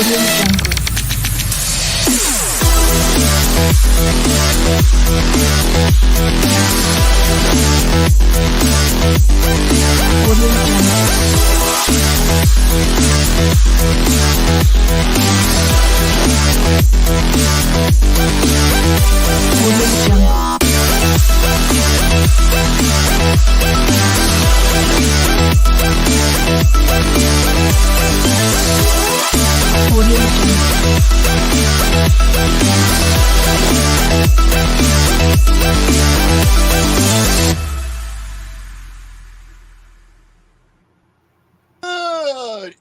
Good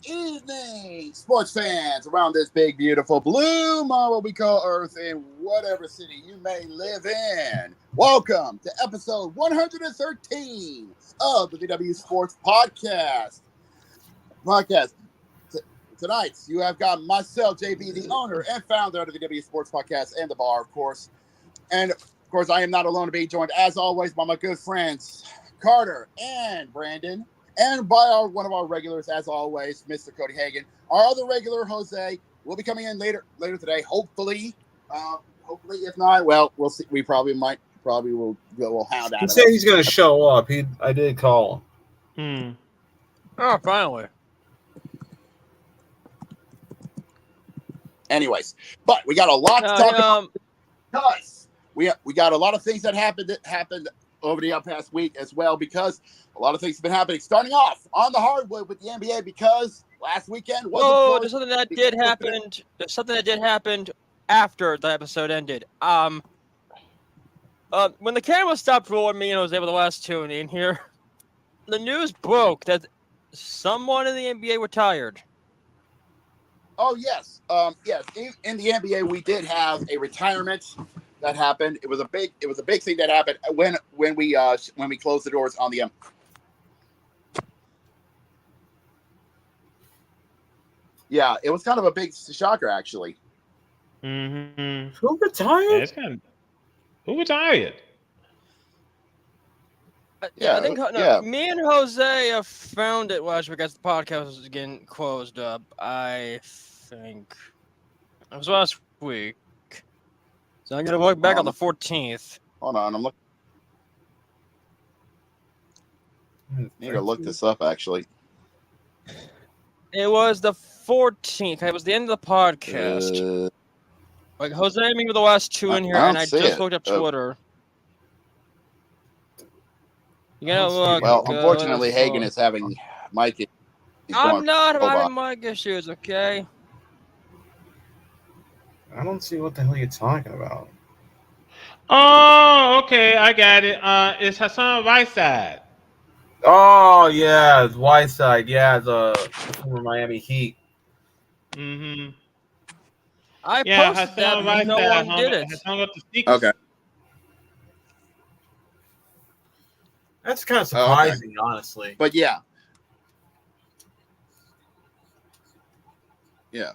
evening, sports fans around this big, beautiful blue marble we call Earth in whatever city you may live in. Welcome to episode 113 of the VWU Sports Podcast. Tonight, you have got myself, JB, the owner and founder of the VWU Sports Podcast and the bar, of course. And, of course, I am not alone to be joined, as always, by my good friends, Carter and Brandon. And by one of our regulars, as always, Mr. Cody Hagan. Our other regular, Jose, will be coming in later today, hopefully. Hopefully, if not, well, we'll see. We probably will hound out. He said he's going to show up. I did call him. Oh, finally. Anyways, but we got a lot to talk about because we got a lot of things that happened over the past week as well, because a lot of things have been happening. Starting off on the hardwood with the NBA, because last weekend was there's something that did happen. There's something that did happen after the episode ended. When the camera stopped rolling, me and I was able to last tune in here. The news broke that someone in the NBA retired. Oh yes, yes. In the NBA, we did have a retirement that happened. It was a big thing that happened when we closed the doors on the. Yeah, it was kind of a big shocker, actually. Mm-hmm. Who retired? Yeah, who retired? Yeah, I think me and Jose found it last week as the podcast was getting closed up. I think it was last week. So I'm going to look back on the 14th. Hold on, I'm looking. Need to look this up, actually. It was the 14th. It was the end of the podcast. Like, Jose and me were the last two in here, and I just looked up Twitter. You gotta look. Well, unfortunately, Hagen is having mic issues. I'm not having mic issues, okay? I don't see what the hell you're talking about. Oh, okay, I got it. It's Hassan Whiteside. Oh yeah, it's Whiteside. Yeah, the former Miami Heat. Mm-hmm. I posted that, but no one did it. Okay. That's kind of surprising, honestly. But yeah. Yeah.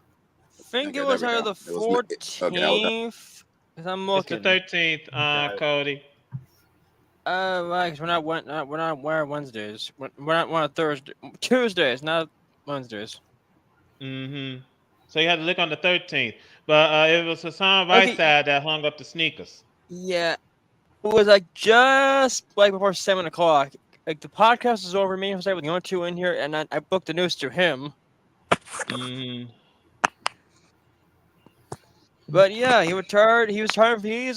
I think it was either the 14th. I'm looking. It's the 13th, Cody. Right, we're not Wednesdays. We're not on Thursday. Tuesdays, not Wednesdays. Mm-hmm. So you had to look on the 13th. But it was Hassan Whiteside that hung up the sneakers. Yeah. It was like just like before 7 o'clock. Like the podcast is over. Me and Jose were the only two in here, and I booked the news to him. Mm-hmm. But yeah, he retired. He's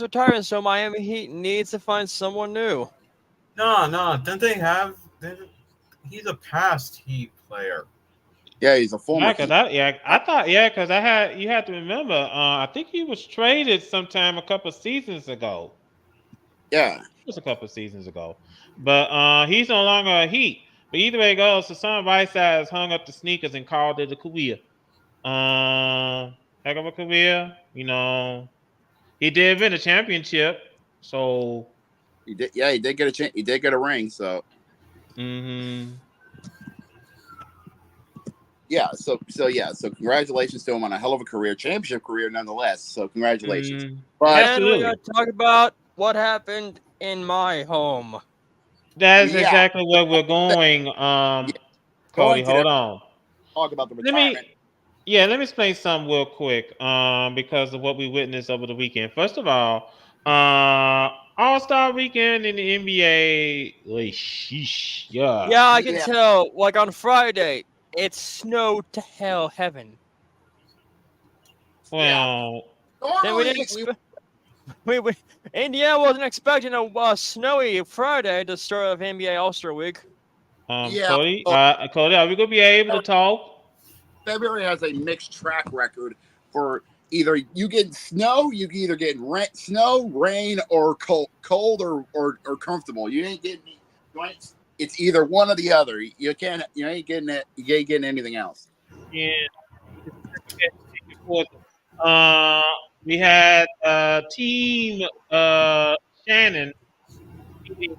retiring, so Miami Heat needs to find someone new. No. Didn't they have? He's a past Heat player. Yeah, he's a former. I thought, because you had to remember. I think he was traded sometime a couple seasons ago. Yeah, it was a couple seasons ago, but he's no longer a Heat. But either way it goes, Hassan Whiteside has hung up the sneakers and called it a career. Heck of a career, you know. He did win a championship, so he did. Yeah, he did get he did get a ring. So, yeah. So congratulations to him on a hell of a career, championship career, nonetheless. So congratulations. But and we got to talk about what happened in my home. That is exactly where we're going. Cody, hold on. Talk about the retirement. Yeah, let me explain something real quick. Because of what we witnessed over the weekend. First of all, All-Star Weekend in the NBA. Like, sheesh, yeah. Yeah, I can Yeah. tell. Like on Friday, it snowed to hell heaven. Well, Then we didn't Normally, expect. We Indiana wasn't expecting a snowy Friday to start of NBA All-Star Week. yeah. Cody, Well, Cody, are we gonna be able to talk? February has a mixed track record for either you get snow, you can either get snow, rain, or cold or comfortable. You ain't getting. It's either one or the other. You can't. You ain't getting it. You ain't getting anything else. Yeah. Uh, we had team Shannon beating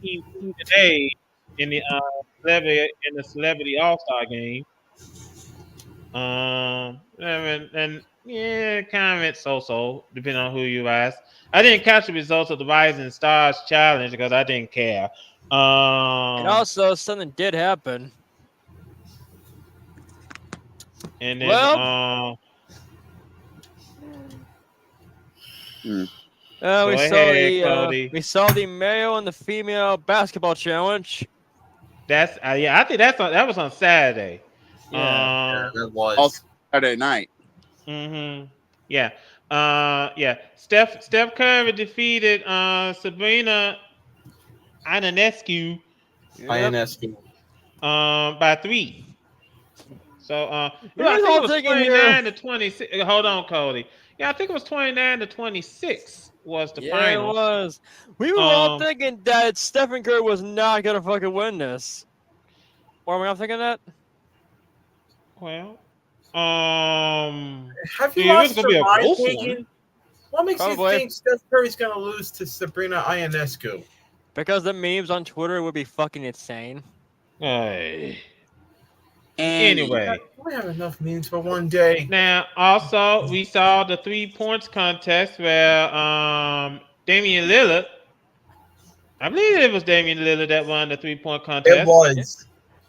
team Two today in the celebrity All Star game. And yeah, comment so depending on who you ask. I didn't catch the results of the Rising Stars Challenge because I didn't care. And also, something did happen. And then Well, go ahead, Cody. we saw the male and the female basketball challenge. That's yeah, I think that was on Saturday. Yeah, that was. Also Saturday night. Yeah. Yeah. Steph Curry defeated Sabrina Ionescu INSQ. by 3. So You I guys think it all was thinking 29 here. to 26. Hold on, Cody. Yeah, I think it was 29 to 26 was the Yeah, it final. was. We were all thinking that Stephen Curry was not gonna fucking win this. Or am I not thinking that? Well, Have you it was lost gonna be your a mind, close one. Hagen? What makes you Probably. think Steph Curry's going to lose to Sabrina Ionescu? Because the memes on Twitter would be fucking insane. And Anyway, We have enough memes for one day. now also we saw the 3 points contest where Damian Lillard, I believe it was Damian Lillard that won the 3-point contest. It was.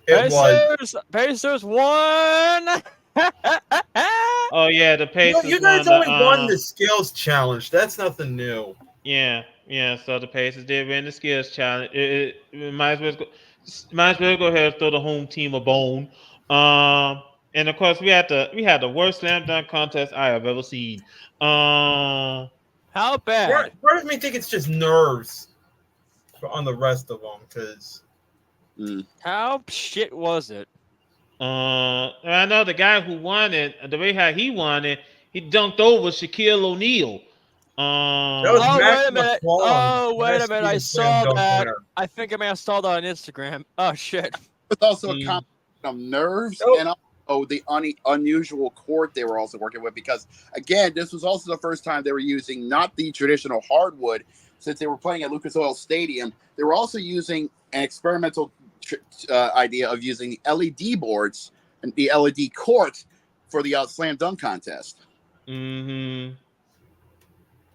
It was. Pacers won. Oh yeah, the Pacers You guys won only won the skills challenge. That's nothing new. Yeah. So the Pacers did win the skills challenge. It might as well go ahead and throw the home team a bone. And of course we had the worst slam dunk contest I have ever seen. How bad? Part of me think it's just nerves on the rest of them, because. How shit was it? I know the guy who won it, the way how he won it, he dunked over Shaquille O'Neal. Wait a minute. Oh, wait a minute. I saw that. Winner. I think I may have saw that on Instagram. Oh shit. it's also a combination of nerves and also the unusual court they were also working with, because again, this was also the first time they were using not the traditional hardwood. Since they were playing at Lucas Oil Stadium, they were also using an experimental idea of using the LED boards and the LED court for the slam dunk contest. Yeah,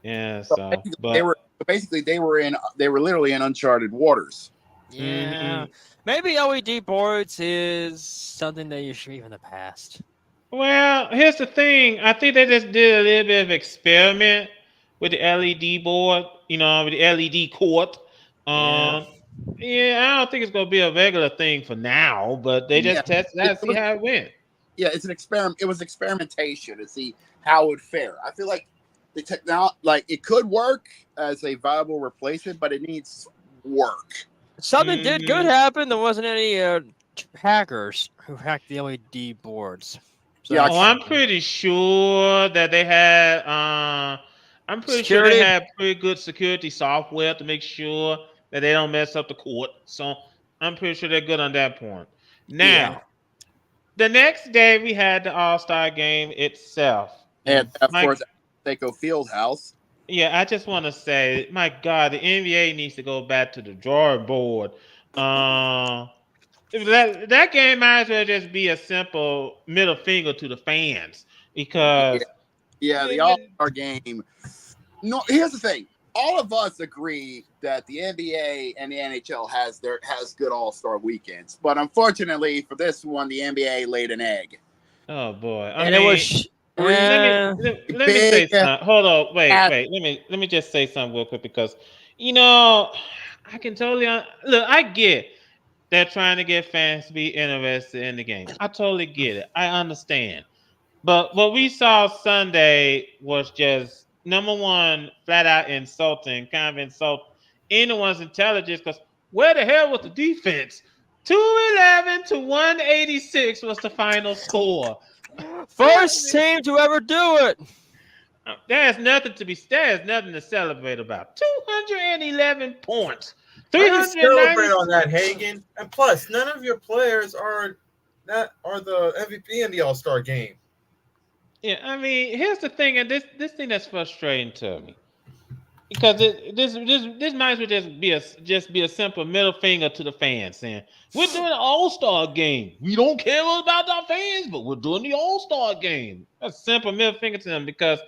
they were literally in uncharted waters. Yeah. Maybe LED boards is something that you should leave in the past. Well, here's the thing. I think they just did a little bit of experiment with the LED board, with the LED court. Yeah, I don't think it's gonna be a regular thing for now, but they just tested that, see how it went. Yeah, it's an experiment. It was experimentation to see how it would fare. I feel like the technology, it could work as a viable replacement, but it needs work. Something did good happen. There wasn't any hackers who hacked the LED boards. So I'm pretty sure that they had. I'm pretty sure they had pretty good security software to make sure that they don't mess up the court. So I'm pretty sure they're good on that point. Now, the next day we had the All-Star game itself, and of course, Seiko Fieldhouse. Yeah, I just want to say, my God, the NBA needs to go back to the drawing board. That game might as well just be a simple middle finger to the fans, because the All-Star game. No, here's the thing. All of us agree that the NBA and the NHL has good All-Star weekends, but unfortunately for this one, the NBA laid an egg. Oh boy. And it was. Let me say Big something. Hold on. Wait. at Let me just say something real quick because you know I can totally look. I get they're trying to get fans to be interested in the game. I totally get it. I understand. But what we saw Sunday was just number one, flat out insulting, kind of insult anyone's intelligence. Because where the hell was the defense? 211 to 186 was the final score. First team to ever do it. There's nothing to be. There's nothing to celebrate about. 211 points. How do you celebrate 390. on that, Hagen? And plus, none of your players are the MVP in the All-Star game. Yeah, I mean, here's the thing, and this thing that's frustrating to me because this might as well just be a simple middle finger to the fans saying we're doing an All-Star game. We don't care about our fans, but we're doing the All-Star game. That's a simple middle finger to them because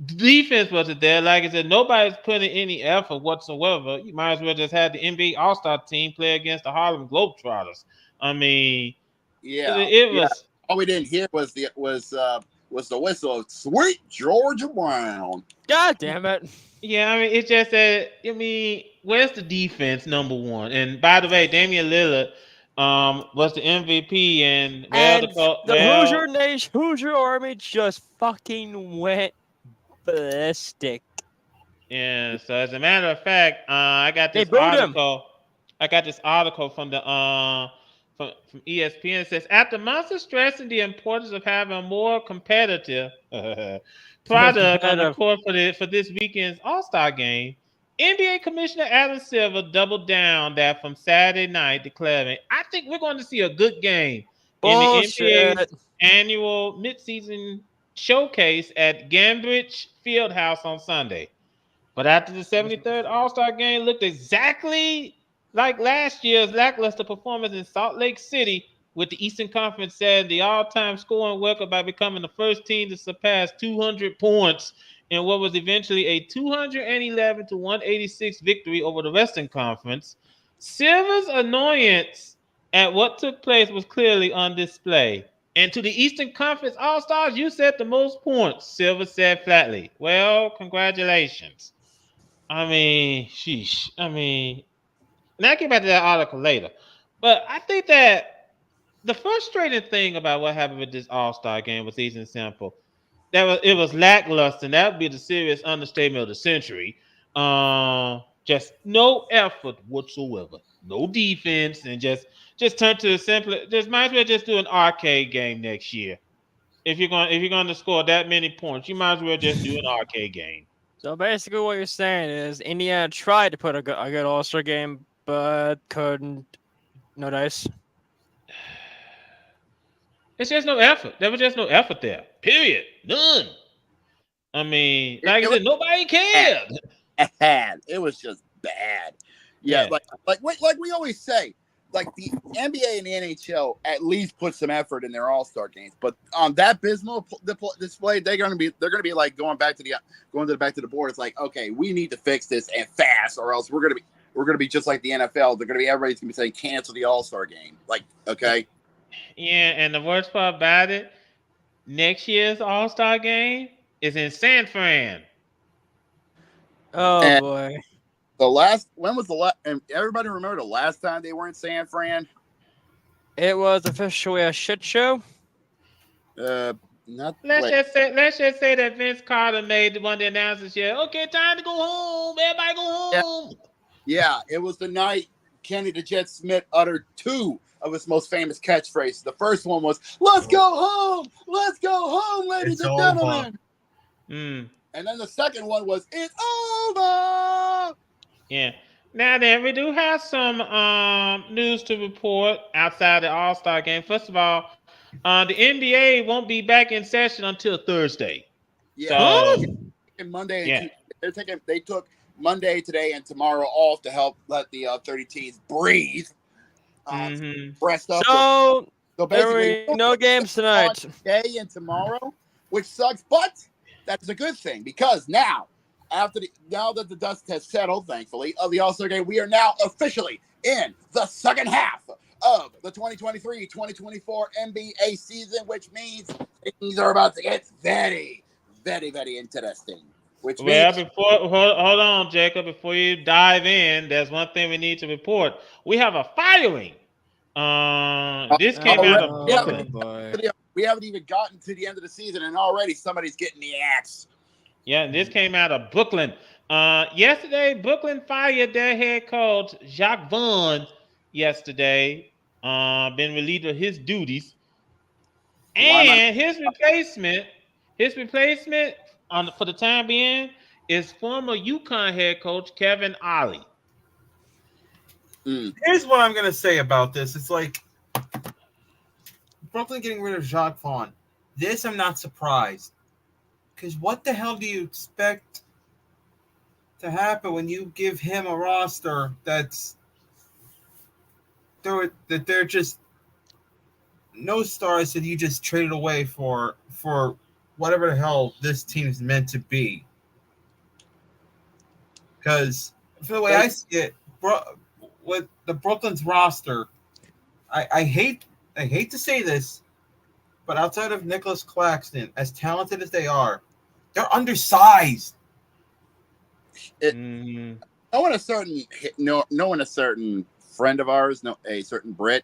defense wasn't there. Like I said, nobody's putting any effort whatsoever. You might as well just have the NBA All-Star team play against the Harlem Globetrotters. I mean, it was. All we didn't hear was the whistle of Sweet Georgia Brown. God damn it. Yeah, I mean, it's just that, I mean, where's the defense, number one? And by the way, Damian Lillard was the MVP, and the Hoosier Army just fucking went ballistic. Yeah, so as a matter of fact, I got this article from the from ESPN. It says after months of stressing the importance of having a more competitive product on the court for this weekend's All-Star game, NBA Commissioner Adam Silver doubled down that from Saturday night, declaring, "I think we're going to see a good game in the NBA's annual midseason showcase at Gainbridge Fieldhouse on Sunday." But after the 73rd All-Star game looked exactly like last year's lackluster performance in Salt Lake City, with the Eastern Conference setting the all-time scoring record by becoming the first team to surpass 200 points in what was eventually a 211 to 186 victory over the Western Conference, Silver's annoyance at what took place was clearly on display. And to the Eastern Conference All-Stars, you set the most points, Silver said flatly. Well, congratulations. I mean, sheesh. I mean, and I'll get back to that article later. But I think that the frustrating thing about what happened with this All-Star game was easy and simple. It was lackluster, and that would be the serious understatement of the century. Just no effort whatsoever. No defense, and just turn to a simple. Just might as well just do an arcade game next year. If you're going to score that many points, you might as well just do an arcade game. So basically, what you're saying is Indiana tried to put a good All-Star game, but couldn't. No dice. It's just no effort. There was just no effort there. Period. None. I mean, like I said, nobody cared. Bad. It was just bad. Yeah. Like we always say, like the NBA and the NHL at least put some effort in their All-Star games, but on that abysmal display, they're gonna be like going back to the board. It's like, okay, we need to fix this and fast, or else we're gonna be just like the NFL. Everybody's gonna be saying cancel the All-Star game. Like, okay. Yeah, and the worst part about it, next year's All-Star game is in San Fran. Oh boy. When was the last? And everybody remember the last time they were in San Fran? It was officially a shit show. Let's just say that Vince Carter made one of the announcers. Yeah, okay, time to go home. Everybody go home. Yeah, it was the night Kenny the Jet Smith uttered two of his most famous catchphrases. The first one was "Let's go home, ladies and gentlemen." And then the second one was "It's over." Yeah. Now then, we do have some news to report outside the All-Star game. First of all, the NBA won't be back in session until Thursday. Yeah. So, Monday. Yeah. They took Monday, today, and tomorrow off to help let the 30 teams breathe. Rest up. So basically, no games tonight. Today and tomorrow, which sucks, but that's a good thing because now that the dust has settled, thankfully, of the All-Star game, we are now officially in the second half of the 2023-2024 NBA season, which means things are about to get very, very, very interesting. Which Well, means hold on, Jacob. Before you dive in, there's one thing we need to report. We have a filing. This came out of Brooklyn. we haven't even gotten to the end of the season, and already somebody's getting the axe. Yeah, this came out of Brooklyn. Yesterday, Brooklyn fired their head coach Jacques Vaughn. Yesterday, been relieved of his duties, and his replacement for the time being is former UConn head coach Kevin Ollie. Here's what I'm gonna say about this. It's like Brooklyn getting rid of Jacques Vaughn. This I'm not surprised. Because what the hell do you expect to happen when you give him a roster that they're just no stars that you just traded away for whatever the hell this team is meant to be? Because for the way I see it, with the Brooklyn's roster, I hate to say this, but outside of Nicholas Claxton, as talented as they are, they're undersized. Knowing a certain friend of ours, a certain Brit,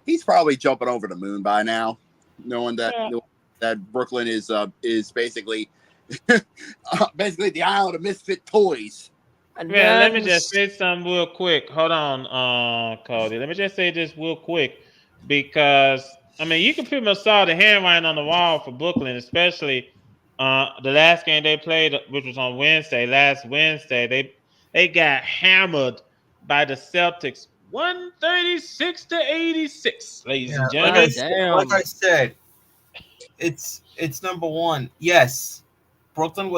he's probably jumping over the moon by now, knowing that Brooklyn is basically basically the island of misfit toys. Yeah, let me just say something real quick. Hold on, Cody. Let me just say this real quick because I mean you can pretty much saw the handwriting on the wall for Brooklyn, especially the last game they played, which was on last Wednesday. They got hammered by the Celtics, 136-86, ladies and gentlemen. Like I said, it's number one. Yes, Brooklyn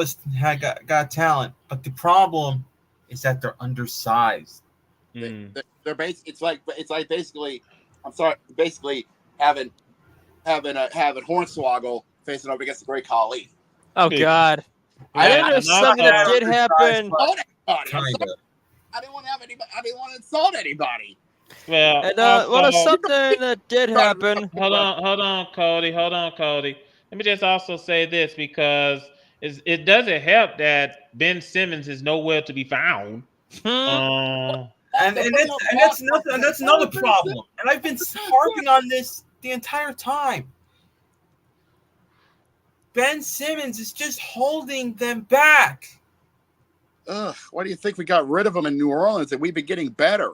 got talent, but the problem is that they're undersized. They're it's like basically, I'm sorry, basically having Hornswoggle facing up against the Great Khali. Oh God! I didn't know something that did happen. I didn't want to have anybody. I didn't want to insult anybody. Well, and something that did happen. Hold on, Cody. Let me just also say this because it doesn't help that Ben Simmons is nowhere to be found. And that's another problem. And I've been harping on this the entire time. Ben Simmons is just holding them back. Why do you think we got rid of him in New Orleans and we've been getting better?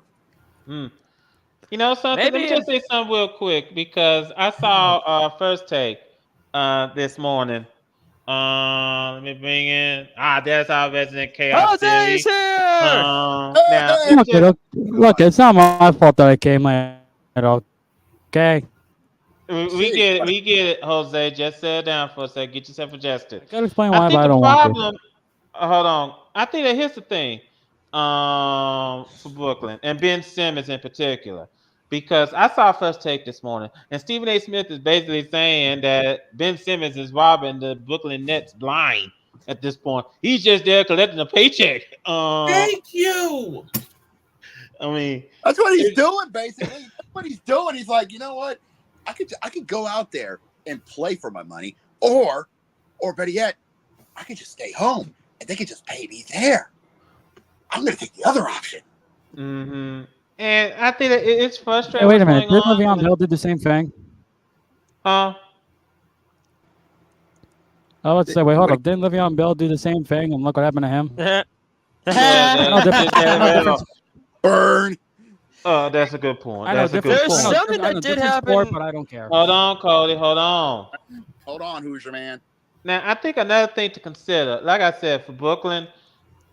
You know something? Let me just say something real quick because I saw First Take this morning. Let me bring in. There's our resident chaos theory. Look, it's not my fault that I came in. Okay. We get it, Jose. Just sit down for a second. Get yourself adjusted. I gotta explain why I don't want to. Hold on. I think that here's the thing for Brooklyn and Ben Simmons in particular. Because I saw First Take this morning, and Stephen A. Smith is basically saying that Ben Simmons is robbing the Brooklyn Nets blind at this point. He's just there collecting a paycheck. Thank you. I mean, that's what he's doing, basically. That's what he's doing. He's like, you know what? I could go out there and play for my money, or better yet, I could just stay home and they could just pay me there. I'm going to take the other option. Mm-hmm. And I think that it's frustrating. Hey, wait a minute. Did Le'Veon Bell did the same thing? Huh? Oh, let's say, wait, hold up. Didn't Le'Veon Bell do the same thing? And look what happened to him. Burn. Oh, that's a good point. There's something that did happen, but I don't care. Hold on, Cody. Hold on, Hoosier man. Now, I think another thing to consider, like I said, for Brooklyn,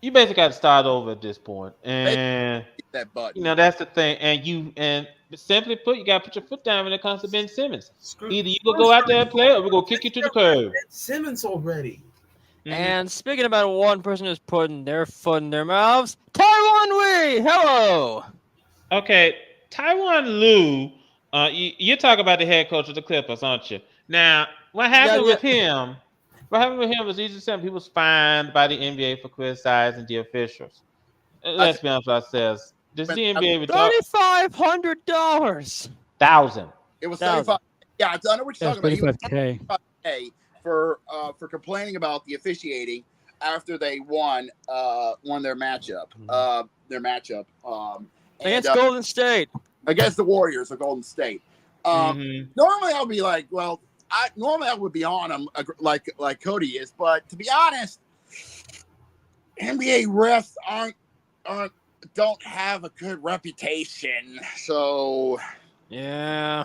you basically got to start over at this point, and that button. You know that's the thing. And simply put, you got to put your foot down when it comes to Ben Simmons. Either you gonna go out there and play, or we're gonna kick you to the curb. Ben Simmons already. Mm-hmm. And speaking about one person who's putting their foot in their mouths, Tyronn Lue. Hello. Okay, Tyronn Lue. You talk about the head coach of the Clippers, aren't you? Now, what happened with him? What happened with him was easy to say. He was fined by the NBA for criticizing the officials. Let's be honest with ourselves. This is the NBA retired. $3,500. 1,000. It was 1,000. 35. Yeah, I know what you're talking about. He was 35K. for complaining about the officiating after they won their matchup. Against Golden State. Against the Warriors of Golden State. Normally I would be like, well, I would be on him like Cody is, but to be honest, NBA refs don't have a good reputation. So yeah.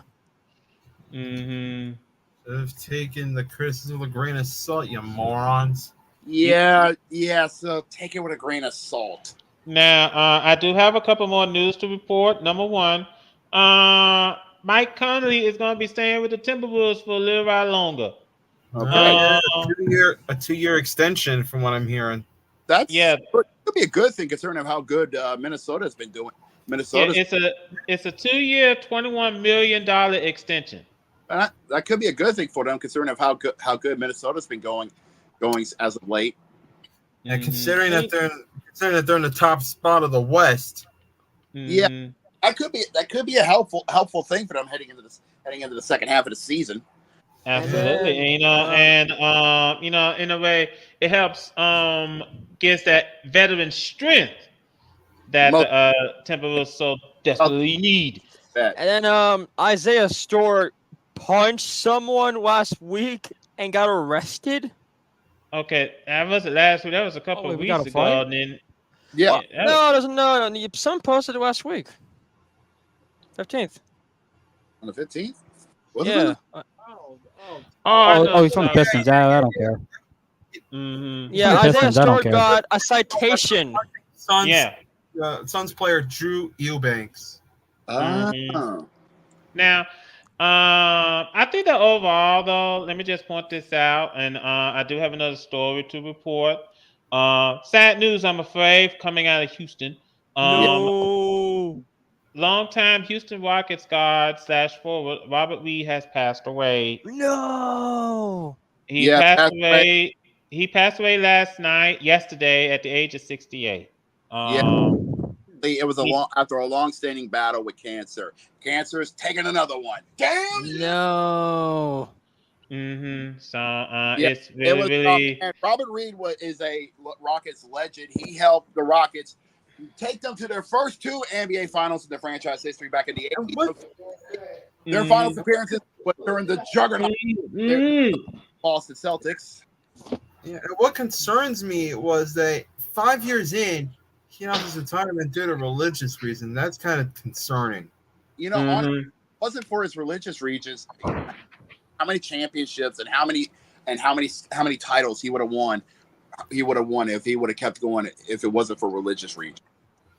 I've taken the criticism with a grain of salt, you morons. Yeah. So take it with a grain of salt. Now, I do have a couple more news to report. Number one, Mike Conley is going to be staying with the Timberwolves for a little while longer. Okay. A 2-year extension, from what I'm hearing. Could be a good thing considering how good Minnesota's been doing. It's a 2-year, $21 million extension. That could be a good thing for them considering of how good Minnesota's been going as of late. Yeah, considering that they're in the top spot of the West. Yeah, that could be a helpful thing for them heading into the second half of the season. Absolutely, in a way, it helps gets that veteran strength that the Timberwolves so desperately need. And then Isaiah Stewart punched someone last week and got arrested. Okay, that wasn't last week. That was a couple of weeks ago. And then, no, Some posted it last week, 15th. On the 15th? Yeah. He's from the Pistons. I don't care. Yeah, Isaiah Stewart got a citation. Suns player Drew Eubanks. Now, I think that overall, though, let me just point this out, and I do have another story to report. Sad news, I'm afraid, coming out of Houston. Longtime Houston Rockets guard / forward Robert Reed has passed away. No. He passed away. He passed away yesterday, at the age of 68. It was after a long-standing battle with cancer. Cancer is taking another one. Damn. No. So it's really. And Robert Reed is a Rockets legend. He helped the Rockets take them to their first 2 NBA Finals in their franchise history back in the 80s. Their finals appearances were during the juggernaut Boston Celtics. Yeah, and what concerns me was that 5 years in, he announced his retirement due to religious reason. That's kind of concerning. Honestly, it wasn't for his religious reasons. How many championships and how many titles he would have won? He would have won if he would have kept going if it wasn't for religious reasons.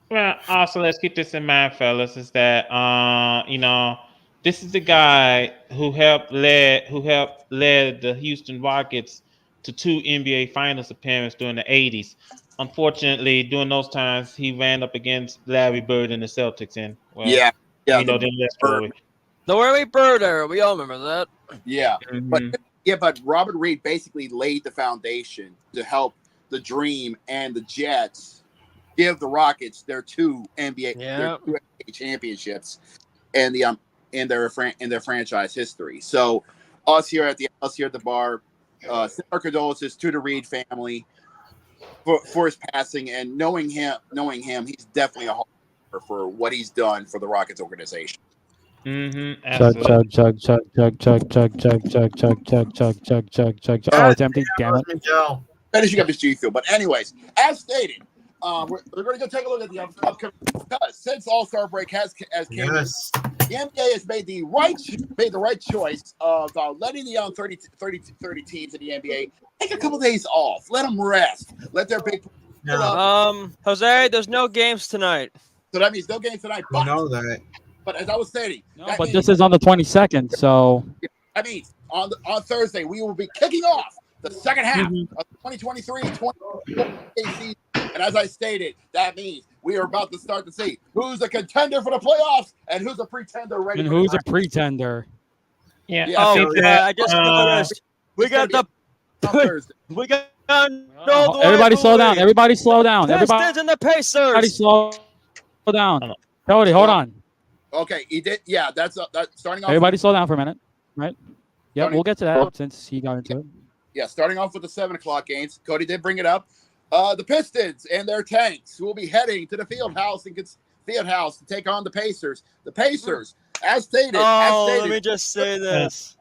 Well, also let's keep this in mind, fellas, is that this is the guy who helped lead the Houston Rockets to 2 NBA Finals appearances during the 80s. Unfortunately, during those times, he ran up against Larry Bird and the Celtics. And the Larry Bird era. We all remember that. Yeah, but Robert Reed basically laid the foundation to help the Dream and the Jets give the Rockets their 2 NBA championships and in their franchise history. So us here at the bar, send our condolences to the Reed family for his passing, and knowing him, he's definitely a hall for what he's done for the Rockets organization. Chug. Oh, it's empty. Damn it. Finish up his G Fuel. But anyways, as stated, we're going to go take a look at the upcoming. Since All-Star break has came, the NBA has made the right choice of letting the young 30 teams in the NBA take a couple days off. Let them rest. Let their big. Jose, there's no games tonight. So that means no games tonight. I know that. But as I was stating, this is on the 22nd, so that means on Thursday we will be kicking off the second half of the 2023-2024 season. And as I stated, that means we are about to start to see who's a contender for the playoffs and who's a pretender ready. And who's a pretender? Yeah. I just noticed. We got everybody slow down. Everybody slow down. Pistons and the Pacers. Everybody slow down. Hold on. Cody, hold on. Okay, he did. Yeah, that's starting off. Everybody slow down for a minute. Right? Yep, Tony- we'll get to that since he got into it. Yeah, starting off with the 7 o'clock games. Cody did bring it up. The Pistons and their tanks will be heading to the field house to take on the Pacers. The Pacers, as stated. Let me just say this.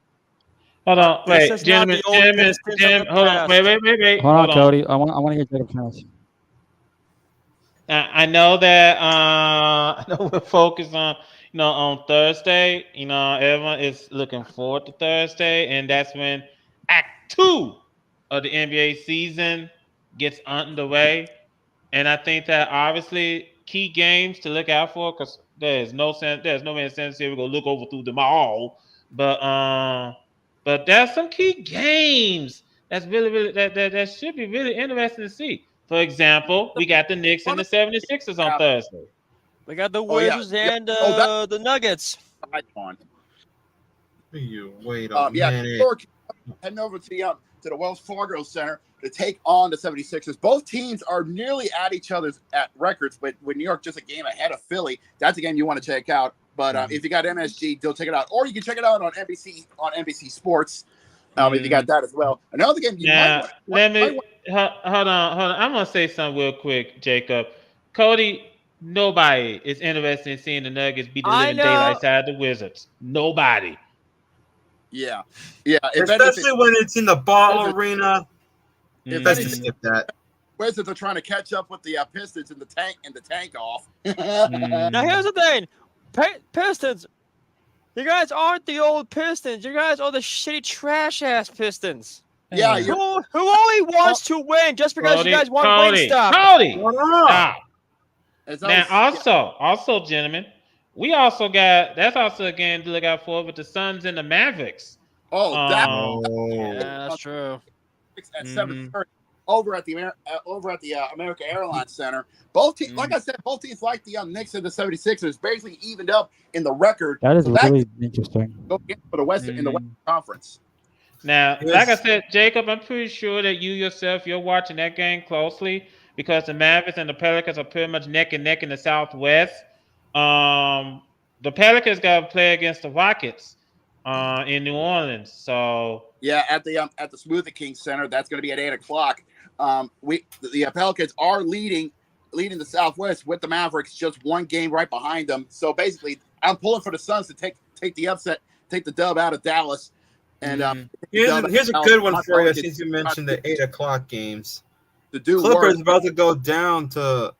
Hold on, This wait, is not the old Pistons of the hold on, past. wait. Hold on, Cody. I want to hear Jacob finish. I know that I know we're focused on on Thursday. Everyone is looking forward to Thursday, and that's when Act 2 of the NBA season gets underway. And I think that obviously key games to look out for, because there's no sense here we're gonna look over through them all. But there's some key games that's really that should be really interesting to see. For example, we got the Knicks and the 76ers on Thursday. We got the Oh, yeah. Wizards Yeah. and Oh, the Nuggets. Right on. You wait a Yeah, minute. New York heading over to the Wells Fargo Center to take on the 76ers. Both teams are nearly at each other's at records, but with New York just a game ahead of Philly, that's a game you want to check out. But if you got MSG, don't check it out, or you can check it out on NBC Sports. If you got that as well. Another game you Now, might hold on. I'm gonna say something real quick, Jacob. Cody, nobody is interested in seeing the Nuggets beat the I living know. daylights out of the Wizards. Nobody. Yeah. If Especially anything, when it's in the ball Wizards- arena. if Best to anything, skip that. Wizards are trying to catch up with the Pistons in the tank off. Now here's the thing, Pistons. You guys aren't the old Pistons. You guys are the shitty trash ass Pistons. Yeah, Who only wants to win just because you guys want to win stuff. Cody, What up? stop. Now, also, gentlemen, we also got that's also a game to look out for with the Suns and the Mavericks. Yeah, that's true. At 7:30 over at the American Airlines Center. Both teams, like I said, both teams like the Knicks and the 76ers basically evened up in the record. That is So really interesting. go for the West in the Western Conference. Now, like I said, Jacob, I'm pretty sure that you're watching that game closely because the Mavericks and the Pelicans are pretty much neck and neck in the Southwest. The Pelicans got to play against the Rockets in New Orleans. So yeah, at the Smoothie King Center, that's going to be at 8 o'clock. The Pelicans are leading the Southwest with the Mavericks, just one game right behind them. So basically, I'm pulling for the Suns to take the upset, take the dub out of Dallas. And here's a good one for you since you mentioned the 8 o'clock games. The Clippers about to go down to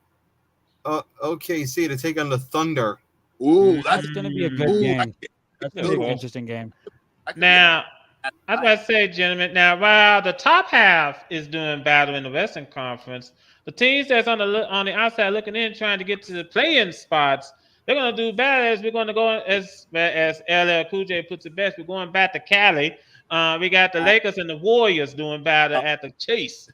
OKC to take on the Thunder. Ooh, that's going to be a good game. That's going to be an interesting game. Now, I was about to say, gentlemen, now while the top half is doing battle in the Western Conference, the teams that's on the outside looking in, trying to get to the play-in spots, they're going to do better as we're going to go, as LL Cool J puts it best, we're going back to Cali. We got the Lakers and the Warriors doing better at the Chase.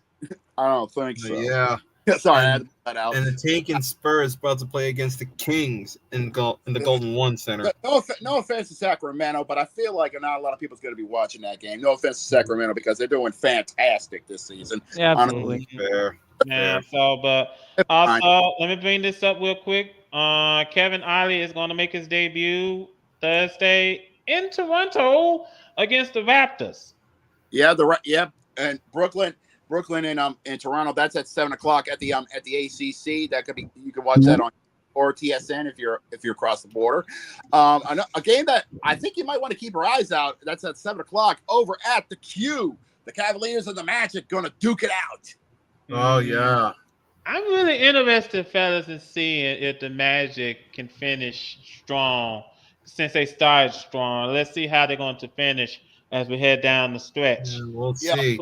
I don't think so. Yeah. Sorry, I had to put that out. And the Taken Spurs about to play against the Kings in the Golden One Center. No offense to Sacramento, but I feel like not a lot of people's going to be watching that game. No offense to Sacramento because they're doing fantastic this season. Yeah, absolutely. Fair. Yeah, but also, let me bring this up real quick. Kevin Ollie is going to make his debut Thursday in Toronto against the Raptors. Yeah, and Brooklyn in Toronto. That's at 7 o'clock at the ACC. That could be, you can watch that on or TSN if you're across the border. A game that I think you might want to keep your eyes out. That's at 7 o'clock over at the Q. The Cavaliers and the Magic going to duke it out. Oh yeah. I'm really interested, fellas, in seeing if the Magic can finish strong since they started strong. Let's see how they're going to finish as we head down the stretch. Yeah, we'll see.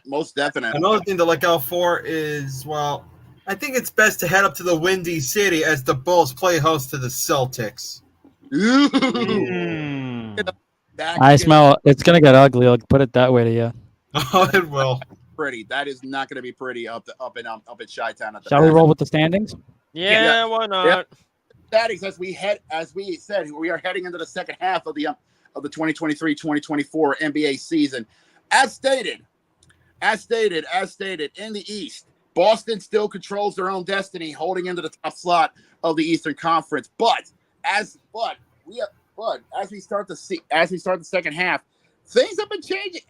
Most definite. Another thing to look out for is, well, I think it's best to head up to the Windy City as the Bulls play host to the Celtics. Ooh. I smell it's gonna get ugly. I'll put it that way to you. Oh, it will. Pretty. That is not going to be pretty up in Chi-Town. Shall we roll with the standings? Yeah, why not? Yeah. Standings as we said, we are heading into the second half of the 2023-2024 NBA season. As stated in the East, Boston still controls their own destiny, holding into the top slot of the Eastern Conference. But as we start the second half, things have been changing.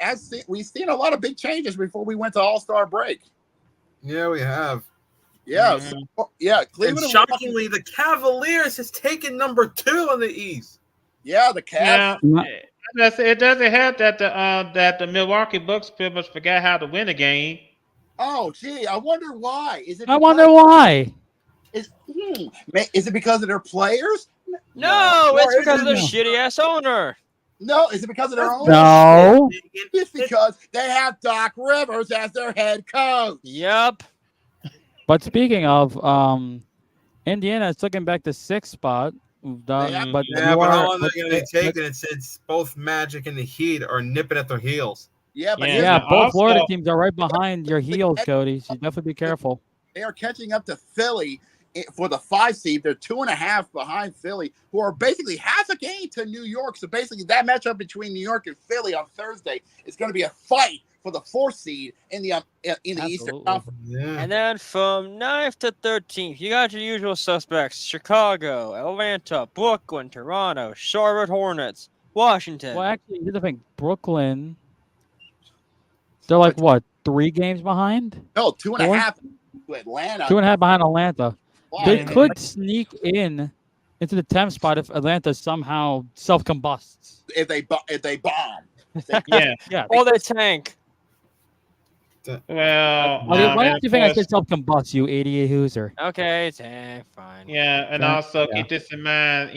We've seen a lot of big changes before we went to All-Star break. Yeah, we have. Yeah, And Cleveland. shockingly, the Cavaliers has taken number 2 in the East. Yeah, the Cavs. Yeah, it doesn't help that the Milwaukee Bucks pretty much forgot how to win a game. Oh, gee, I wonder why. I wonder why. Is it because of their players? No, it's because of their shitty ass owner. No, is it because of their own? No. It's because they have Doc Rivers as their head coach. Yep. But speaking of, Indiana is looking back to 6th spot. But how long are they going to be taking it since both Magic and the Heat are nipping at their heels? Yeah, but both Florida teams are right behind your heels, Cody. So definitely be careful. They are catching up to Philly for the 5 seed. They're 2.5 behind Philly, who are basically half a game to New York. So basically, that matchup between New York and Philly on Thursday is going to be a fight for the 4th seed in the Eastern Conference. Yeah. And then from 9th to 13th, you got your usual suspects: Chicago, Atlanta, Brooklyn, Toronto, Charlotte Hornets, Washington. Well, actually, here's the thing: Brooklyn. They're like what, 3 games behind? No, 2.5 to Atlanta. 2.5 behind Atlanta. Wow. They could sneak into the 10th spot if Atlanta somehow self-combusts. If they bomb. Yeah. Or they tank. Well, Why don't you think I said self-combust, you idiot hooser? Okay, tank, fine. Yeah, and also keep this in mind.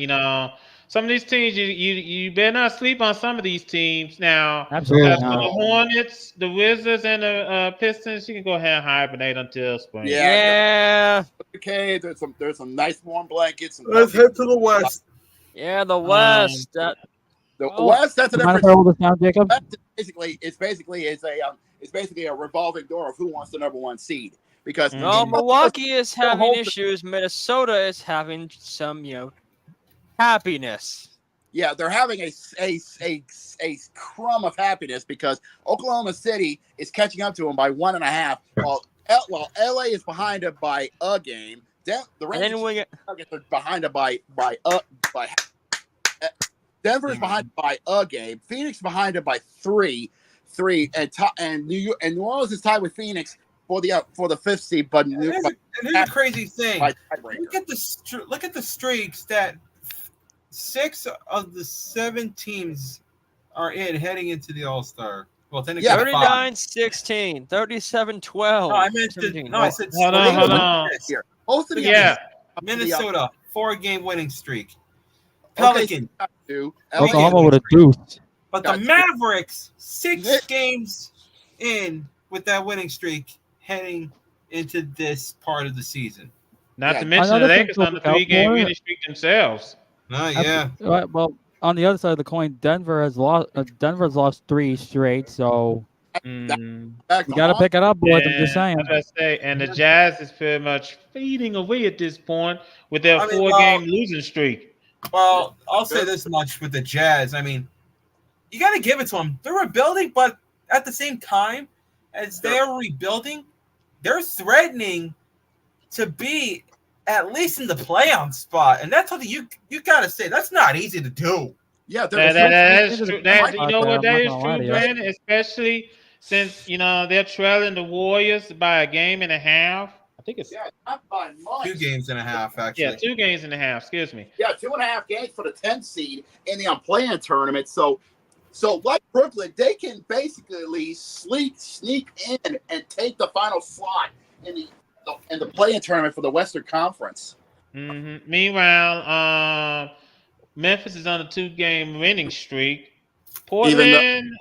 Some of these teams, you better not sleep on some of these teams. Now, Absolutely the not. Hornets, the Wizards, and the Pistons, you can go ahead and hibernate until spring. Yeah. Okay, there's some nice warm blankets. Let's head to the West. Yeah, the West. The West. That's a Mind different. if I hold this down, Jacob? It's basically a revolving door of who wants the number 1 seed, because No, Milwaukee is having issues. Minnesota is having some, happiness. Yeah, they're having a crumb of happiness because Oklahoma City is catching up to them by 1.5, while LA is behind it by a game. The Rangers are behind it by Denver is behind by a game. Phoenix behind it by 3, and New Orleans is tied with Phoenix for the 5th seed. But here's a crazy thing. Look at the streaks that 6 of the 7 teams are heading into the All-Star. Well, 39-16, 37-12. No, I meant I said hold on. Most of Minnesota 4-game winning streak. Pelican. Oklahoma with a deuce. But the Mavericks 6 games in with that winning streak heading into this part of the season. Not to mention the Lakers on the 3-game winning streak themselves. Yeah. Well, on the other side of the coin, Denver's lost 3 straight, so you got to pick it up, boys. I'm just saying. And the Jazz is pretty much fading away at this point with their 4-game losing streak. Well, I'll say this much with the Jazz. I mean, you got to give it to them. They're rebuilding, but at the same time, as they're rebuilding, they're threatening to be at least in the playoff spot, and that's something you got to say. That's not easy to do. Yeah, that is true. That is true, Brandon, especially since they're trailing the Warriors by a game and a half. I think it's not by much. 2 games and a half, actually. Yeah, 2 games and a half. Excuse me. Yeah, 2.5 games for the 10th seed in the play-in tournament. So like Brooklyn, they can basically sneak in and take the final slot in the play-in tournament for the Western Memphis Meanwhile, Memphis is on a 2-game winning streak. Portland,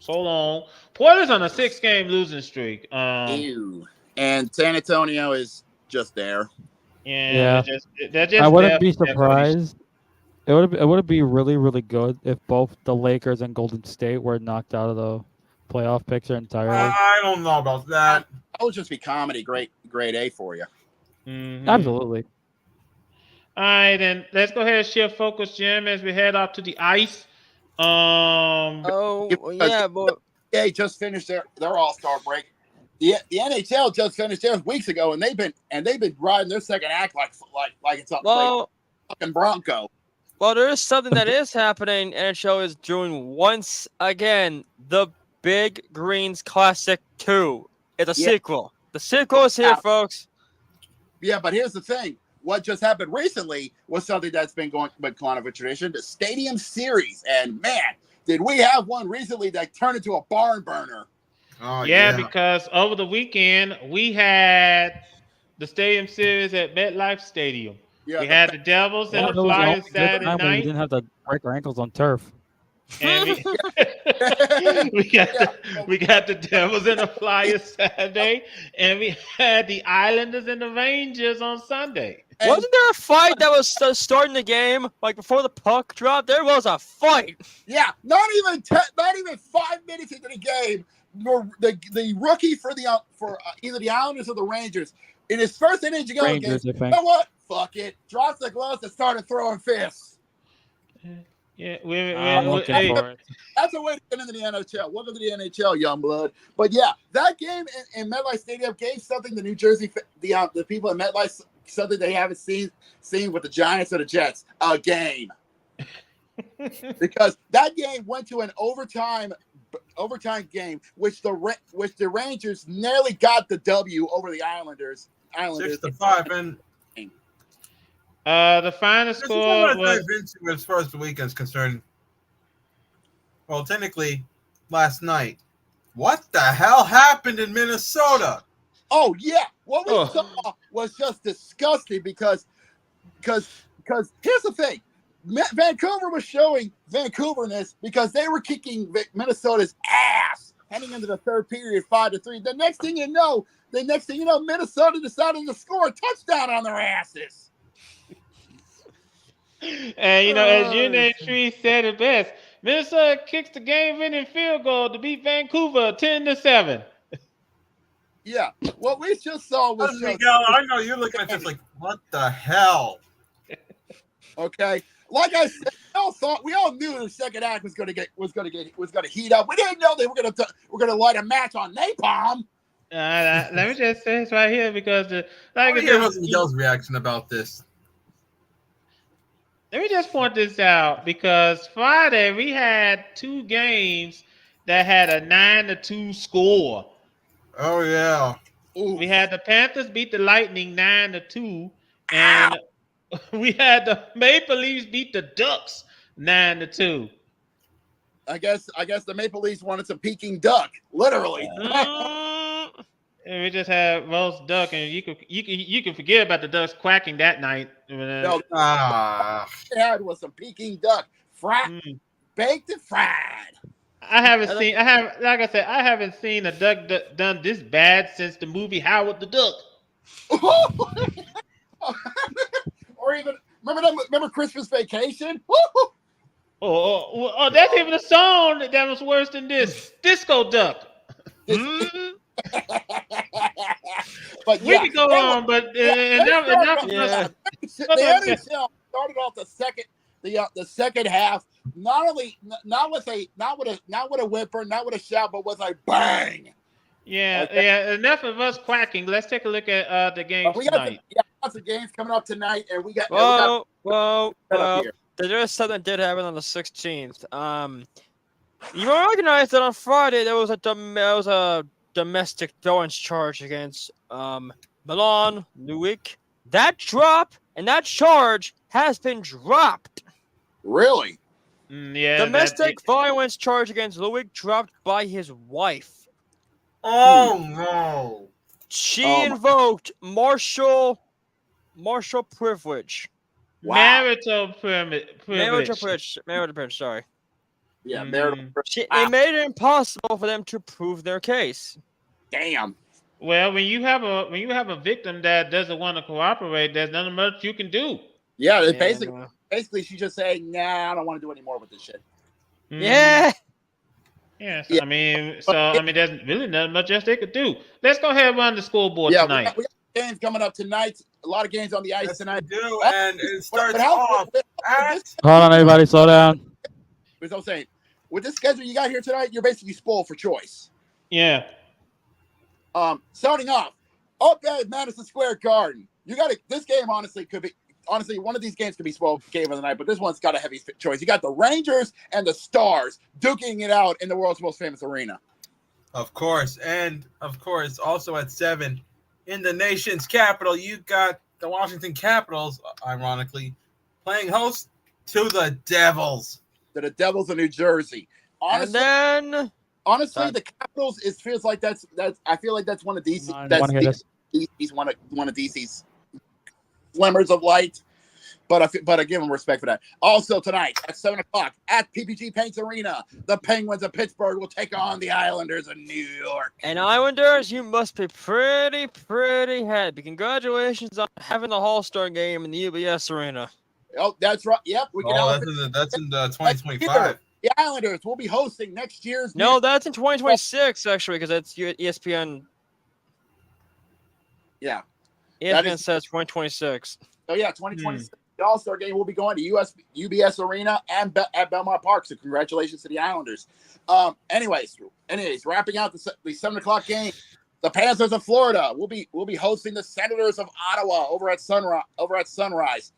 so long. Portland's on a 6-game losing streak. And San Antonio is just there. Yeah. They're just I wouldn't be surprised. It would be really, really good if both the Lakers and Golden State were knocked out of the playoff picture entirely. I don't know about that. That would just be comedy, grade A for you. Absolutely. All right, then let's go ahead and shift focus, Jim, as we head out to the ice. But They just finished their All-Star break. the NHL just finished theirs weeks ago, and they've been riding their second act like it's up like fucking Bronco. Well, there is something that is happening. NHL is doing once again the Big Greens Classic 2. It's a sequel. The sequel is here, folks. Yeah, but here's the thing. What just happened recently was something that's been kind of a tradition, the Stadium Series. And man, did we have one recently that turned into a barn burner. Oh, yeah, because over the weekend, we had the Stadium Series at MetLife Stadium. Yeah, we had the Devils and the Flyers Saturday night. We didn't have to break our ankles on turf. And we got the Devils and the Flyers Saturday, and we had the Islanders and the Rangers on Sunday. Wasn't there a fight that was starting the game, like before the puck dropped? There was a fight. Yeah, not even 5 minutes into the game, the rookie for either the Islanders or the Rangers, in his first inning to go again, you know what? Fuck it. Drops the gloves and started throwing fists. Yeah, that's a way to get into the NHL. Welcome to the NHL, young blood. But yeah, that game in MetLife Stadium gave something the New Jersey, the people in MetLife, something they haven't seen with the Giants or the Jets. A game, because that game went to an overtime game, which the Rangers nearly got the W over the Islanders. 6-5, and the final score was, as far as the weekend's concerned. Well, technically, last night. What the hell happened in Minnesota? Oh yeah, what we saw was just disgusting because here's the thing. Vancouver was showing Vancouverness because they were kicking Minnesota's ass heading into the third period, 5-3. The next thing you know, Minnesota decided to score a touchdown on their asses. And as Unit Tree said it best, Minnesota kicks the game-winning field goal to beat Vancouver 10-7. Yeah, what we just saw was. Miguel, I know you're looking at this like, what the hell? Okay, like I said, we all knew the second act was going to heat up. We didn't know they were going to light a match on napalm. Let me just say this right here because Miguel's reaction about this. Let me just point this out because Friday we had 2 games that had a 9-2 score. Oh yeah. Ooh. We had the Panthers beat the Lightning 9-2, and we had the Maple Leafs beat the Ducks 9-2. I guess the Maple Leafs wanted some Peking duck, literally. And we just had roast duck, and you can forget about the Ducks quacking that night. No, it had was some Peking duck, baked and fried. I haven't seen a duck done this bad since the movie Howard the Duck. Or even remember Christmas Vacation? Oh, that's even a song that was worse than this. Disco Duck. But we can go on, but the NHL started off the second half not with a whimper, not with a shout, but with a bang. Yeah, okay. Yeah. Enough of us quacking. Let's take a look at the games tonight. Lots of games coming up tonight, and we got. Whoa. There is something that did happen on the 16th. You might recognize that on Friday there was a domestic violence charge against Milan Luik. That charge has been dropped. Really? Yeah. Domestic violence charge against Luik dropped by his wife. Oh no! She invoked martial privilege. Wow. Marital privilege. Marital privilege. Sorry. Yeah, marital privilege. It made it impossible for them to prove their case. Damn. Well, when you have a victim that doesn't want to cooperate, there's nothing much you can do. Yeah, basically she's just saying, "Nah, I don't want to do any more with this shit." Yeah. Yeah. So, yeah. There's really nothing much else they could do. Let's go ahead and run the scoreboard tonight. We got games coming up tonight. A lot of games on the ice tonight. And it starts off. Hold on, everybody, slow down. As I'm saying, with this schedule you got here tonight, you're basically spoiled for choice. Yeah. Starting off, up at Madison Square Garden. This game honestly one of these games could be spoiled game of the night, but this one's got a heavy choice. You got the Rangers and the Stars duking it out in the world's most famous arena. Of course, and of course, also at 7 in the nation's capital, you got the Washington Capitals, ironically, playing host to the Devils. To the Devils of New Jersey. Honestly, and then the Capitals feels like that's I feel like that's one of DC's one of DC's glimmers of light. But I give them respect for that. Also tonight at 7:00 at PPG Paints Arena, the Penguins of Pittsburgh will take on the Islanders of New York. And Islanders, you must be pretty happy. Congratulations on having the All-Star game in the UBS Arena. Oh, that's right. Yep, we can. That's in 2025. The Islanders will be hosting next year's. No, that's in 2026 actually, because that's ESPN. Yeah, ESPN says 2026. Oh yeah, 2026. The All-Star game will be going to UBS Arena and at Belmont Park. So congratulations to the Islanders. Anyways, wrapping out the 7:00 game, the Panthers of Florida will be hosting the Senators of Ottawa over at Sunrise.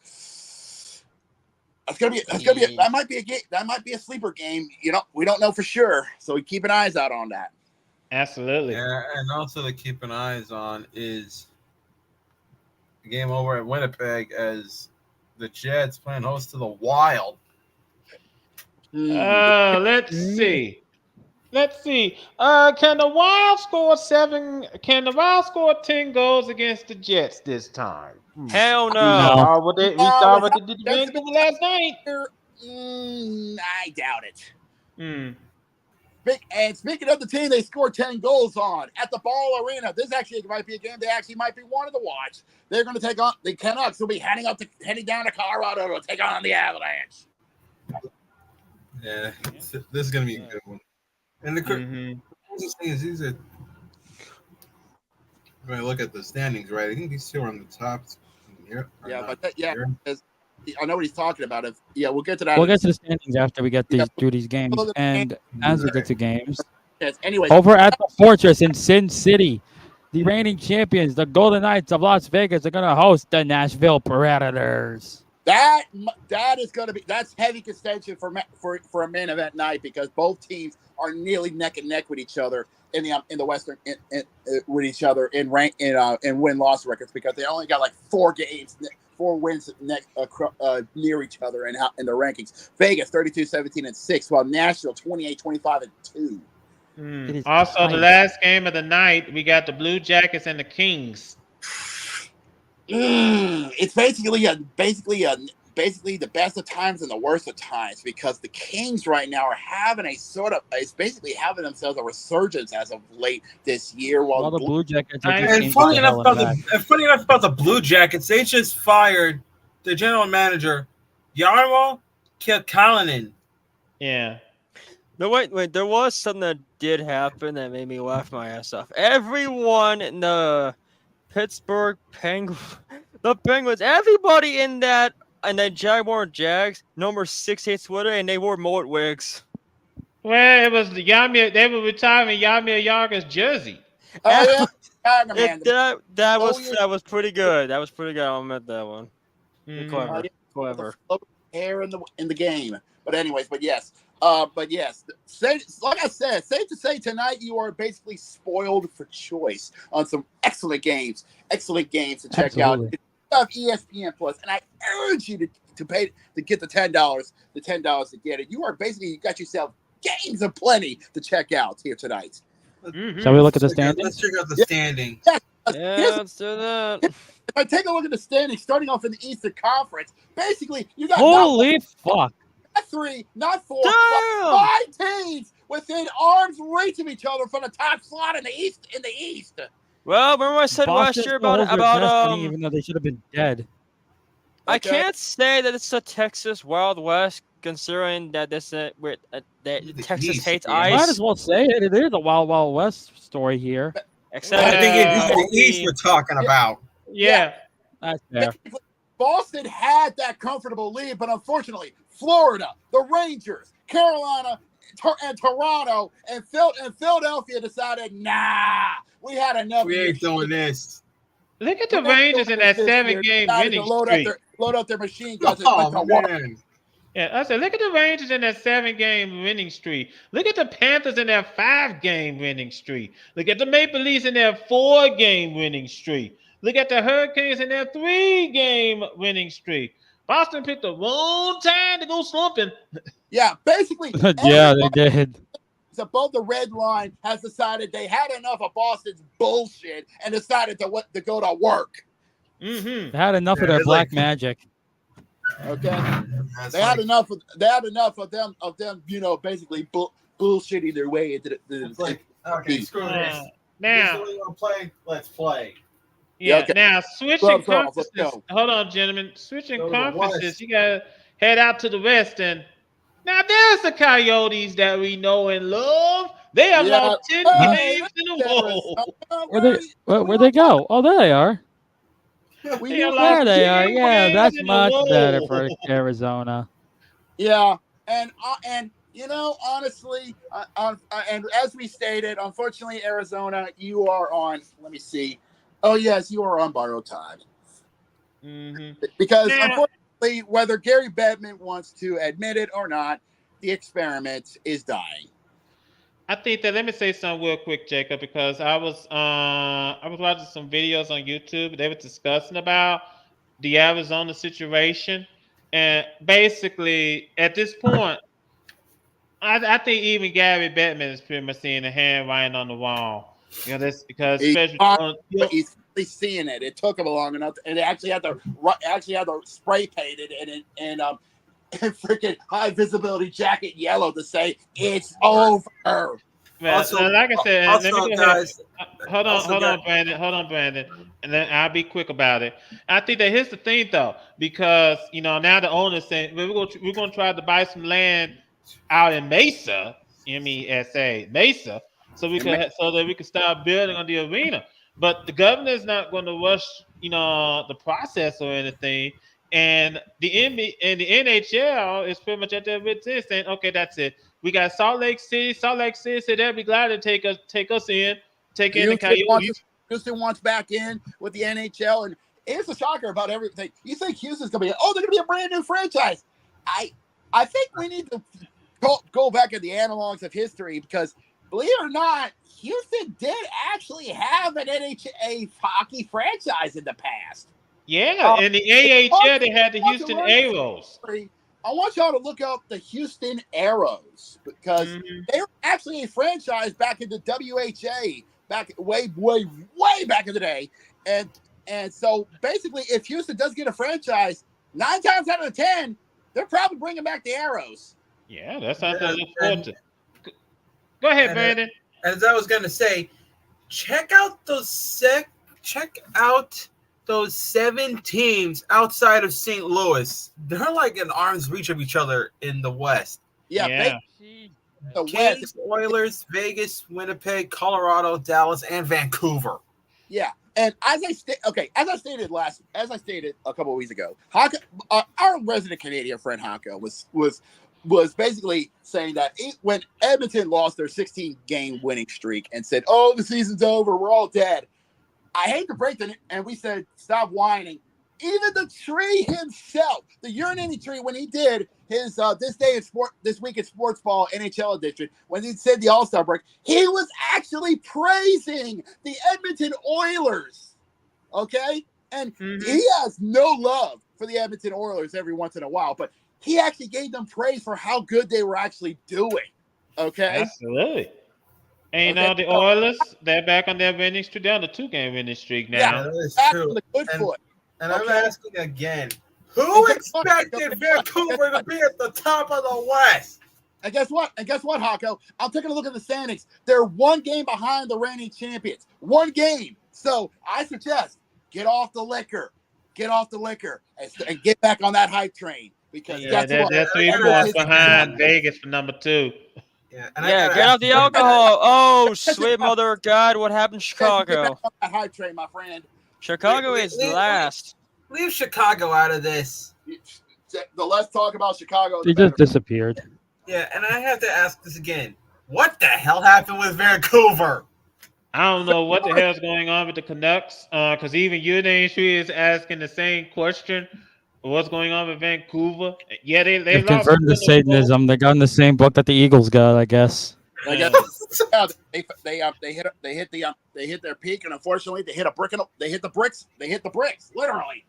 That might be a game. That might be a sleeper game. We don't know for sure, so we keep an eyes out on that. Absolutely. Yeah, and also to keep an eyes on is the game over at Winnipeg as the Jets playing host to the Wild. Let's see. Can the Wild score 10 goals against the Jets this time? Hell no. We saw what they did to Vancouver last night. I doubt it. And speaking of the team they scored 10 goals on at the Ball Arena, this actually might be a game they actually might be wanting to watch. They're going to take on the Canucks. Will be heading down to Colorado to take on the Avalanche. Yeah, this is going to be a good one. And the thing is, when I look at the standings, right, I think these two are on the top. I know what he's talking about. We'll get to that. We'll get to the standings after we get through these games. And as we get to games, anyways, over at the Fortress in Sin City, the reigning champions, the Golden Knights of Las Vegas, are going to host the Nashville Predators. That's heavy contention for a main event night because both teams are nearly neck and neck with each other in the Western with each other in win-loss records because they only got like 4 wins near each other in the rankings. Vegas 32-17-6, while Nashville 28-25-2. Also, the last game of the night, we got the Blue Jackets and the Kings. It's basically the best of times and the worst of times because the Kings right now are having having themselves a resurgence as of late this year. While the Blue Jackets and funny enough about the Blue Jackets, they just fired the general manager, Jarmo Kekalainen. Yeah. No, wait. There was something that did happen that made me laugh my ass off. Everyone in the Pittsburgh Penguins, everybody in that Jaguar Jags, number 68 sweater, and they wore mullet wigs. Well, it was they were retiring Jaromir Jagr's jersey. Oh, yeah. That was pretty good. That was pretty good. I'll admit that one. Clever. Hair in the game. But yes. Like I said, safe to say tonight you are basically spoiled for choice on some excellent games to check out. Of ESPN Plus, and I urge you to pay to get the $10 to get it. You got yourself games aplenty to check out here tonight. Shall we look at the standings? Let's check out the standing. Let's do that. If I take a look at the standings, starting off in the Eastern Conference, basically you got fuck. Not 3, not 4, Damn! but 5 teams within arm's reach of each other from the top slot in the East. Well, remember I said last year about even though they should have been dead. I can't say that it's a Texas Wild West, considering that Texas hates ice. Might as well say it. It is a Wild Wild West story here. Except I think it's the East we're talking about. Yeah. That's fair. Boston had that comfortable lead, but unfortunately, Florida, the Rangers, Carolina, Toronto and Philadelphia decided, nah, we had enough. We ain't doing this. Look at the Rangers in that 7-game winning streak. Load up their machine guns and went to Oh, work. man. Yeah, I said, look at the Rangers in that 7-game winning streak. Look at the Panthers in their 5-game winning streak. Look at the Maple Leafs in their 4-game winning streak. Look at the Hurricanes in their 3-game winning streak. Boston picked the wrong time to go slumping. Yeah, basically. Yeah, they did. Above the red line has decided they had enough of Boston's bullshit and decided to go to work. Mm-hmm. They had enough of their black magic. Okay, they had enough of them, basically bullshitting their way into the okay, screw this. Now, we want to play. Let's play. Yeah. Okay. Now switching conferences. go. Hold on, gentlemen. Switching Go to the conferences. West. You gotta head out to the West, and now there's the Coyotes that we know and love. They have lost 10 games in a row. Where'd they go? Oh, there they are. There they are. Yeah, that's much better for Arizona. Yeah, and honestly, and as we stated, unfortunately, Arizona, you are on. Let me see. Oh yes, you are on borrowed time. Mm-hmm. Because unfortunately, whether Gary Bettman wants to admit it or not, the experiment is dying. I think that let me say something real quick, Jacob, because I was watching some videos on YouTube. They were discussing about the Arizona situation, and basically at this point, I think even Gary Bettman is pretty much seeing the handwriting on the wall. That's because He's especially seeing it. It took him long enough, and they actually had to spray paint it and freaking high visibility jacket yellow to say it's over. Well, Also, like I said, also, let me go guys, ahead. Hold on, Brandon, and then I'll be quick about it. I think that here's the thing, though, because now the owner's saying we're going to try to buy some land out in Mesa, Mesa, so that we can start building on the arena. But the governor's not going to rush, the process or anything. And the NHL is pretty much at their wits' end saying, okay, that's it. We got Salt Lake City said they'll be glad to take us in the Coyotes. Houston wants back in with the NHL, and here's the shocker about everything. You think Houston's gonna be? Oh, they're gonna be a brand new franchise. I think we need to go back at the analogs of history because, believe it or not, Houston did actually have an NHL hockey franchise in the past. Yeah, in the AHL, they had the Houston Aeros. I want y'all to look up the Houston Aeros because they were actually a franchise back in the WHA, back way back in the day. And so basically, if Houston does get a franchise, 9 times out of 10, they're probably bringing back the Arrows. Yeah, that's something to look forward to. Go ahead, Brandon. As I was gonna say, check out those 7 teams outside of St. Louis. They're like in arm's reach of each other in the West. Yeah. The Kings, Oilers, Vegas, Winnipeg, Colorado, Dallas, and Vancouver. Yeah, and as I stated a couple of weeks ago, Honka, our resident Canadian friend Honka was basically saying that when Edmonton lost their 16-game winning streak and said, "Oh, the season's over, we're all dead." I hate to break it, and we said, stop whining. Even the tree himself, the urinating tree, when he did his this week in sports ball NHL edition, when he said the All-Star break, he was actually praising the Edmonton Oilers. Okay? And he has no love for the Edmonton Oilers every once in a while, but he actually gave them praise for how good they were actually doing. Okay? Absolutely. And the Oilers, they're back on their winning streak. They're on the 2-game winning streak now. Yeah, that is true. And I'm asking again, who expected Vancouver to be at the top of the West? And guess what, Hako? I'm taking a look at the standings. They're 1 game behind the reigning champions. 1 game. So I suggest get off the liquor, and get back on that hype train. Because they're 3 points behind Vegas for number 2. Yeah, get off the alcohol. Oh, sweet mother of God, what happened in Chicago? Get back on that hype train, my friend. Chicago is last. Leave Chicago out of this. The less talk about Chicago, They just disappeared. Yeah, and I have to ask this again. What the hell happened with Vancouver? I don't know what the hell's going on with the Canucks, because even your Tree is asking the same question. What's going on with Vancouver? Yeah, they They've lost converted to 2 in a row. Satanism. They got in the same book that the Eagles got, I guess. I guess Uh, they hit their peak, and unfortunately they hit the bricks literally,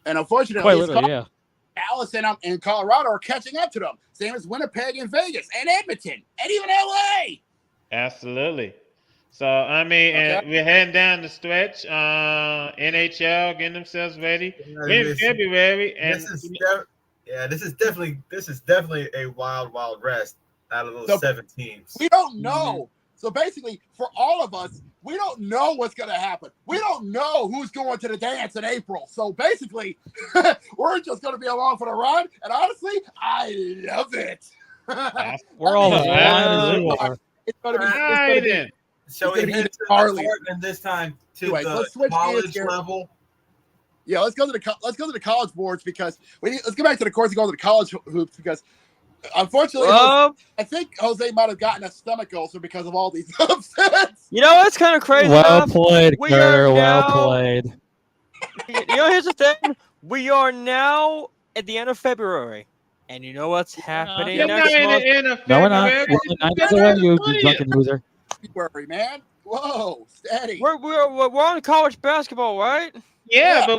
and unfortunately Quite it's literally, yeah. Dallas and Colorado are catching up to them. Same as Winnipeg and Vegas and Edmonton and even LA. Absolutely. So I mean, Okay. and we're heading down the stretch. NHL getting themselves ready. We're in February, and this is definitely a wild west out of those 7 teams. We don't know. So basically, for all of us, we don't know what's going to happen. We don't know who's going to the dance in April. So basically, we're just going to be along for the ride. And honestly, I love it. We're all as blind as you are. It's going to be. So we head to the department this time to the college level. Yeah, let's go to the college boards because let's go back to the course and go to the college hoops because unfortunately, I think Jose might have gotten a stomach ulcer because of all these upsets. You know what's kind of crazy? Well played, Carter. Well played. You know, here's the thing: we are now at the end of February, and you know what's happening next month? No, we're not. We're only 9 days away, you drunken loser. February, man. Whoa, steady. We're on college basketball, right? Yeah, but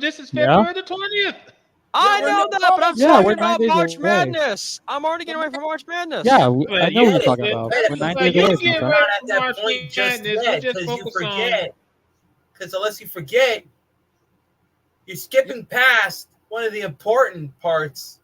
this is February the 20th. I know that, but I'm talking about March Madness. I'm already getting away from March Madness. Yeah, I know what you're talking about. We're 9 days away from Not at that point just yet, because you forget. Because unless you forget, you're skipping past one of the important parts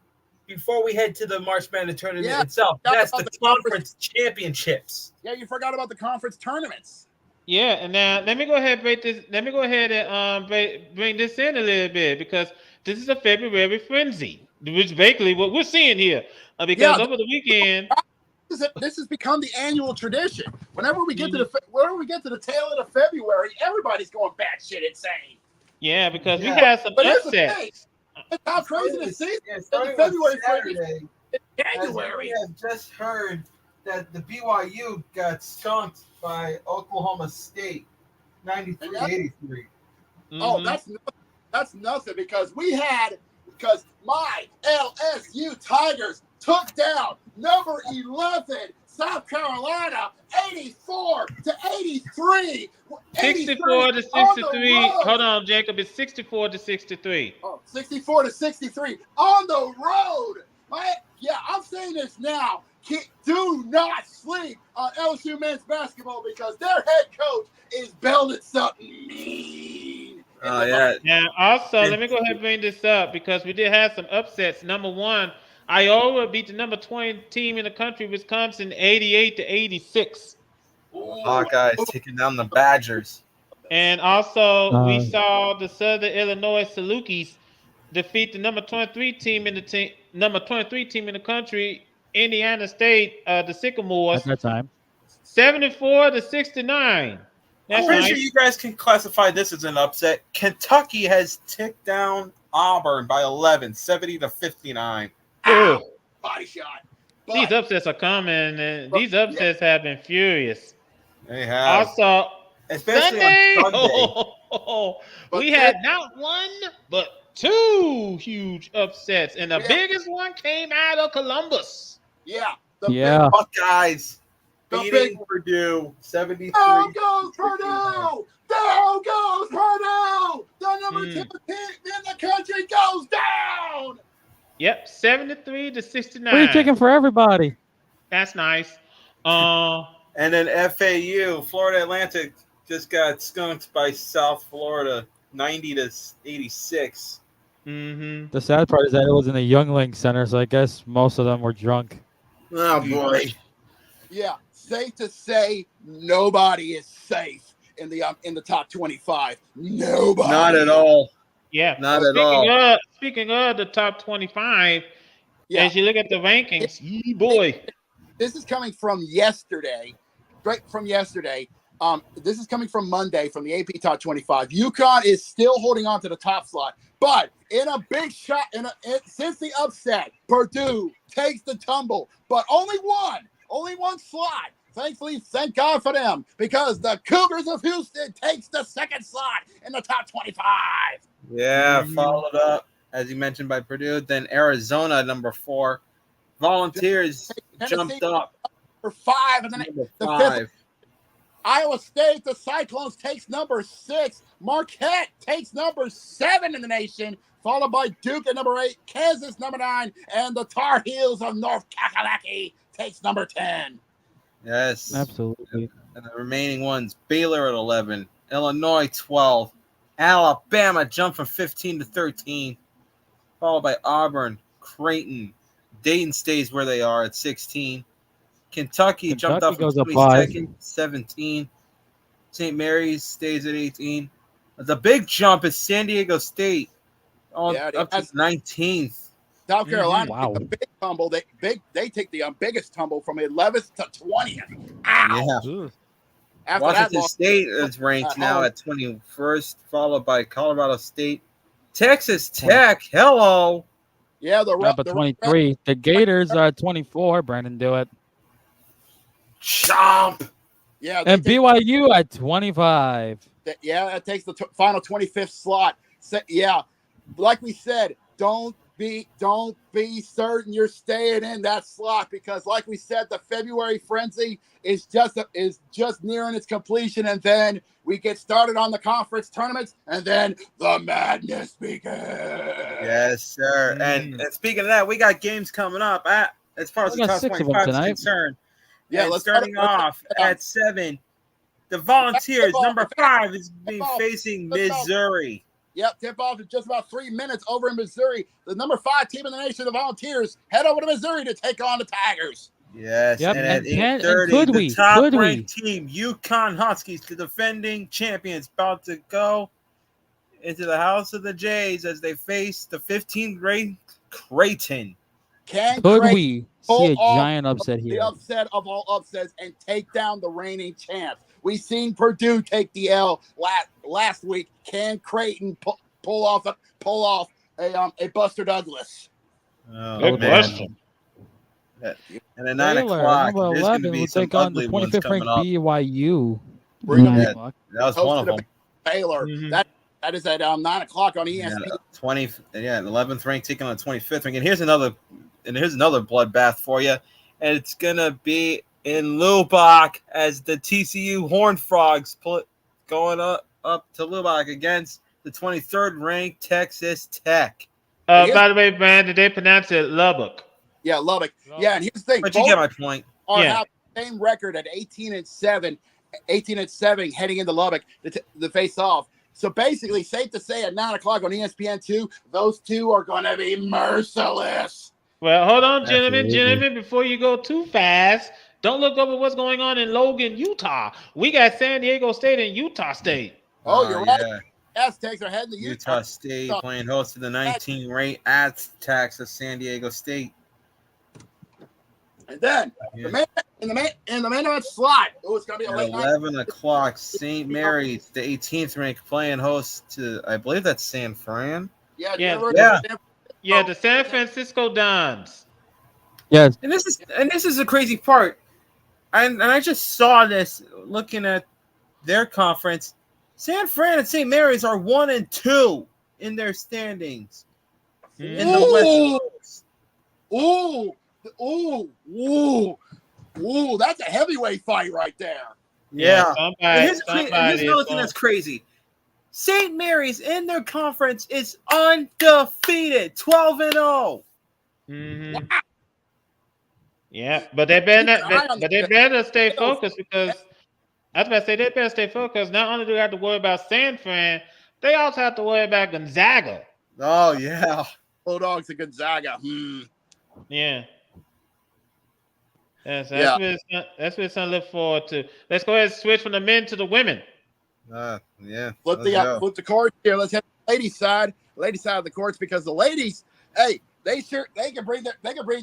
before we head to the March Madness tournament itself. That's the conference championships. Yeah, you forgot about the conference tournaments. Yeah, and now let me go ahead and break this. Let me go ahead and bring this in a little bit because this is a February frenzy, which is basically what we're seeing here. Because over the weekend, this has become the annual tradition. Whenever we get to the tail end of February, everybody's going batshit insane. Yeah, because we had some upsets. How crazy to see! February, Saturday, January. We have just heard that the BYU got skunked by Oklahoma State, 93-83. Oh, that's nothing because my LSU Tigers took down number 11 South Carolina 84-83. 64-63. Hold on, Jacob. It's 64-63. Oh, 64-63 on the road. I'm saying this now. Do not sleep on LSU men's basketball because their head coach is building something mean. Oh, yeah. Now, also, let me go ahead and bring this up because we did have some upsets. Number one, Iowa beat the number 20 team in the country, Wisconsin, 88-86. Hawkeyes taking down the Badgers. And also, we saw the Southern Illinois Salukis defeat the number 23 team in the country, Indiana State, the Sycamores. At that time. 74-69. I'm pretty sure you guys can classify this as an upset. Kentucky has ticked down Auburn by 11, 70-59. Ow! Body shot. But these upsets are coming, and these upsets have been furious. They have. Also, especially Sunday, on Sunday. We had not one, but two huge upsets, and the biggest one came out of Columbus. Yeah. The Buckeyes beating Purdue 73. Down goes Purdue! Down goes Purdue! The number 2 team in the country goes down! Yep, 73-69. What are you taking for everybody? That's nice. And then FAU, Florida Atlantic, just got skunked by South Florida, 90-86. Mm-hmm. The sad part is that it was in the Youngling Center, so I guess most of them were drunk. Oh boy. Yeah, safe to say nobody is safe in the top 25. Nobody. Not at all. Yeah, not at all. Speaking of the top 25, as you look at the rankings, boy. This is coming from yesterday, right from yesterday. This is coming from Monday from the AP Top 25. UConn is still holding on to the top slot, but in a big shot, since the upset, Purdue takes the tumble, but only one slot. Thankfully, thank God for them, because the Cougars of Houston takes the second slot in the top 25. Yeah, followed up, as you mentioned, by Purdue. Then Arizona, number 4. Volunteers jumped up for 5, and then number the 5. fifth. Iowa State, the Cyclones, takes number 6. Marquette takes number 7 in the nation, followed by Duke at number 8, Kansas number 9, and the Tar Heels of North Kakalaki takes number 10. Yes, Absolutely. And the remaining ones: Baylor at 11, Illinois 12, Alabama jumped from 15 to 13, followed by Auburn, Creighton. Dayton stays where they are at 16. Kentucky jumped up from goes up 5. 22nd, 17. St. Mary's stays at 18. The big jump is San Diego State, up to 19th. South Carolina, Wow. a big tumble. They take the biggest tumble from 11th to 20th. Ow. Yeah. After Washington that, State is ranked now at 21st, followed by Colorado State. Texas Tech, hello. Yeah, Number 23. The Gators are at 24. Brandon, do it. Chomp. Yeah, And BYU at 25. That takes the final 25th slot. So, yeah, like we said, don't be certain you're staying in that slot, because, like we said, the February frenzy is just nearing its completion, and then we get started on the conference tournaments, and then the madness begins. Yes, sir. And speaking of that, we got games coming up. As far as the top 25 is concerned. Yeah, let's starting off at 7. The Volunteers, number 5, is facing Missouri. Yep, tip-off in just about 3 minutes over in Missouri. The number 5 team in the nation, the Volunteers, head over to Missouri to take on the Tigers. Yes, yep. And at 8:30, the top-ranked team, UConn Huskies, the defending champions, about to go into the house of the Jays as they face the 15th-ranked Creighton. Could we see a giant upset here? The upset of all upsets and take down the reigning champs. We've seen Purdue take the L last week. Can Creighton pull off a Buster Douglas? Good question. And at 9 o'clock, number 11 will take on the 25th ranked BYU. That was one of them. Baylor. That is at 9 o'clock on ESPN. 11th ranked taking on the 25th rank. And here's another bloodbath for you. And it's gonna be in Lubbock as the TCU Horned Frogs going up to Lubbock against the 23rd ranked Texas Tech. By the way, man, did they pronounce it Lubbock? Yeah, Lubbock. Yeah, and here's the thing. But you get my point. Have the same record at 18-7 heading into Lubbock to face off. So basically, safe to say at 9 o'clock on ESPN2, those two are going to be merciless. Well, hold on, gentlemen, before you go too fast, don't look over what's going on in Logan, Utah. We got San Diego State and Utah State. Oh, you're right. Aztecs are heading to Utah State playing host to the 19th-ranked Aztecs of San Diego State. And then in the main event slot, it's going to be a late 11 o'clock. St. Mary's, the 18th ranked, playing host to, I believe that's San Fran. Yeah, the San Francisco Dons. Yes. And this is the crazy part. And I just saw this looking at their conference. San Fran and St. Mary's are 1 and 2 in their standings. In the West. Ooh, that's a heavyweight fight right there. Yeah. Here's another thing that's crazy. St. Mary's in their conference is undefeated, 12-0. Mm-hmm. Yeah, but they better stay focused, because I was about to say they better stay focused. Not only do they have to worry about San Fran, they also have to worry about Gonzaga. Oh yeah, Bulldogs and Gonzaga. Yeah. That's what it's something to look forward to. Let's go ahead and switch from the men to the women. Flip the court here. Let's have the ladies side of the courts, because the ladies, hey, they can bring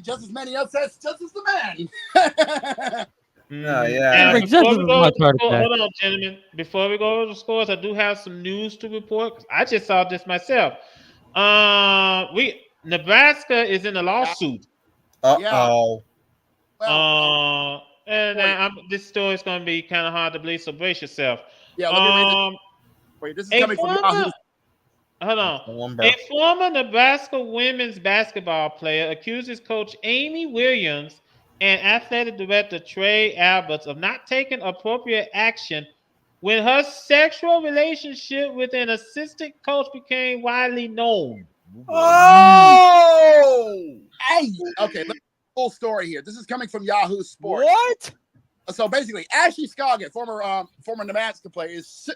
just as many upsets just as the men. Yeah. Rick, just Before as we go much to heart the score, attack. hold on, gentlemen. Before we go to the scores, I do have some news to report. I just saw this myself. Nebraska is in a lawsuit. Yeah. Uh-oh. Well, This story is going to be kind of hard to believe, so brace yourself. yeah. Let me read this for you. This is A coming from Yahoo. former, hold on. Lumber. A former Nebraska women's basketball player accuses Coach Amy Williams and athletic director Trey Alberts of not taking appropriate action when her sexual relationship with an assistant coach became widely known. Oh! Hey, okay. Full story here. This is coming from Yahoo Sports. What? So basically, Ashley Scoggin, former Nebraska player, is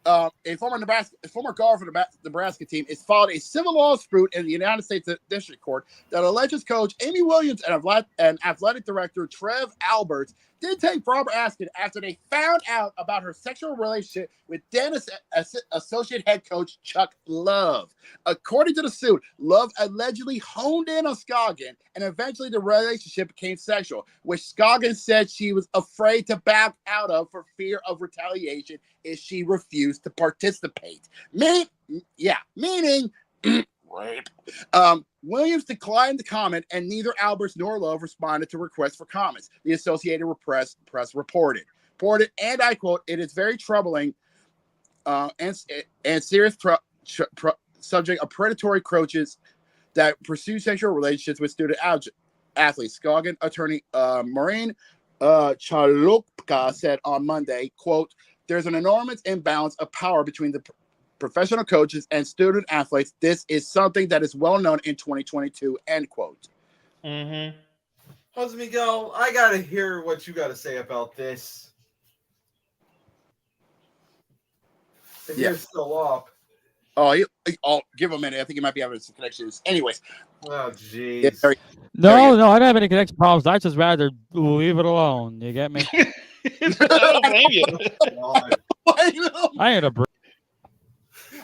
a former guard for the Nebraska team, is filed a civil lawsuit in the United States District Court that alleges coach Amy Williams and athletic director Trev Alberts did take proper action after they found out about her sexual relationship with Dennis associate head coach Chuck Love. According to the suit, Love allegedly honed in on Scoggin, and eventually the relationship became sexual, which Scoggin said she was afraid to back out of for fear of retaliation if she refused to participate. Meaning rape. Williams declined to comment, and neither Alberts nor Love responded to requests for comments. The Associated Press reported, and I quote, "It is very troubling and serious subject of predatory coaches that pursue sexual relationships with student athletes." Scoggin attorney Maureen Chalupka said on Monday, quote, "There's an enormous imbalance of power between the professional coaches and student athletes. This is something that is well known in 2022, end quote. Mm-hmm. Jose Miguel, I got to hear what you got to say about this. If you're still up. Oh, give him a minute. I think he might be having some connections. Anyways. Oh, jeez. No, I don't have any connection problems. I just rather leave it alone. You get me? I don't blame you. I ain't a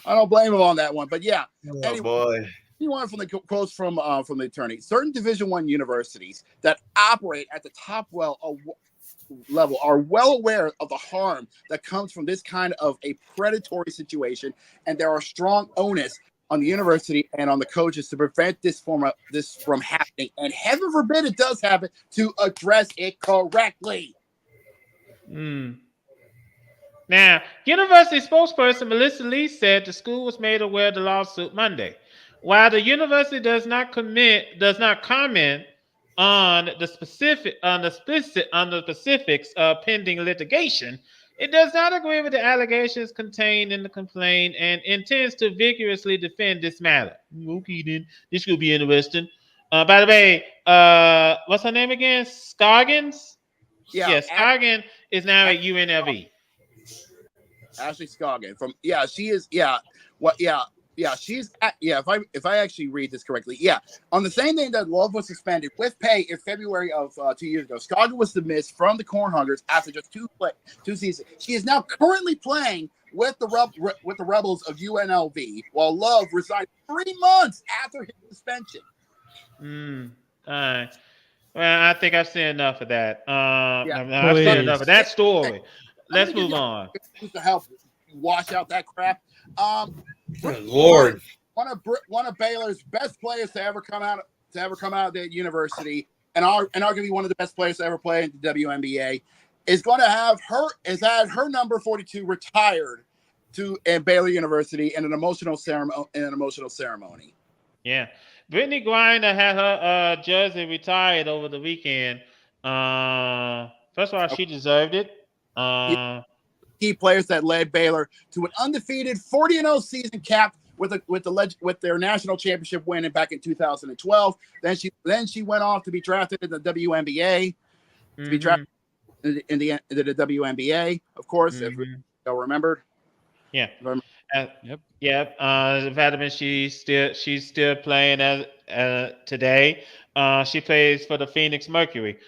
I don't blame him on that one, but yeah. Oh, anyway, boy. He wanted from the quotes from the attorney. Certain Division I universities that operate at the top level are well aware of the harm that comes from this kind of a predatory situation, and there are strong onus on the university and on the coaches to prevent this from happening. And heaven forbid it does happen, to address it correctly. Now, university spokesperson Melissa Lee said the school was made aware of the lawsuit Monday. While the university does not comment on the specifics of pending litigation, it does not agree with the allegations contained in the complaint and intends to vigorously defend this matter. Okay, then this will be interesting. By the way, what's her name again? Scoggins? Yeah, Yes, Scoggin is now at UNLV. Ashley Scoggin she is if I actually read this correctly, on the same day that Love was suspended with pay in February of 2 years ago, Scoggin was dismissed from the Cornhuskers after just two seasons. She is now currently playing with the Rebels of UNLV, while Love resigned 3 months after his suspension. All right. Well, I think I've seen enough of that. I've Please. seen enough of that story. Let's move on. To help wash out that crap. Good Lord. One of Baylor's best players to ever come out of the university, and arguably one of the best players to ever play in the WNBA, had her number 42 retired at Baylor University in an emotional ceremony. Yeah. Brittany Griner had her jersey retired over the weekend. First of all, she deserved it. Key players that led Baylor to an undefeated 40-0 season, capped with their national championship win back in 2012. Then she went off to be drafted in the WNBA. To be drafted in the WNBA, of course, if we all remembered. Yeah. Yep. Vitamin, she's still playing as today. She plays for the Phoenix Mercury.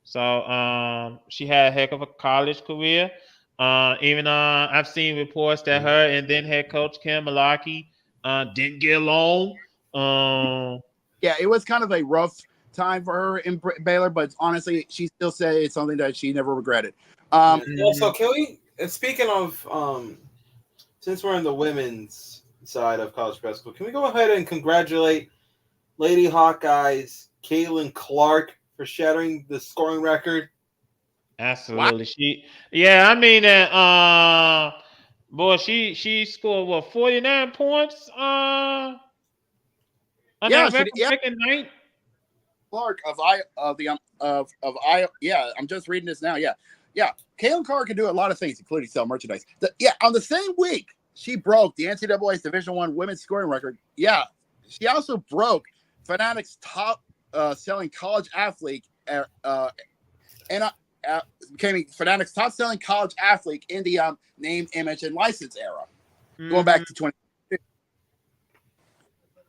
So she had a heck of a college career. Even I've seen reports that her and then head coach Kim Mulkey didn't get along. It was kind of a rough time for her in Baylor, but honestly, she still said it's something that she never regretted. Also, can we? And speaking of, since we're in the women's side of college basketball, can we go ahead and congratulate Lady Hawkeyes Caitlin Clark for shattering the scoring record? Absolutely. Boy, she scored what 49 points on that record-breaking night. Clark of I. Yeah, I'm just reading this now. Yeah. Caitlin Clark can do a lot of things, including sell merchandise. On the same week, she broke the NCAA's Division I women's scoring record. Yeah, she also broke Fanatics' top selling college athlete, became Fanatics' top selling college athlete in the name, image, and license era, going back to 20.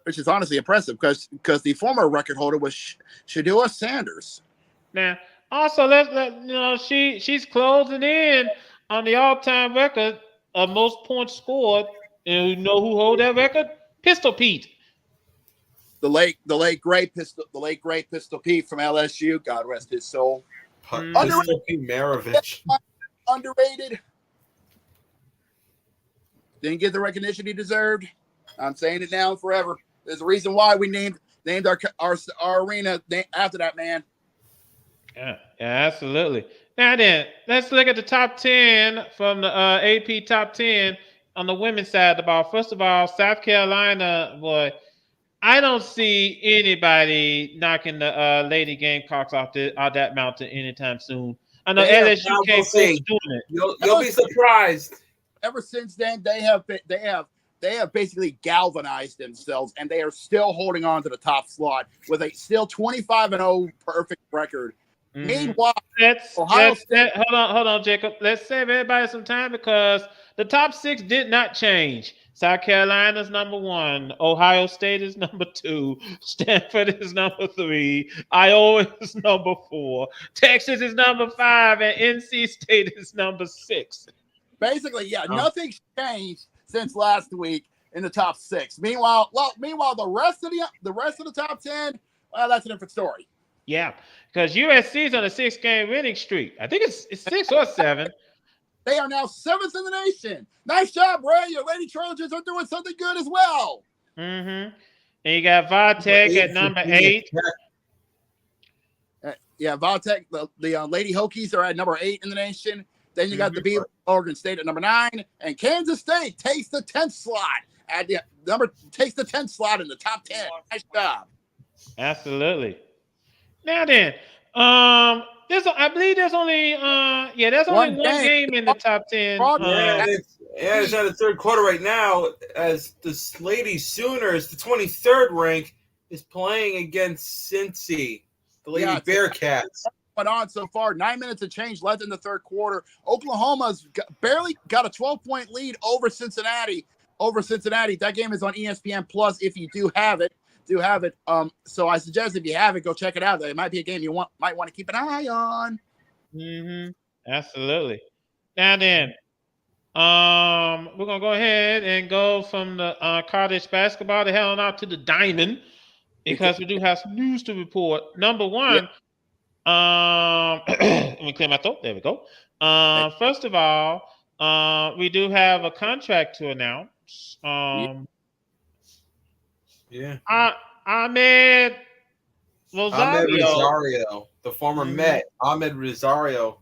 Which is honestly impressive because the former record holder was Shadua Sanders. Now, also she's closing in on the all-time record of most points scored. And you know who hold that record? Pistol Pete. The late great Pistol Pete from LSU. God rest his soul. Pistol Pete Maravich. Underrated. Didn't get the recognition he deserved. I'm saying it now and forever. There's a reason why we named our arena after that man. Yeah, absolutely. Now then, let's look at the top 10 from the AP top 10 on the women's side of the ball. First of all, South Carolina, boy, I don't see anybody knocking the Lady Gamecocks off that mountain anytime soon. I know LSU came close to doing it. You'll be surprised. Ever since then, they have basically galvanized themselves, and they are still holding on to the top slot with a still 25-0 perfect record. Meanwhile, hold on, Jacob. Let's save everybody some time because the top 6 did not change. South Carolina's number 1, Ohio State is number 2, Stanford is number 3, Iowa is number 4, Texas is number 5, and NC State is number 6. Basically, nothing's changed since last week in the top 6. Meanwhile, the rest of the top 10, well, that's a different story. Yeah, because USC's on a 6-game winning streak. I think it's 6 or 7. They are now 7th in the nation. Nice job, Ray. Your Lady Trojans are doing something good as well. And you got Vatech at number 8. Vatech, the Lady Hokies are at number 8 in the nation. Then you got the Oregon State at number 9, and Kansas State takes the 10th slot takes the 10th slot in the top 10. Nice job. Absolutely. Now then, I believe there's only one game in the top 10. It's at the third quarter right now as the Lady Sooners, the 23rd rank, is playing against Cincy, the Lady Bearcats. Went on so far. 9 minutes of change left in the third quarter. Oklahoma's barely got a 12-point lead over Cincinnati. That game is on ESPN Plus if you do have it. So I suggest if you have it, go check it out. It might be a game you might want to keep an eye on. Absolutely. Now then, we're gonna go ahead and go from the college basketball to hell on out to the Diamond because we do have some news to report. Number 1. Let me clear my throat. There we go. First of all, we do have a contract to announce. Ahmed Rosario, the former Met, Ahmed Rosario,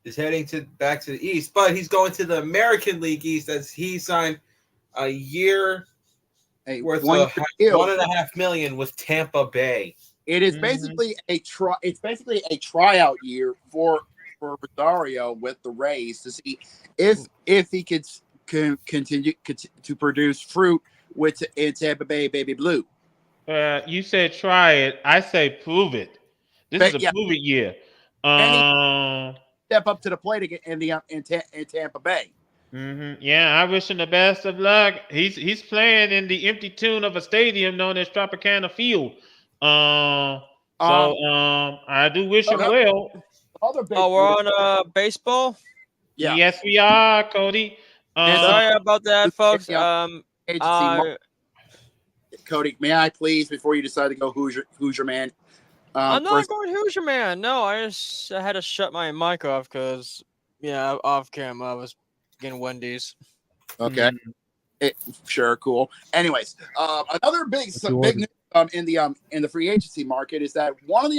is heading back to the East, but he's going to the American League East as he signed a year worth of $1.5 million with Tampa Bay. It is basically a tryout year for Rosario with the Rays to see if he could continue to produce fruit with Tampa Bay Baby Blue. You said try it. I say prove it. This is a prove it year. Step up to the plate again in Tampa Bay. Yeah, I wish him the best of luck. He's playing in the empty tune of a stadium known as Tropicana Field. I do wish him well. We're on baseball. Yeah. Yes, we are, Cody. Sorry about that, folks. Cody, may I please, before you decide to go, who's your man? I'm not First, going Hoosier man. No, I had to shut my mic off because, off camera I was getting Wendy's. okay, sure, cool. Anyways, another big ordered? news in the free agency market is that one of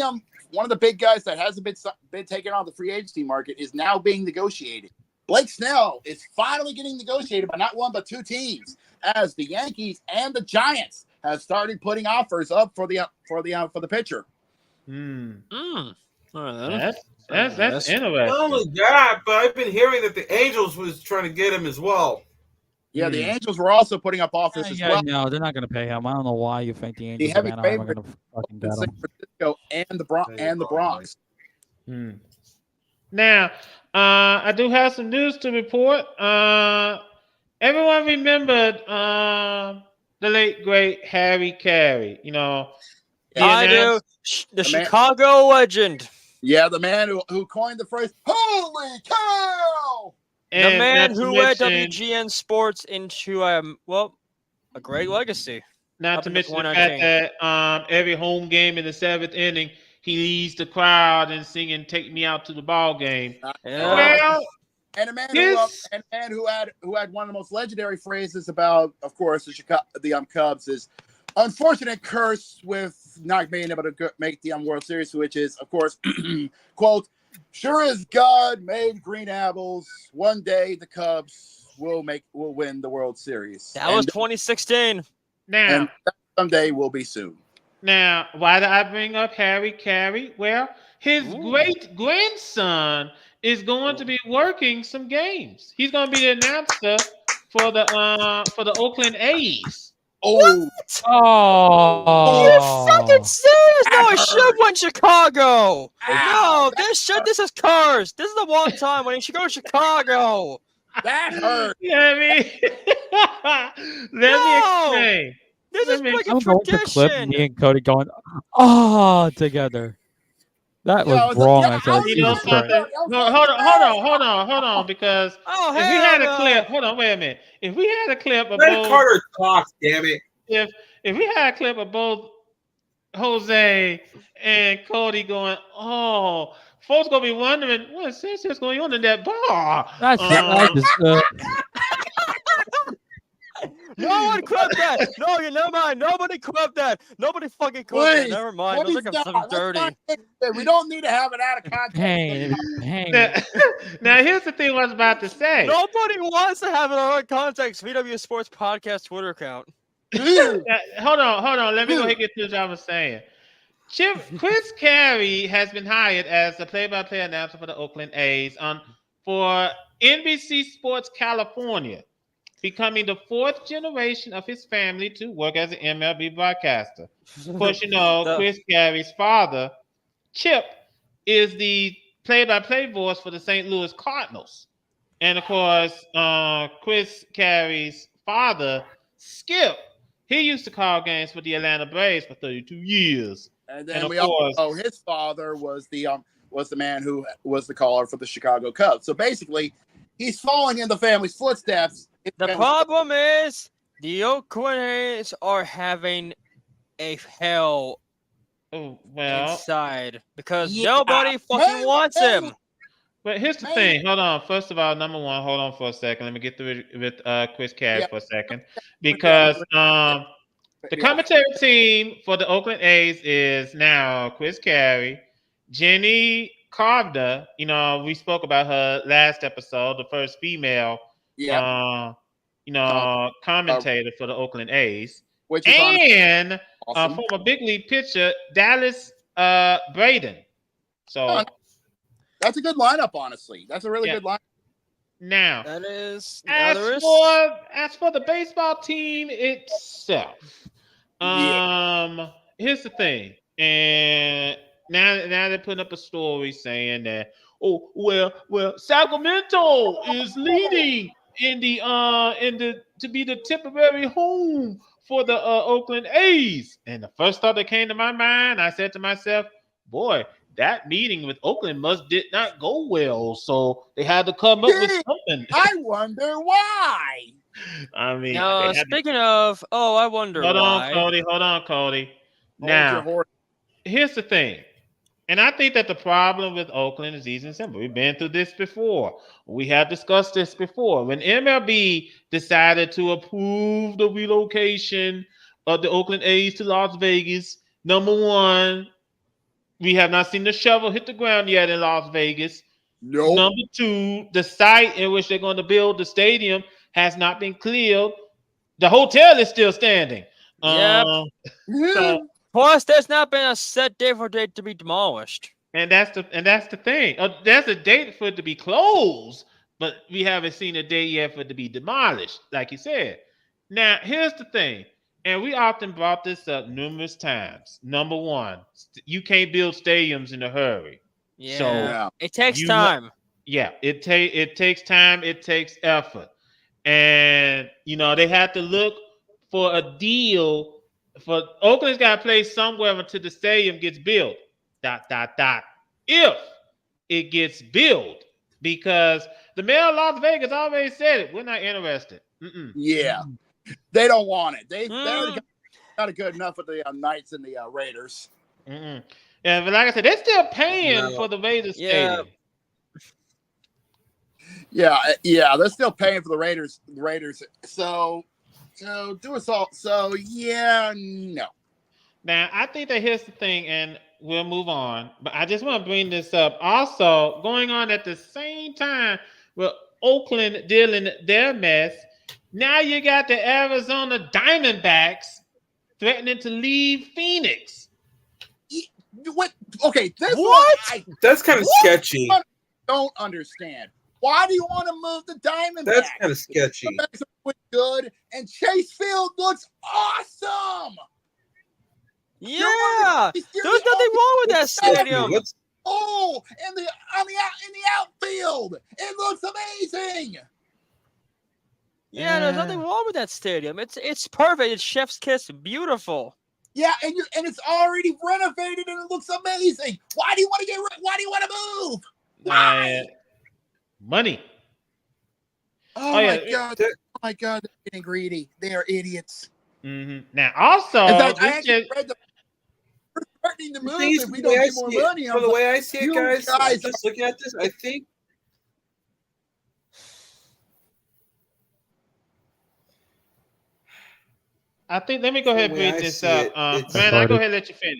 the big guys that hasn't been taken on the free agency market is now being negotiated. Blake Snell is finally getting negotiated by not one but two teams, as the Yankees and the Giants have started putting offers up for the pitcher. All right, That's interesting. Not only that, but I've been hearing that the Angels was trying to get him as well. Yeah, the Angels were also putting up offers as well. No, they're not going to pay him. I don't know why you think the The Angels of heavy Anaheim are favorite going to fucking in get San him. Francisco and the Bronx. Now, I do have some news to report. Everyone remembered the late great Harry Carey. You know, I do. The Chicago legend. Yeah, the man who coined the phrase "Holy cow!" The man who led WGN Sports into a great legacy. Not to mention the fact that every home game in the seventh inning, he leads the crowd and singing "Take Me Out to the Ball Game." Well, and a man who had one of the most legendary phrases about, of course, the Cubs is unfortunate curse with not being able to make the World Series, which is, of course, quote, "Sure as God made green apples, one day the Cubs will win the World Series." That was 2016. And someday will be soon. Now, why did I bring up Harry Carey? Well, his great grandson is going to be working some games. He's going to be the announcer for the Oakland A's. Oh, you fucking serious? No, I should have went Chicago. No, this is Cars. This is the one time when he should go to Chicago. That hurt. Let me explain. This is like a I'm going to clip tradition. me and Cody going, together. That was wrong. I said, you know something? Hold on, because if we had a clip, hold on, wait a minute. If we had a clip of Let Carter talk, damn it. If we had a clip of both Jose and Cody going, folks gonna be wondering what's going on in that bar. No one clipped that. No, never mind. Nobody clipped that. Nobody fucking clipped that. Never mind. Those are some dirty. We don't need to have it out of context. Now, here's the thing I was about to say. Nobody wants to have it out of context. VW Sports Podcast Twitter account. Hold on. Let me go ahead and get to what I was saying. Chris Carey has been hired as the play-by-play announcer for the Oakland A's for NBC Sports California, becoming the fourth generation of his family to work as an MLB broadcaster. Of course, Chris Carey's father, Chip, is the play-by-play voice for the St. Louis Cardinals. And, of course, Chris Carey's father, Skip, he used to call games for the Atlanta Braves for 32 years. And then we also know his father was the man who was the caller for the Chicago Cubs. So basically, he's following in the family's footsteps. The problem is the Oakland A's are having a hell inside because nobody fucking wants him. But here's the thing. Hold on. First of all, number one, hold on for a second. Let me get through it with Chris Carey for a second. Because the commentary team for the Oakland A's is now Chris Carey, Jenny Carvda. We spoke about her last episode, the first female commentator for the Oakland A's. And former big league pitcher, Dallas Braden. So that's a good lineup, honestly. That's a really good lineup. Now, that is as for the baseball team itself, here's the thing, and now they're putting up a story saying that Sacramento is leading in the to be the temporary home for the Oakland A's, and the first thought that came to my mind, I said to myself, boy, that meeting with Oakland did not go well, so they had to come up with something. I wonder why. I mean, speaking of, I wonder hold why. Hold on, Cody. Now, here's the thing. And I think that the problem with Oakland is easy and simple. We've been through this before. We have discussed this before. When MLB decided to approve the relocation of the Oakland A's to Las Vegas, number one, we have not seen the shovel hit the ground yet in Las Vegas. Nope. Number two, the site in which they're going to build the stadium has not been cleared. The hotel is still standing. Yep. So, plus, there's not been a set date for it to be demolished. and that's the thing. There's a date for it to be closed, but we haven't seen a date yet for it to be demolished, like you said. Now, here's the thing, and we often brought this up numerous times. Number one, you can't build stadiums in a hurry. Yeah, So it takes time. It takes time. It takes effort, and they have to look for a deal. For Oakland's got to play somewhere until the stadium gets built. ... If it gets built, because the mayor of Las Vegas already said it. We're not interested. Yeah, they don't want it. They already got it good enough with the Knights and the Raiders. Yeah, but like I said, they're still paying for the Raiders stadium. Yeah, they're still paying for the Raiders. So do us all. So yeah, no. Now I think that here's the thing, and we'll move on. But I just want to bring this up. Also, going on at the same time with Oakland dealing their mess, now you got the Arizona Diamondbacks threatening to leave Phoenix. What? Okay, that's kind of sketchy. I don't understand. Why do you want to move the Diamondbacks? That's kind of sketchy. The Diamondbacks are good, and Chase Field looks awesome. Yeah, there's nothing wrong with that stadium. Oh, in the outfield, it looks amazing. Yeah, there's nothing wrong with that stadium. It's perfect. It's chef's kiss, beautiful. Yeah, and it's already renovated and it looks amazing. Why do you want to move? Why? Money. Oh my God! Oh my God! They're getting greedy. They are idiots. Now, also, in fact, I actually read we're threatening to move if we don't get more money. For the way I see it, guys, just looking at this, I think. Let me go ahead and bring this up. Man, I'll go ahead and let you finish.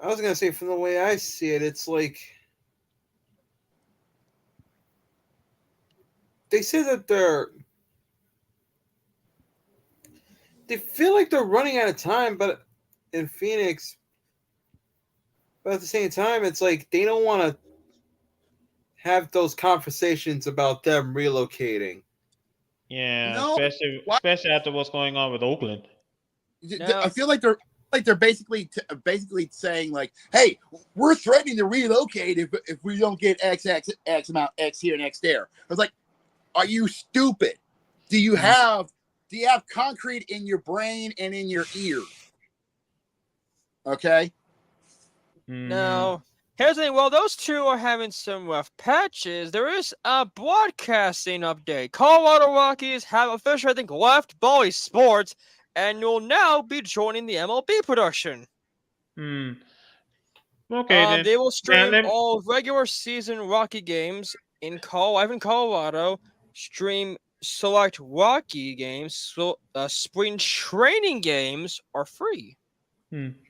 I was going to say, from the way I see it, it's like they say that they feel like they're running out of time, but in Phoenix, but at the same time, it's like they don't want to have those conversations about them relocating. Yeah, especially after what's going on with Oakland. No. I feel like they're basically saying like, "Hey, we're threatening to relocate if we don't get X amount X here and X there." I was like, "Are you stupid? Do you have concrete in your brain and in your ear?" Okay. No. Here's the thing. While those two are having some rough patches, there is a broadcasting update. Colorado Rockies have officially, I think, left Bally Sports and will now be joining the MLB production. Okay, then. They will stream all regular season Rocky games in Colorado, stream select Rocky games, so spring training games are free.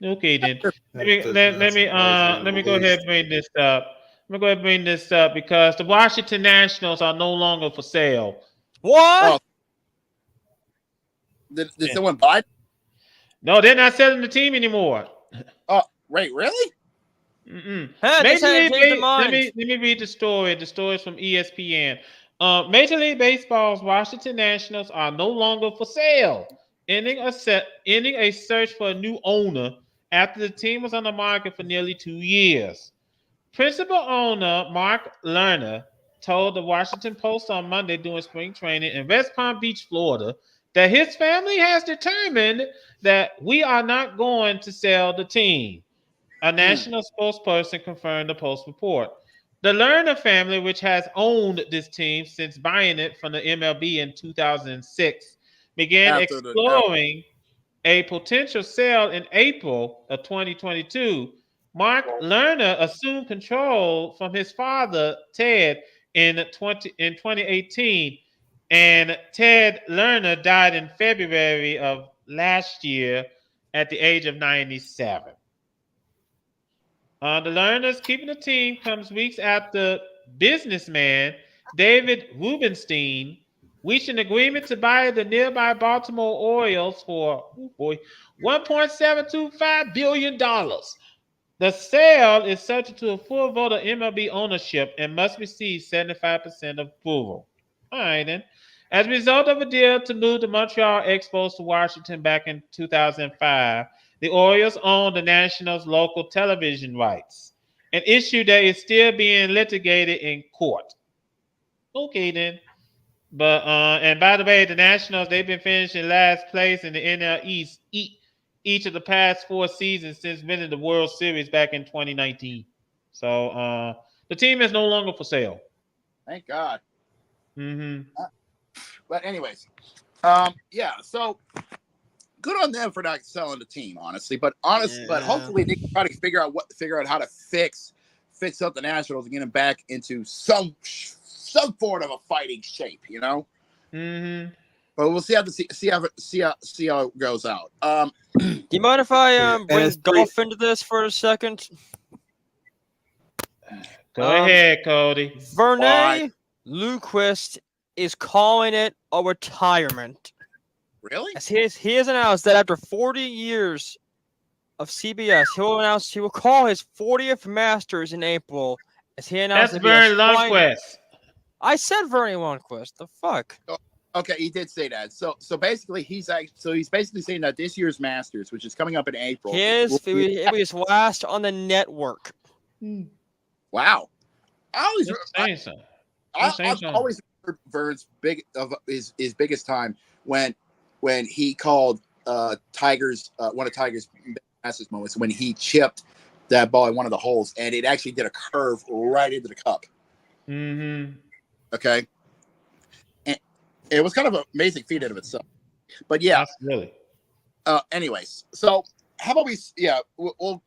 Okay, then. Let me go ahead and bring this up. Because the Washington Nationals are no longer for sale. What? Did someone buy? No, they're not selling the team anymore. Oh, wait, really? Let me read the story. The story is from ESPN. Major League Baseball's Washington Nationals are no longer for sale, ending a search for a new owner after the team was on the market for nearly 2 years. Principal owner Mark Lerner told the Washington Post on Monday during spring training in West Palm Beach, Florida, that his family has determined that we are not going to sell the team. A national spokesperson confirmed the Post report. The Lerner family, which has owned this team since buying it from the MLB in 2006, began exploring a potential sale in April of 2022, Mark Lerner assumed control from his father, Ted, in 2018, and Ted Lerner died in February of last year at the age of 97. The Lerners keeping the team comes weeks after businessman David Rubenstein reached an agreement to buy the nearby Baltimore Orioles for $1.725 billion. The sale is subject to a full vote of MLB ownership and must receive 75% approval. All right, then. As a result of a deal to move the Montreal Expos to Washington back in 2005, the Orioles own the Nationals' local television rights, an issue that is still being litigated in court. Okay, then. But and by the way, the Nationals, they've been finishing last place in the NL East each of the past 4 seasons since winning the World Series back in 2019. So the team is no longer for sale. Thank God. Mm-hmm. But anyways, yeah. So good on them for not selling the team, honestly. But hopefully they can try to figure out how to fix up the Nationals and get them back into some sort of a fighting shape, you know. Mm-hmm. But we'll see how it goes out. Do you mind if I bring golf into this for a second? Go ahead, Cody. Verne Lundquist is calling it a retirement. Really? As he has announced that after 40 years of CBS, he will call his 40th Masters in April. As he announced, that's Verne Lundquist. I said Verne Lundquist. The fuck? Okay, he did say that. So basically, he's basically saying that this year's Masters, which is coming up in April, it was last on the network. Wow. I've always heard Verne's his biggest time when he called Tiger's one of Tiger's fastest moments when he chipped that ball in one of the holes and it actually did a curve right into the cup. Mm-hmm. Okay. And it was kind of an amazing feat in of itself. But yeah. Really. Anyways, so how about we'll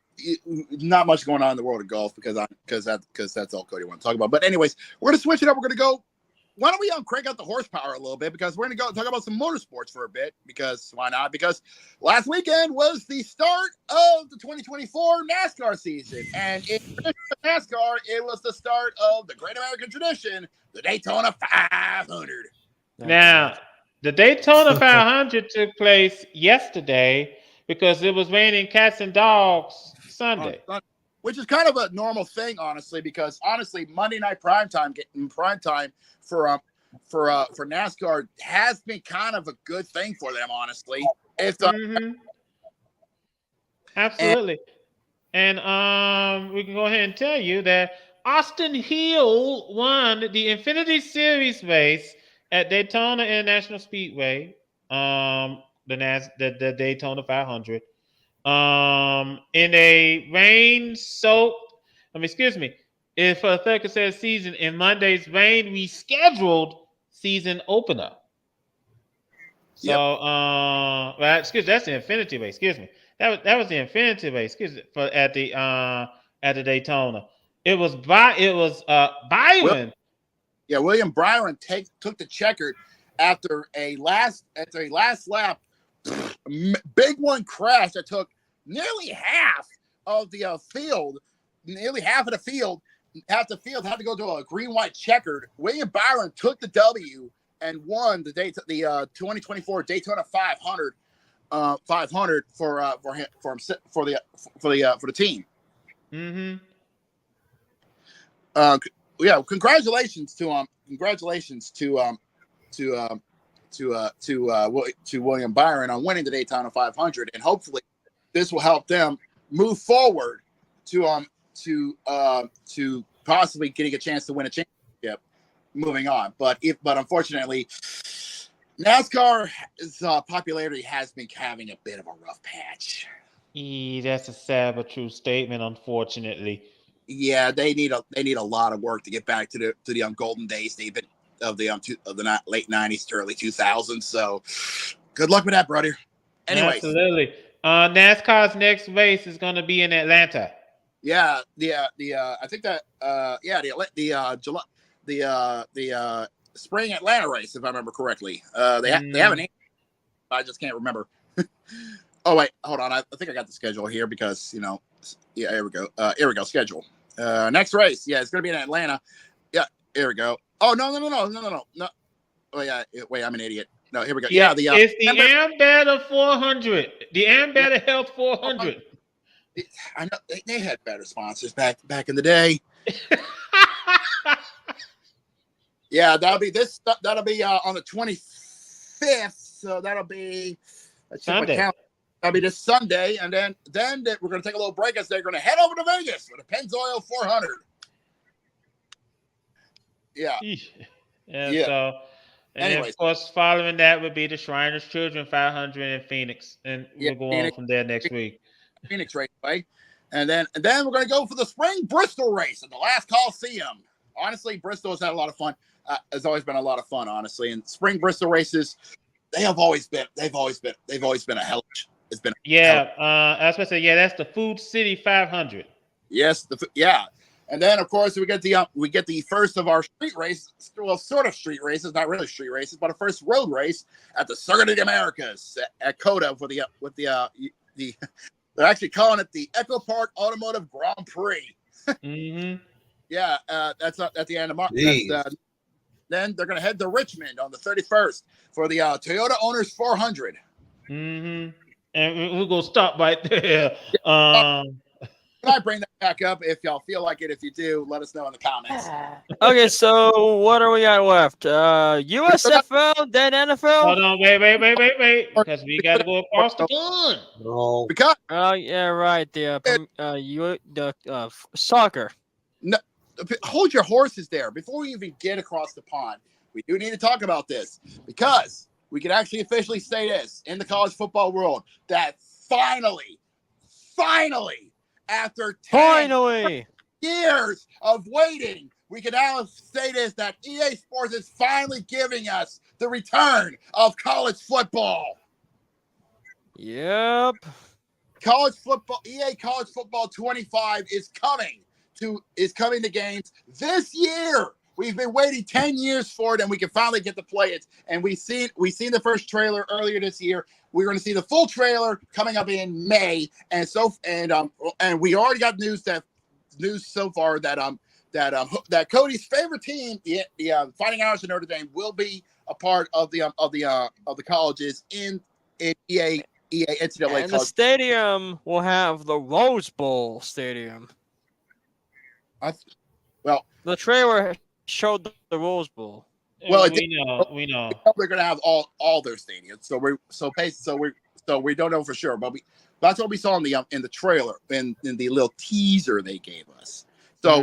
not much going on in the world of golf because that's all Cody want to talk about. But anyways, we're gonna switch it up. We're gonna go. Why don't we crank out the horsepower a little bit because we're gonna go talk about some motorsports for a bit because why not? Because last weekend was the start of the 2024 NASCAR season, and in NASCAR, it was the start of the Great American Tradition, the Daytona 500. Now, the Daytona 500 took place yesterday because it was raining cats and dogs Sunday. Which is kind of a normal thing, honestly, because Monday night primetime for NASCAR has been kind of a good thing for them, honestly. Absolutely. And we can go ahead and tell you that Austin Hill won the Infinity Series race at Daytona International Speedway, the Daytona 500. In a rain-soaked, for the third consecutive season in Monday's rain rescheduled season opener. So, that's the Infinity race. Excuse me, that was the Infinity race. At the Daytona, it was Byron. William Byron took the checkered after a last lap. Big one crash that took nearly half of the field. Nearly half of the field. Half the field had to go to a green-white checkered. William Byron took the W and won the 2024 Daytona 500 for the team. Mm-hmm. Congratulations to William Byron on winning the Daytona 500, and hopefully this will help them move forward to possibly getting a chance to win a championship moving on. But unfortunately, NASCAR's popularity has been having a bit of a rough patch. That's a sad but true statement, unfortunately. Yeah, they need a lot of work to get back to the golden days they've been of the late 90s to early 2000s. So good luck with that, brother. Anyways, absolutely. NASCAR's next race is going to be in Atlanta. yeah, I think that July the spring Atlanta race, if I remember correctly. They have an. I just can't remember. Oh wait, hold on. I think I got the schedule here because yeah, here we go. Here we go. Schedule. Next race. Yeah, it's gonna be in Atlanta. Yeah, here we go. Oh no. Oh yeah, wait, I'm an idiot. No, here we go. Yeah, it's the Ambetter 400. The Ambetter Health 400. I know they had better sponsors back in the day. Yeah, that'll be on the 25th. So that'll be Sunday. That'll be this Sunday, and then we're going to take a little break as they're going to head over to Vegas for the Pennzoil 400. Yeah. Yeah. So, and of course, following that would be the Shriners Children 500 in Phoenix, and we'll go on from there next week. Phoenix Raceway, and then we're going to go for the spring Bristol race at the last Coliseum. Honestly, Bristol has had a lot of fun. Has always been a lot of fun, honestly. And spring Bristol races, they've always been a hellish. It's been I was going to say, that's the Food City 500. Yes, and then of course we get the first of our street race, well, sort of street races, not really street races, but a first road race at the Circuit of the Americas at COTA for the they're actually calling it the Echo Park Automotive Grand Prix. Mm-hmm. Yeah, that's at the end of March. Then they're going to head to Richmond on the 31st for the Toyota Owners 400. Mm-hmm. And we're going to stop right there. Can I bring that back up if y'all feel like it? If you do, let us know in the comments. Okay, so what are we got left? USFL, then NFL? Hold on, wait. Because we got to go across the gun. No. Because yeah, right. The soccer. No, hold your horses there. Before we even get across the pond, we do need to talk about this because we can actually officially say this in the college football world that finally, after 10 years of waiting, we can now say this, that EA Sports is finally giving us the return of college football. Yep. College football, EA College Football 25 is coming to games this year. We've been waiting 10 years for it, and we can finally get to play it. And we've seen the first trailer earlier this year. We're going to see the full trailer coming up in May, and we already got news so far that Cody's favorite team, the Fighting Irish of Notre Dame, will be a part of the colleges in EA NCAA. And the stadium will have the Rose Bowl stadium. The trailer showed the Rose Bowl. Well, we know they're going to have all their stadiums. So we don't know for sure, but that's what we saw in the trailer in the little teaser they gave us. So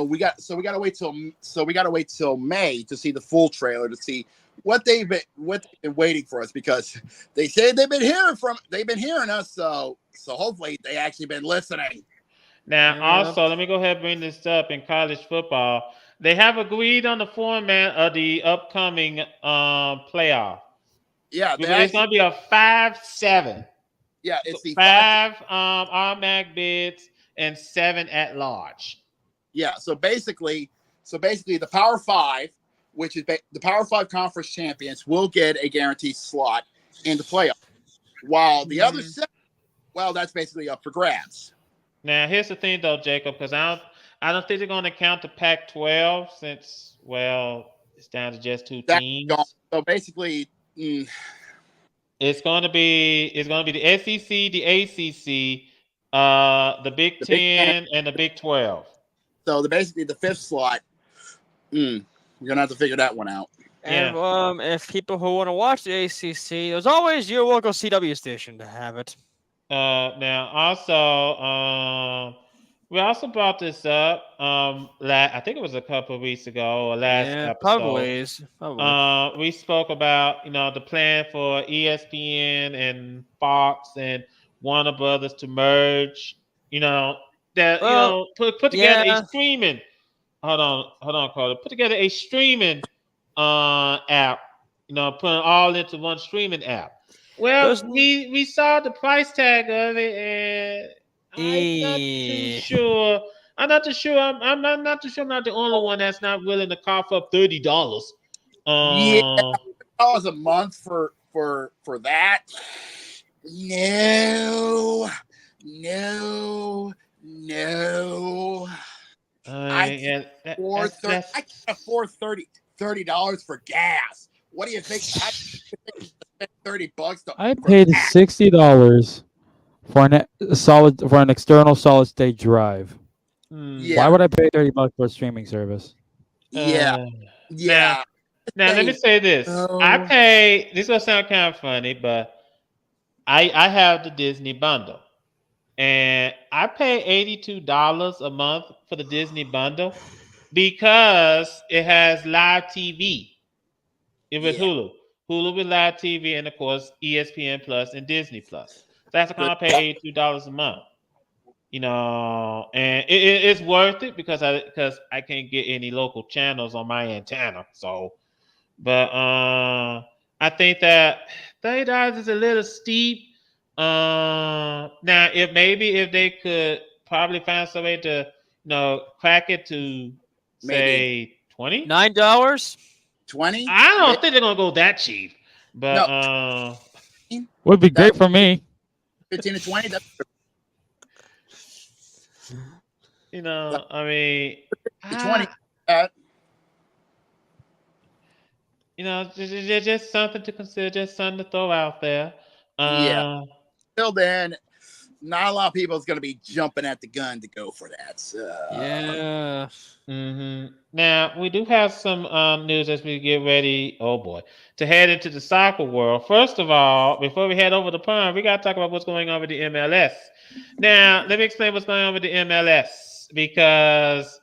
we got to wait till May to see the full trailer, to see what they've been waiting for us, because they say they've been hearing us. So hopefully they actually been listening. Now, also, let me go ahead and bring this up. In college football, they have agreed on the format of the upcoming playoff. Yeah, it's going to be a 5-7. Yeah, it's the 5 automatic bids and 7 at large. Yeah, so basically, the Power 5, which is the Power 5 conference champions, will get a guaranteed slot in the playoff, while the other 7, well, that's basically up for grabs. Now, here's the thing, though, Jacob, because I don't think they're going to count the Pac-12 since, well, it's down to just 2 teams. So basically, it's going to be the SEC, the ACC, the Big Ten, and the Big 12. So basically the 5th slot, you're gonna have to figure that one out. And if people who want to watch the ACC, there's always your local CW station to have it. Now, also, we also brought this up. I think it was a couple of weeks ago or last episode. Probably. We spoke about the plan for ESPN and Fox and Warner Brothers to merge. Put together a streaming. Hold on, Carter. Put together a streaming app. Putting all into one streaming app. Well, we saw the price tag of it, and I'm not too sure. I'm not too sure. I'm not too sure. I'm not the only one that's not willing to cough up $30. Yeah, $30 a month for that. No. I can't afford $30 for gas. What do you think? $30 to I paid $60 for an external solid state drive. Yeah. Why would I pay $30 for a streaming service? Yeah. Now let me say this. I pay. This will sound kind of funny, but I have the Disney bundle, and I pay $82 a month for the Disney bundle because it has live TV. It was Hulu with live TV, and of course ESPN Plus and Disney Plus. That's how I pay $82 a month. And it's worth it because I can't get any local channels on my antenna. So, but I think that $30 is a little steep. Now if they could probably find some way to crack it to say $29. $20? I don't think they're gonna go that cheap, but would be great for me. 15 to 20. I mean, 20. Just something to consider, just something to throw out there. Till then, not a lot of people is going to be jumping at the gun to go for that. So. Yeah. Mm-hmm. Now we do have some news as we get ready. Oh boy, to head into the soccer world. First of all, before we head over the pond, we got to talk about what's going on with the MLS. Now, let me explain what's going on with the MLS because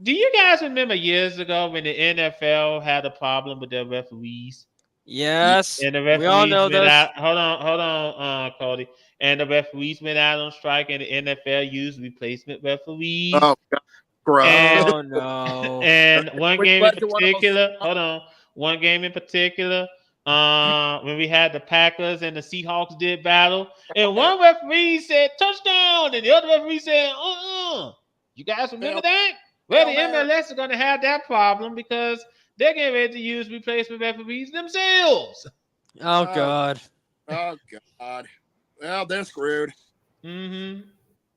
do you guys remember years ago when the NFL had a problem with their referees? Yes. And the referees we all know this. Hold on, Cody. And the referees went out on strike, and the NFL used replacement referees. Oh, God. Oh no! And one game in particular. Hold on. One game in particular. When we had the Packers and the Seahawks did battle, and one referee said touchdown, and the other referee said, You guys remember that? Well, the MLS is going to have that problem because they're getting ready to use replacement referees themselves. Oh God! Oh God! Well, they're screwed. Mm-hmm.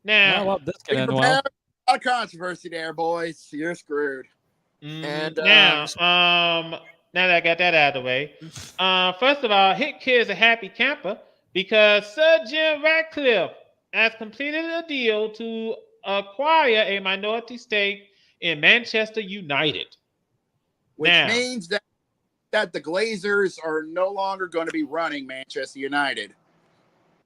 Now, well, this can end a well. lot of controversy there, boys. You're screwed. And now that I got that out of the way, first of all, Hit Kid's a happy camper because Sir Jim Ratcliffe has completed a deal to acquire a minority stake in Manchester United. Which means that the Glazers are no longer going to be running Manchester United.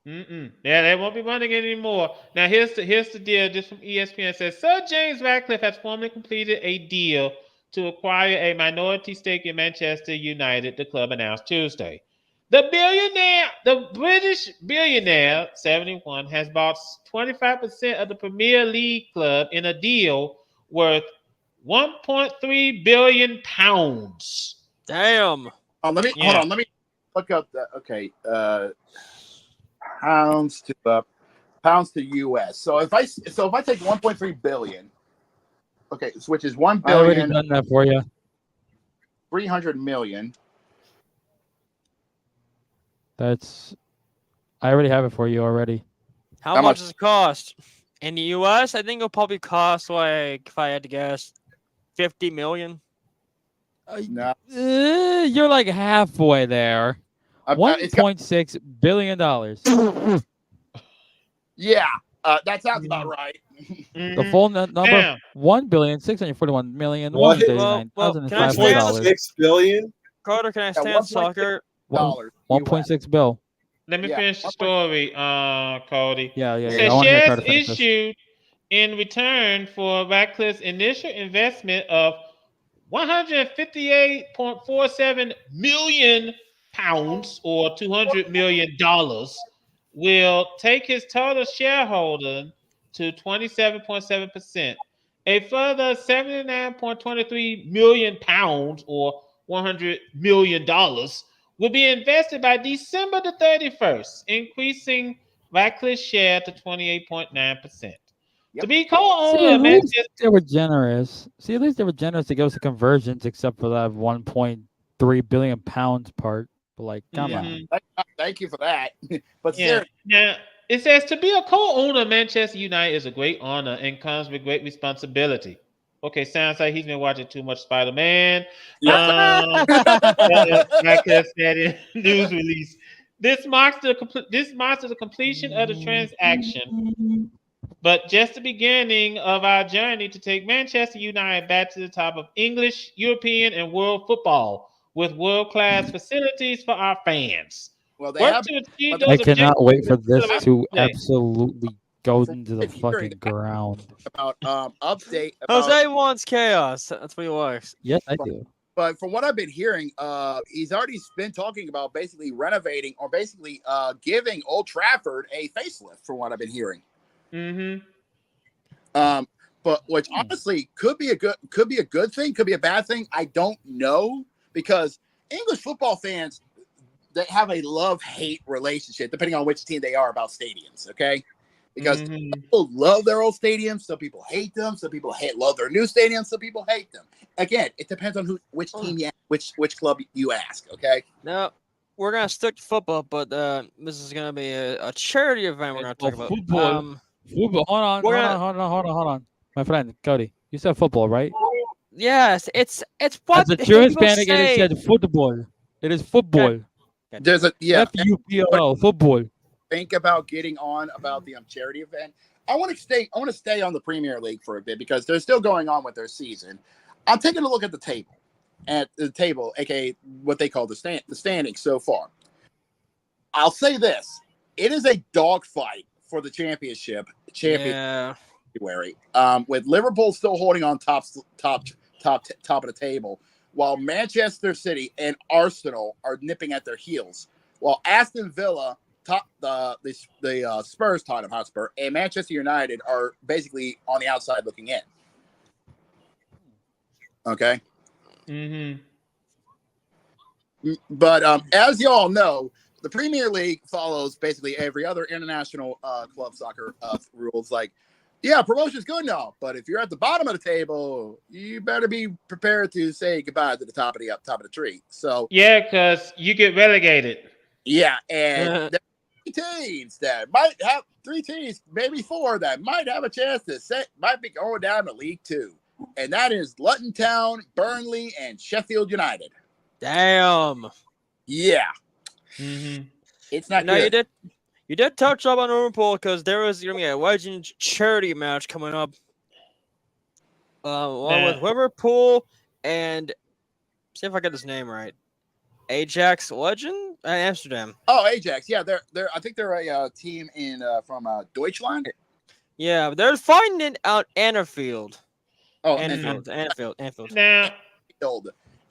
Yeah, they won't be running it anymore. Now, here's the deal. This from ESPN says Sir James Ratcliffe has formally completed a deal to acquire a minority stake in Manchester United, the club announced Tuesday. The British billionaire, 71, has bought 25% of the Premier League club in a deal worth £1.3 billion. Damn. Hold on. Let me look up that. Okay. Pounds to US. So if I take 1.3 billion, okay, which is 1 billion. I already done that for you. 300 million. I already have it for you already. How much does it cost? In the US, I think it'll probably cost like, if I had to guess, 50 million. No. You're like halfway there. $1.6 billion. Yeah, that sounds about right. The full number: $1,641,139,500. $1.6 billion. Carter, can I stay on soccer? $1.6 billion. Let me finish the story, Cody. Yeah. Shares issued in return for Ratcliffe's initial investment of £158.47 million or $200 million will take his total shareholder to 27.7%. A further £79.23 million or $100 million will be invested by December the 31st, increasing Ratcliffe's share to 28.9%. Yep. To be See, co-owner at of least Manchester. they were generous. See, at least they were generous to give us the conversions, except for that 1.3 billion pounds part. But like, come Yeah. on. Thank you for that. But Yeah. seriously, Now, it says to be a co-owner of Manchester United is a great honor and comes with great responsibility. Okay, sounds like he's been watching too much Spider-Man. yeah. Like I said in news release, this marks the completion of the transaction, but just the beginning of our journey to take Manchester United back to the top of English, European, and world football with world-class facilities for our fans. Well, they Work have to achieve been. I those objectives. cannot wait for this Until to Monday. absolutely go From into what the I'm hearing fucking ground. about update about, Jose wants chaos. That's what he likes. Yes, I do. but from what I've been hearing, he's already been talking about basically renovating or basically giving Old Trafford a facelift. From what I've been hearing, Mm-hmm. but which honestly could be a good thing, could be a bad thing. I don't know, because English football fans, they have a love-hate relationship depending on which team they are about stadiums. Okay, because people love their old stadiums, some people hate them, some people love their new stadiums, some people hate them. Again, it depends on which team you ask, which club you ask. Okay. Now, we're gonna stick to football, but this is gonna be a charity event we're gonna talk about. Football. Football. Hold on. My friend Cody, you said football, right? Yes, it's what As a true people Hispanic, it is say. said football. It is football. There's a F-U-P-O-L, football. think about getting on about the charity event. I want to stay on the Premier League for a bit because they're still going on with their season. I'm taking a look at the table, aka what they call the standings so far. I'll say this: it is a dogfight for the championship. Yeah. February, with Liverpool still holding on top of the table, while Manchester City and Arsenal are nipping at their heels, while Aston Villa, the Spurs, Tottenham Hotspur, and Manchester United are basically on the outside looking in. Okay. Mm-hmm. But as you all know, the Premier League follows basically every other international club soccer rules. Like, yeah, promotion's good now, but if you're at the bottom of the table, you better be prepared to say goodbye to the top of the tree. So Yeah, because you get relegated. yeah, and there are three teams, maybe four, that might have a chance might be going down to League Two, and that is Luton Town, Burnley, and Sheffield United. Damn. Yeah. Mm-hmm. It's not Now good. you did touch up on Liverpool because there was gonna be a legend charity match coming up. Along with Liverpool and, see if I get his name right, Ajax Legend Amsterdam. Oh, Ajax. Yeah, they're I think they're a team from Deutschland. Yeah, they're fighting it out Anfield. Oh, Anfield. Now,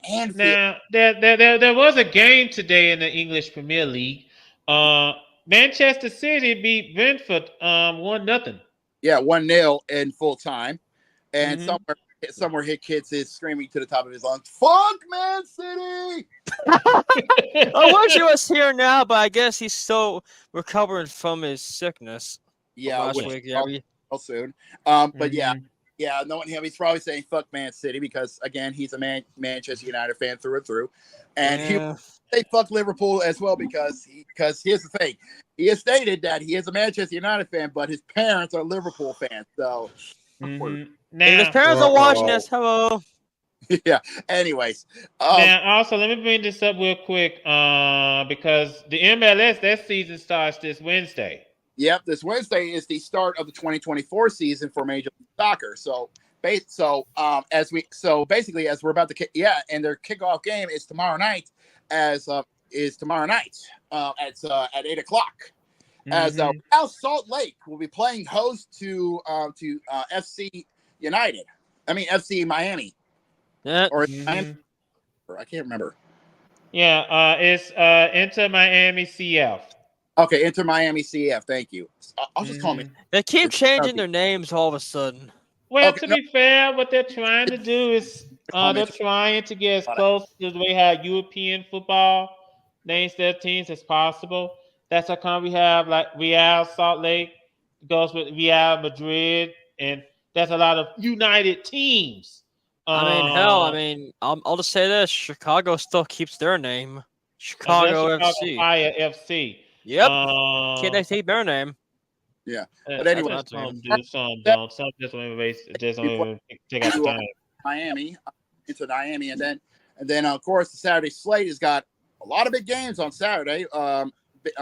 Anfield. there was a game today in the English Premier League. Manchester City beat Brentford 1-0. Yeah, 1-0 in full time, and somewhere hit kids is screaming to the top of his lungs, "Fuck Man City!" I wish he was here now, but I guess he's still recovering from his sickness. Yeah, last week. Yeah, soon. But yeah, no, he's probably saying "fuck Man City" because again, he's a Manchester United fan through and through, and he say "fuck Liverpool" as well because here's the thing: he has stated that he is a Manchester United fan, but his parents are Liverpool fans. So, if his parents are watching this, hello. Yeah. Anyways, now also let me bring this up real quick, because the MLS, that season starts this Wednesday. Yep, this Wednesday is the start of the 2024 season for Major League Soccer. So basically, as we're about to and their kickoff game is tomorrow night, at 8:00. As Real Salt Lake will be playing host to FC United. I mean FC Miami. Or Miami, I can't remember. Yeah, it's Inter Miami CF. Okay, Inter Miami CF. Thank you. I'll just call me. They keep changing their names all of a sudden. Well, to be fair, what they're trying to do is they're trying to get as close to the way how European football names their teams as possible. That's how come we have like Real Salt Lake goes with Real Madrid, and that's a lot of united teams. I mean, hell, I mean, I'll just say this: Chicago still keeps their name, and Chicago then Chicago FC. Fire FC. Yep, can't they take their name? Yeah. But But anyway, That's some my do, some don't. Some just want to waste, just want to take out the time. Miami into Miami, and then of course the Saturday slate has got a lot of big games on Saturday. On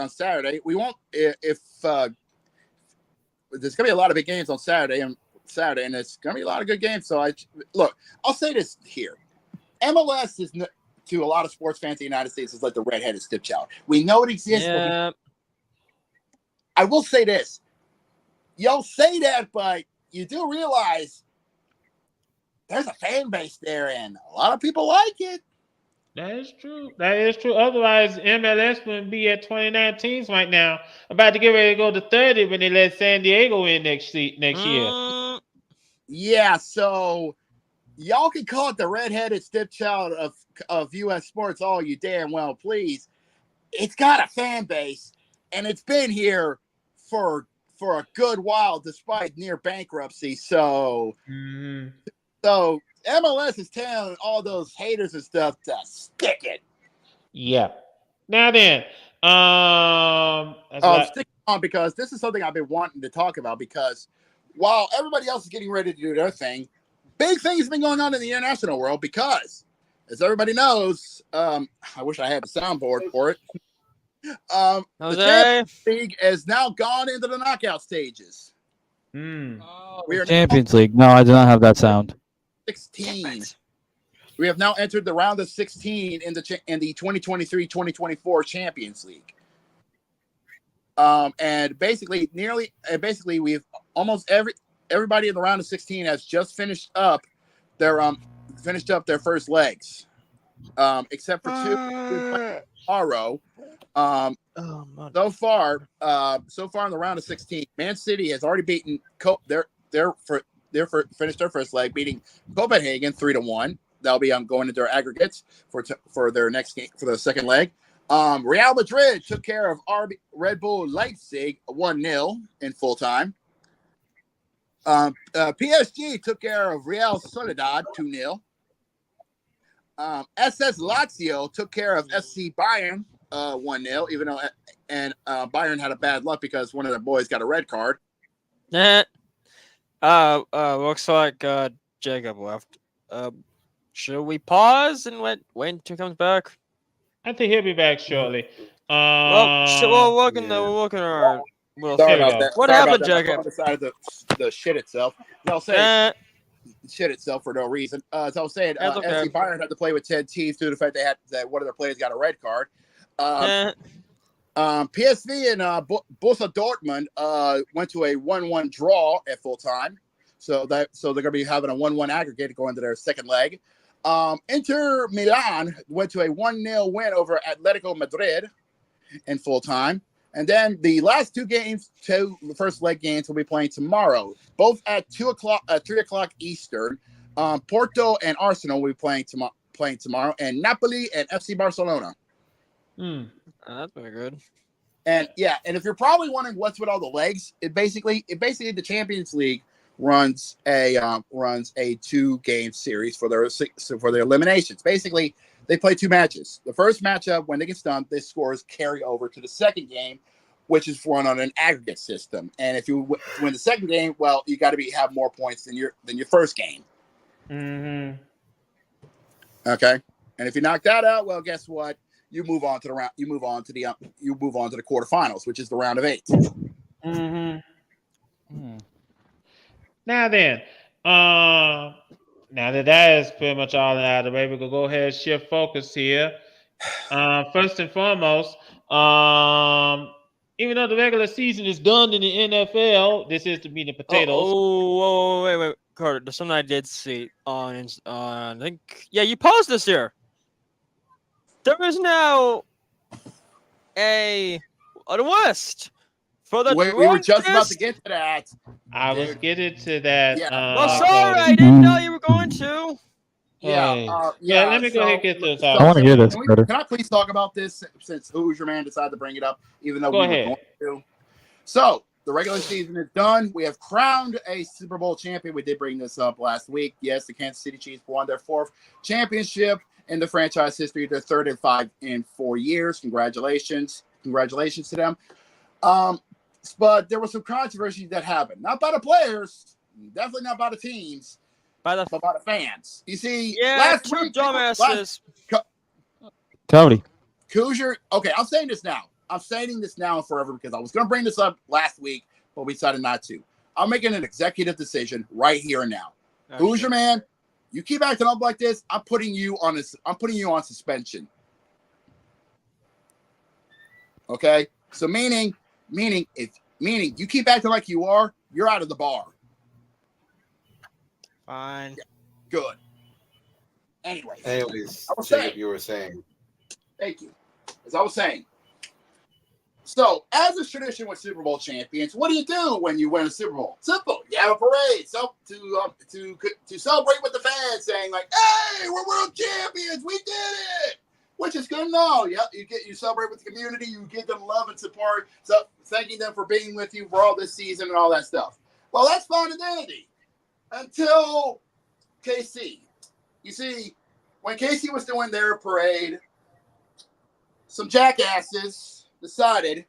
Saturday, we won't if there's gonna be a lot of big games on Saturday, and it's gonna be a lot of good games. So I'll say this here: MLS is to a lot of sports fans in the United States is like the redheaded stepchild. We know it exists. Yeah. I will say this: y'all say that, but you do realize there's a fan base there, and a lot of people like it. That is true. That is true. Otherwise, MLS wouldn't be at 29 teams right now. About to get ready to go to 30 when they let San Diego in next year. Yeah, so y'all can call it the redheaded stepchild of U.S. sports all you damn well please. It's got a fan base, and it's been here for a good while, despite near bankruptcy. So, so MLS is telling all those haters and stuff to stick it. Yeah. Now then, stick on, because this is something I've been wanting to talk about, because while everybody else is getting ready to do their thing, big things have been going on in the international world, because as everybody knows, I wish I had a soundboard for it. The Champions League has now gone into the knockout stages. We are Champions League. No, I do not have that sound. 16. We have now entered the round of 16 in the 2023-2024 Champions League. And basically, we've almost everybody in the round of 16 has just finished up their first legs, except for two tomorrow. So far in the round of 16, Man City has already beaten finished their first leg, beating Copenhagen 3-1. That'll be going into their aggregates for their next game, for the second leg. Real Madrid took care of Red Bull Leipzig 1-0 in full time. PSG took care of Real Sociedad 2-0. SS Lazio took care of FC Bayern 1-0, even though Bayern had a bad luck because one of their boys got a red card. Looks like Jacob left. Should we pause and wait until he comes back? I think he'll be back shortly. We're looking at our little. Sorry about that. What happened, Jacob? Decided to shit itself. I'll say shit itself for no reason. So I was saying, FC Bayern had to play with 10 teams due to the fact that one of their players got a red card. PSV and Borussia Dortmund went to a 1-1 draw at full time, so they're going to be having a 1-1 aggregate going to their second leg. Inter Milan went to a 1-0 win over Atletico Madrid in full time, and then the last two first leg games will be playing tomorrow, both at 3 o'clock Eastern. Porto and Arsenal will be playing tomorrow, and Napoli and FC Barcelona. That's very good. And if you're probably wondering what's with all the legs, it basically the Champions League runs a 2-game series for their eliminations. Basically, they play two matches. The first matchup, when they get stunned, the scores carry over to the second game, which is run on an aggregate system. And if you win the second game, well, you got to have more points than your first game. Okay, and if you knock that out, well, guess what? You move on to the quarterfinals, which is the round of 8. Now then, now that is pretty much all out of the way, we can go ahead and shift focus here. First and foremost, even though the regular season is done in the NFL, this is the meat and potatoes. Wait, Carter. There's something I did see on I think, you paused this here. There is now a West for the. We were just about to get to that. I was getting to that. Yeah. Well, sorry, I didn't know you were going to. Yeah, Hey. yeah. Let me go ahead and get this I out. want to hear this, Carter. Can I please talk about this since Who's Your Man decided to bring it up, even though Go we were ahead. going to? So the regular season is done. We have crowned a Super Bowl champion. We did bring this up last week. Yes, the Kansas City Chiefs won their 4th championship in the franchise history, their 3rd in 4 years. Congratulations to them. But there was some controversy that happened, not by the players, definitely not by the teams, but by the fans. You see, last week, dumbasses. Cody. Hoosier. Okay, I'm saying this now. I'm saying this now and forever because I was going to bring this up last week, but we decided not to. I'm making an executive decision right here and now. Who's your man? You keep acting up like this, I'm putting you on this. I'm putting you on suspension. Okay, so meaning if you keep acting like you are, you're out of the bar. Fine. Yeah, good. Anyways, Jacob, you were saying. Thank you. As I was saying. So, as is tradition with Super Bowl champions, what do you do when you win a Super Bowl? Simple. You have a parade to celebrate with the fans, saying like, "Hey, we're world champions! We did it!" Which is good. No, yeah, you celebrate with the community. You give them love and support. So, thanking them for being with you for all this season and all that stuff. Well, that's fine and dandy until KC. You see, when KC was doing their parade, some jackasses decided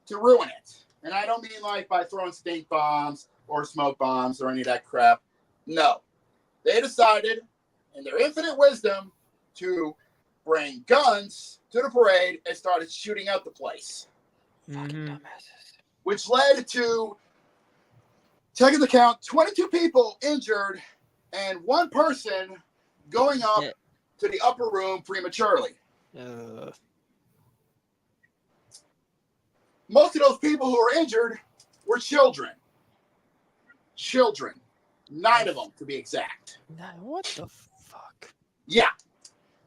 to ruin it. And I don't mean like by throwing stink bombs or smoke bombs or any of that crap. No. They decided, in their infinite wisdom, to bring guns to the parade and started shooting out the place. Mm-hmm. Which led to, taking the count, 22 people injured and one person going up to the upper room prematurely. Most of those people who were injured were children. 9 of them, to be exact. What the fuck? Yeah.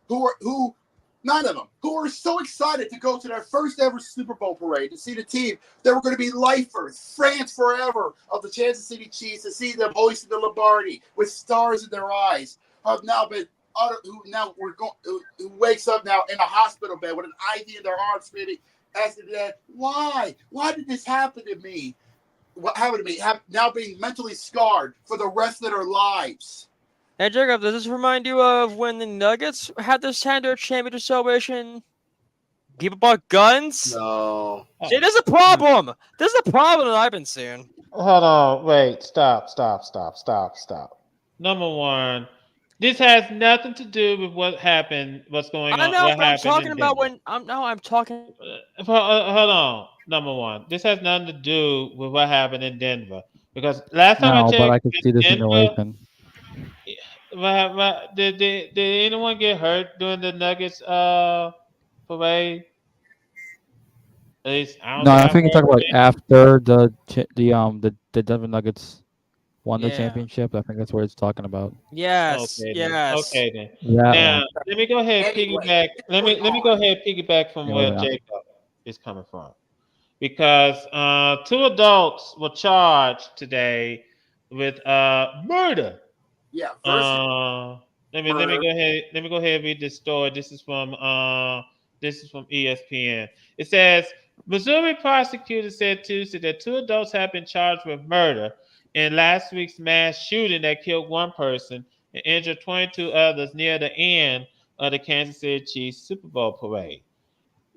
9 of them, who were so excited to go to their first ever Super Bowl parade to see the team that were going to be lifers, France forever of the Kansas City Chiefs, to see them hoisting the Lombardi with stars in their eyes, have now been who wakes up now in a hospital bed with an IV in their arm, screaming, asking Dad, why? Why did this happen to me? What happened to me? Now being mentally scarred for the rest of their lives. Hey, Jacob, does this remind you of when the Nuggets had their standard championship celebration? People bought guns? No. See, there's a problem. There's a problem that I've been seeing. Hold on. Wait. Stop. Number one, this has nothing to do with what happened, what's going on. I know, what but I'm happened talking in about Denver. I'm talking. Hold on. Number one, this has nothing to do with what happened in Denver. Because last time I No, checked, but I could see the Denver, simulation. did anyone get hurt during the Nuggets parade? At least I don't No, think I I've think you're heard talking about it. after the Denver Nuggets won the Yeah. championship. I think that's what it's talking about. Yes. Okay, Yes. then. Okay then. That Now one. let me go ahead and Anyway, piggyback. Let me go ahead and piggyback from where Yeah. Jacob is coming from, because 2 adults were charged today with murder. Yeah, versus Let me murder. go ahead. Let me go ahead and read this story. This is from ESPN. It says Missouri prosecutors said Tuesday that 2 adults have been charged with murder in last week's mass shooting that killed 1 person and injured 22 others near the end of the Kansas City Chiefs Super Bowl parade.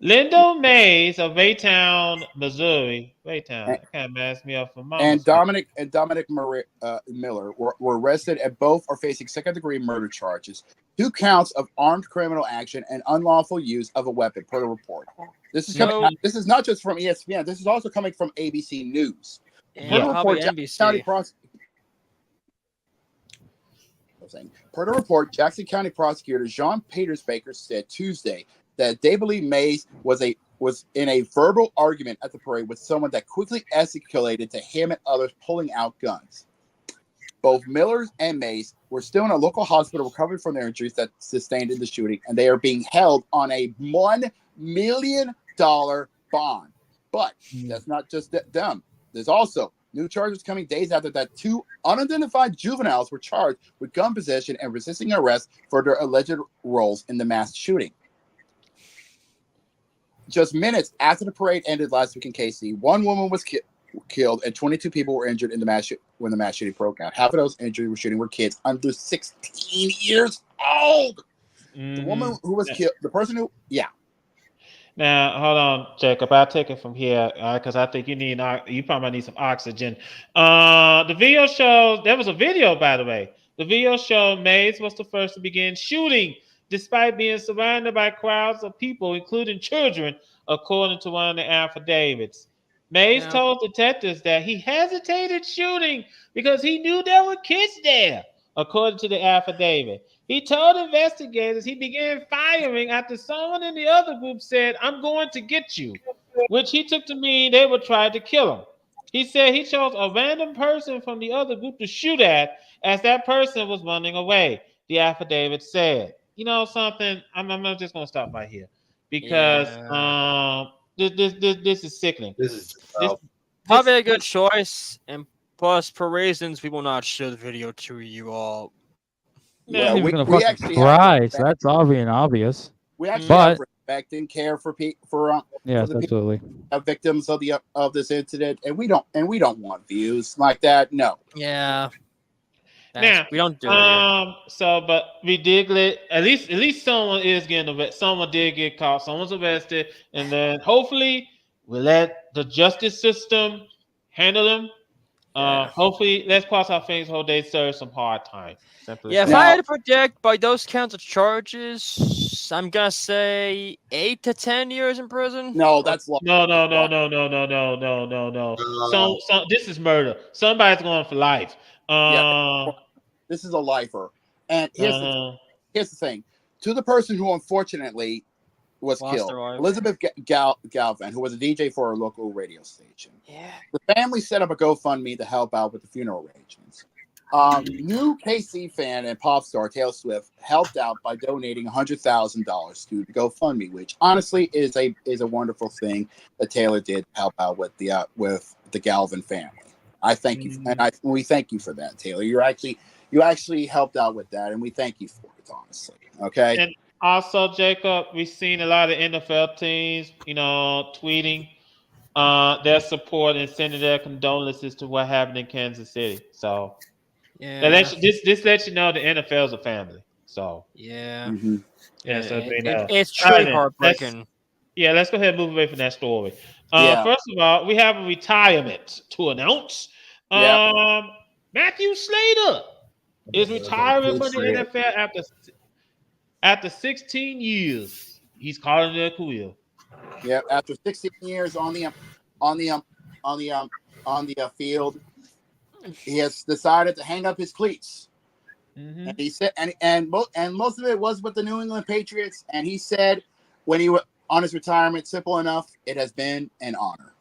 Lindo Mays of Raytown, Missouri. Raytown. That kind of reminds me of from And Mama's. Dominic Miller were arrested, and both are facing second-degree murder charges, 2 counts of armed criminal action, and unlawful use of a weapon, per the report. This is coming. This is not just from ESPN. This is also coming from ABC News. Yeah, probably NBC. Per the report, Jackson County prosecutor Jean Peters Baker said Tuesday that they believe Mays was in a verbal argument at the parade with someone that quickly escalated to him and others pulling out guns. Both Miller and Mays were still in a local hospital recovering from their injuries that sustained in the shooting, and they are being held on a $1 million bond. But that's not just them. There's also New charges coming days after that 2 unidentified juveniles were charged with gun possession and resisting arrest for their alleged roles in the mass shooting. Just minutes after the parade ended last week in KC, one woman was killed and 22 people were injured in when the mass shooting broke out. Half of those injured were kids under 16 years old. The woman who was killed, the person who, Now, hold on, Jacob. I'll take it from here because I think you probably need some oxygen. The video shows, there was a video, by the way. The video showed Mays was the first to begin shooting despite being surrounded by crowds of people, including children, according to one of the affidavits. Mays told detectives that he hesitated shooting because he knew there were kids there, according to the affidavit. He told investigators he began firing after someone in the other group said, "I'm going to get you," which he took to mean they would try to kill him. He said he chose a random person from the other group to shoot at as that person was running away, the affidavit said. You know something? I'm just going to stop right here because this is sickening. This is probably a good choice, and plus, for reasons we will not show the video to you all. Yeah, we we actually try, so that's obvious. We actually have respect and care for yes, the absolutely. Victims of this incident, and we don't want views like that. No. Yeah. Now we don't do it. So, but we did get at least someone is getting arrested. Someone did get caught. Someone's arrested, and then hopefully we'll let the justice system handle them. Hopefully, let's cross our fingers. Hope they serve some hard time. If I had to predict by those counts of charges, I'm gonna say 8 to 10 years in prison. No, that's long. No. So this is murder. Somebody's going for life. This is a lifer. And here's the thing. To the person who unfortunately was killed, Elizabeth Galvin, who was a DJ for a local radio station. Yeah. The family set up a GoFundMe to help out with the funeral arrangements. New KC fan and pop star Taylor Swift helped out by donating $100,000 to the GoFundMe, which honestly is a wonderful thing that Taylor did help out with the Galvin family. I thank you, and we thank you for that, Taylor. You actually helped out with that, and we thank you for it, honestly. Okay. And also, Jacob, we've seen a lot of NFL teams, tweeting their support and sending their condolences to what happened in Kansas City. So, this lets you know the NFL is a family. So, it's truly heartbreaking. Let's go ahead and move away from that story. First of all, we have a retirement to announce. Matthew Slater is retiring from the NFL after 16 years. He's calling it a career. Yeah, after 16 years on the field, he has decided to hang up his cleats. And he said, and most of it was with the New England Patriots. And he said, when he was on his retirement, simple enough, it has been an honor.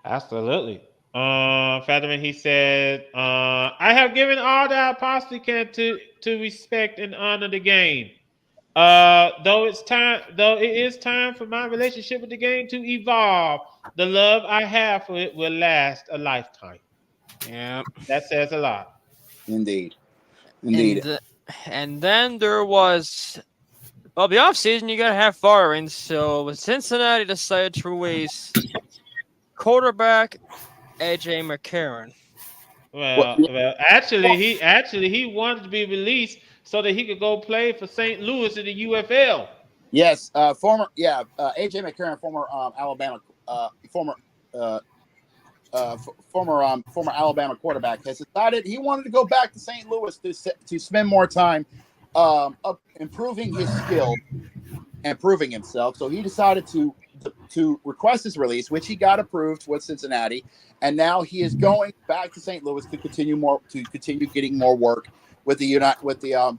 Absolutely. Fetterman, he said, I have given all that I possibly can to respect and honor the game. Though it is time for my relationship with the game to evolve, the love I have for it will last a lifetime. Yeah. That says a lot. Indeed. And then there was, the offseason, you got to have firings. So Cincinnati decided to release quarterback AJ McCarron. Well, actually, he wanted to be released so that he could go play for St. Louis in the UFL. Yes, AJ McCarron, former Alabama quarterback, has decided he wanted to go back to St. Louis to spend more time improving his skill and proving himself. So he decided to request his release, which he got approved with Cincinnati, and now he is going back to St. Louis to continue getting more work with the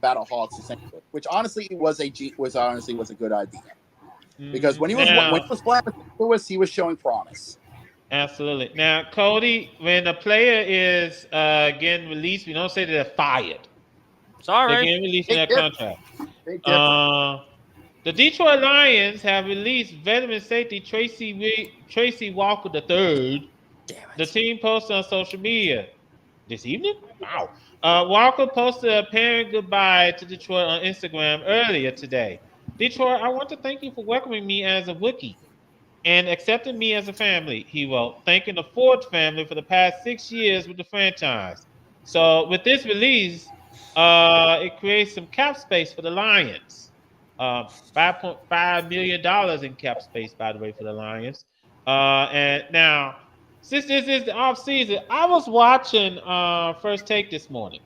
Battle Hawks of St. Louis, which honestly was a good idea, because when he was playing with St. Louis, he was showing promise. Absolutely. Now, Cody, when a player is getting released, we don't say they're fired. It's all right. They're getting released in their contract. The Detroit Lions have released veteran safety Tracy Walker III The team posted on social media this evening. Wow. Walker posted a parent goodbye to Detroit on Instagram earlier today. Detroit, I want to thank you for welcoming me as a Wookiee and accepting me as a family, he wrote, thanking the Ford family for the past 6 years with the franchise. So with this release, it creates some cap space for the Lions. $5.5 million in cap space, by the way, for the Lions. And now, since this is the off season, I was watching First Take this morning,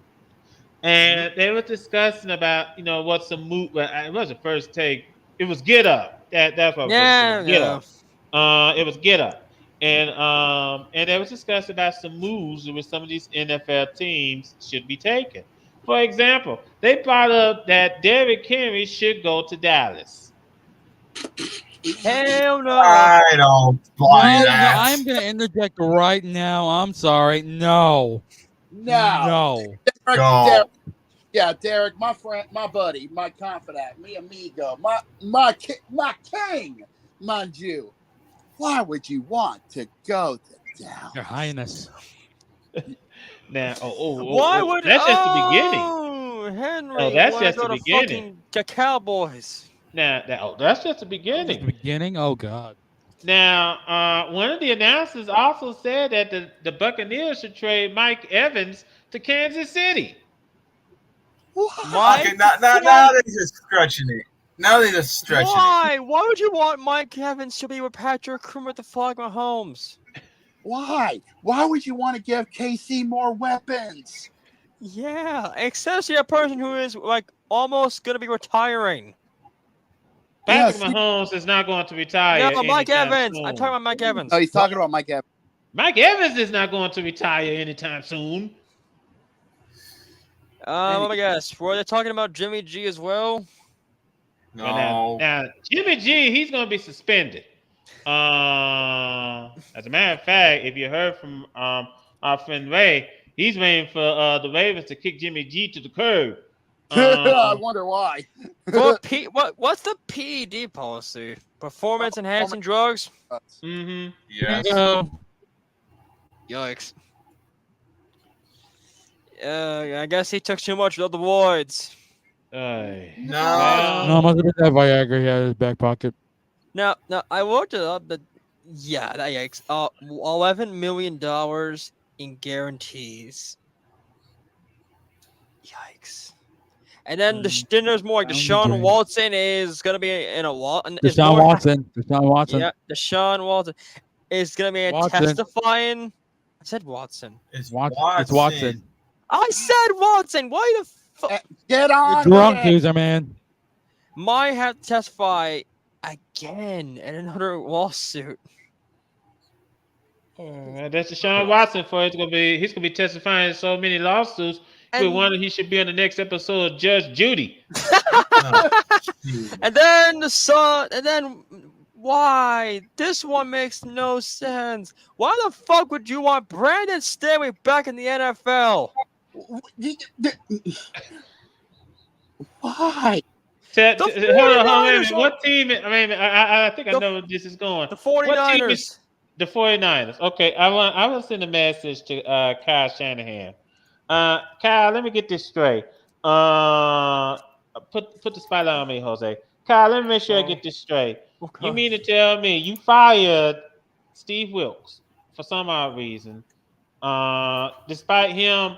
and they were discussing about what's some move. Well, it wasn't First Take. It was Get Up. That's what I was going to say. It was Get Up. It was Get Up, and they was discussing about some moves that some of these NFL teams should be taking. For example, they brought up that Derrick Henry should go to Dallas. Hell no! I don't buy No, that. I'm going to interject right now. I'm sorry. No. No. Derek, Go. Derek, yeah, Derek, my friend, my buddy, my confidant, mi amigo, my king, mind you. Why would you want to go to Dallas? Your Highness. Now, Why would that's just the beginning. Henry? Oh, that's wanna just go the to beginning. fucking the Cowboys. Now, that's just the beginning. The beginning? Oh, God. Now, one of the announcers also said that the Buccaneers should trade Mike Evans to Kansas City. Why? Okay, now they're just stretching it. Now they're just stretching it. Why? Why would you want Mike Evans to be with Patrick the Frog Mahomes? Why? Why would you want to give KC more weapons? Yeah, especially a person who is like almost going to be retiring. Patrick Yeah, see- Mahomes is not going to retire. No, Mike anytime Evans. soon. I'm talking about Mike Evans. No, he's talking about Mike Evans. Mike Evans is not going to retire anytime soon. Let me guess. Were they talking about Jimmy G as well? No. Now, Jimmy G, he's going to be suspended. As a matter of fact, if you heard from our friend Ray, he's waiting for the Ravens to kick Jimmy G to the curb. I wonder why. What's the PED policy? Performance enhancing drugs? Mm-hmm. Yes. Yikes. I guess he took too much of the voids. No. No, must have been that Viagra he had in his back pocket. Now, I looked it up. Yikes. $11 million in guarantees. Yikes. And then then there's more like Deshaun Watson is going to be in a lot. Deshaun Watson. Yeah, Deshaun Watson is going to be testifying. I said Watson. It's Watson. I said Watson. Why the fuck? Get on. You're drunk, loser, man. Might have to testify again in another lawsuit. That's Deshaun Watson for he's gonna be testifying in so many lawsuits. We wonder he should be on the next episode of Judge Judy. And then the son, and then why? This one makes no sense. Why the fuck would you want Brandon Staley back in the NFL? Why? Hold on. What team? I think I know where this is going. The 49ers. The 49ers. Okay, I want to send a message to Kyle Shanahan. Kyle, let me get this straight. Put the spotlight on me, Jose. Kyle, let me make sure I get this straight. Okay. You mean to tell me you fired Steve Wilkes for some odd reason, despite him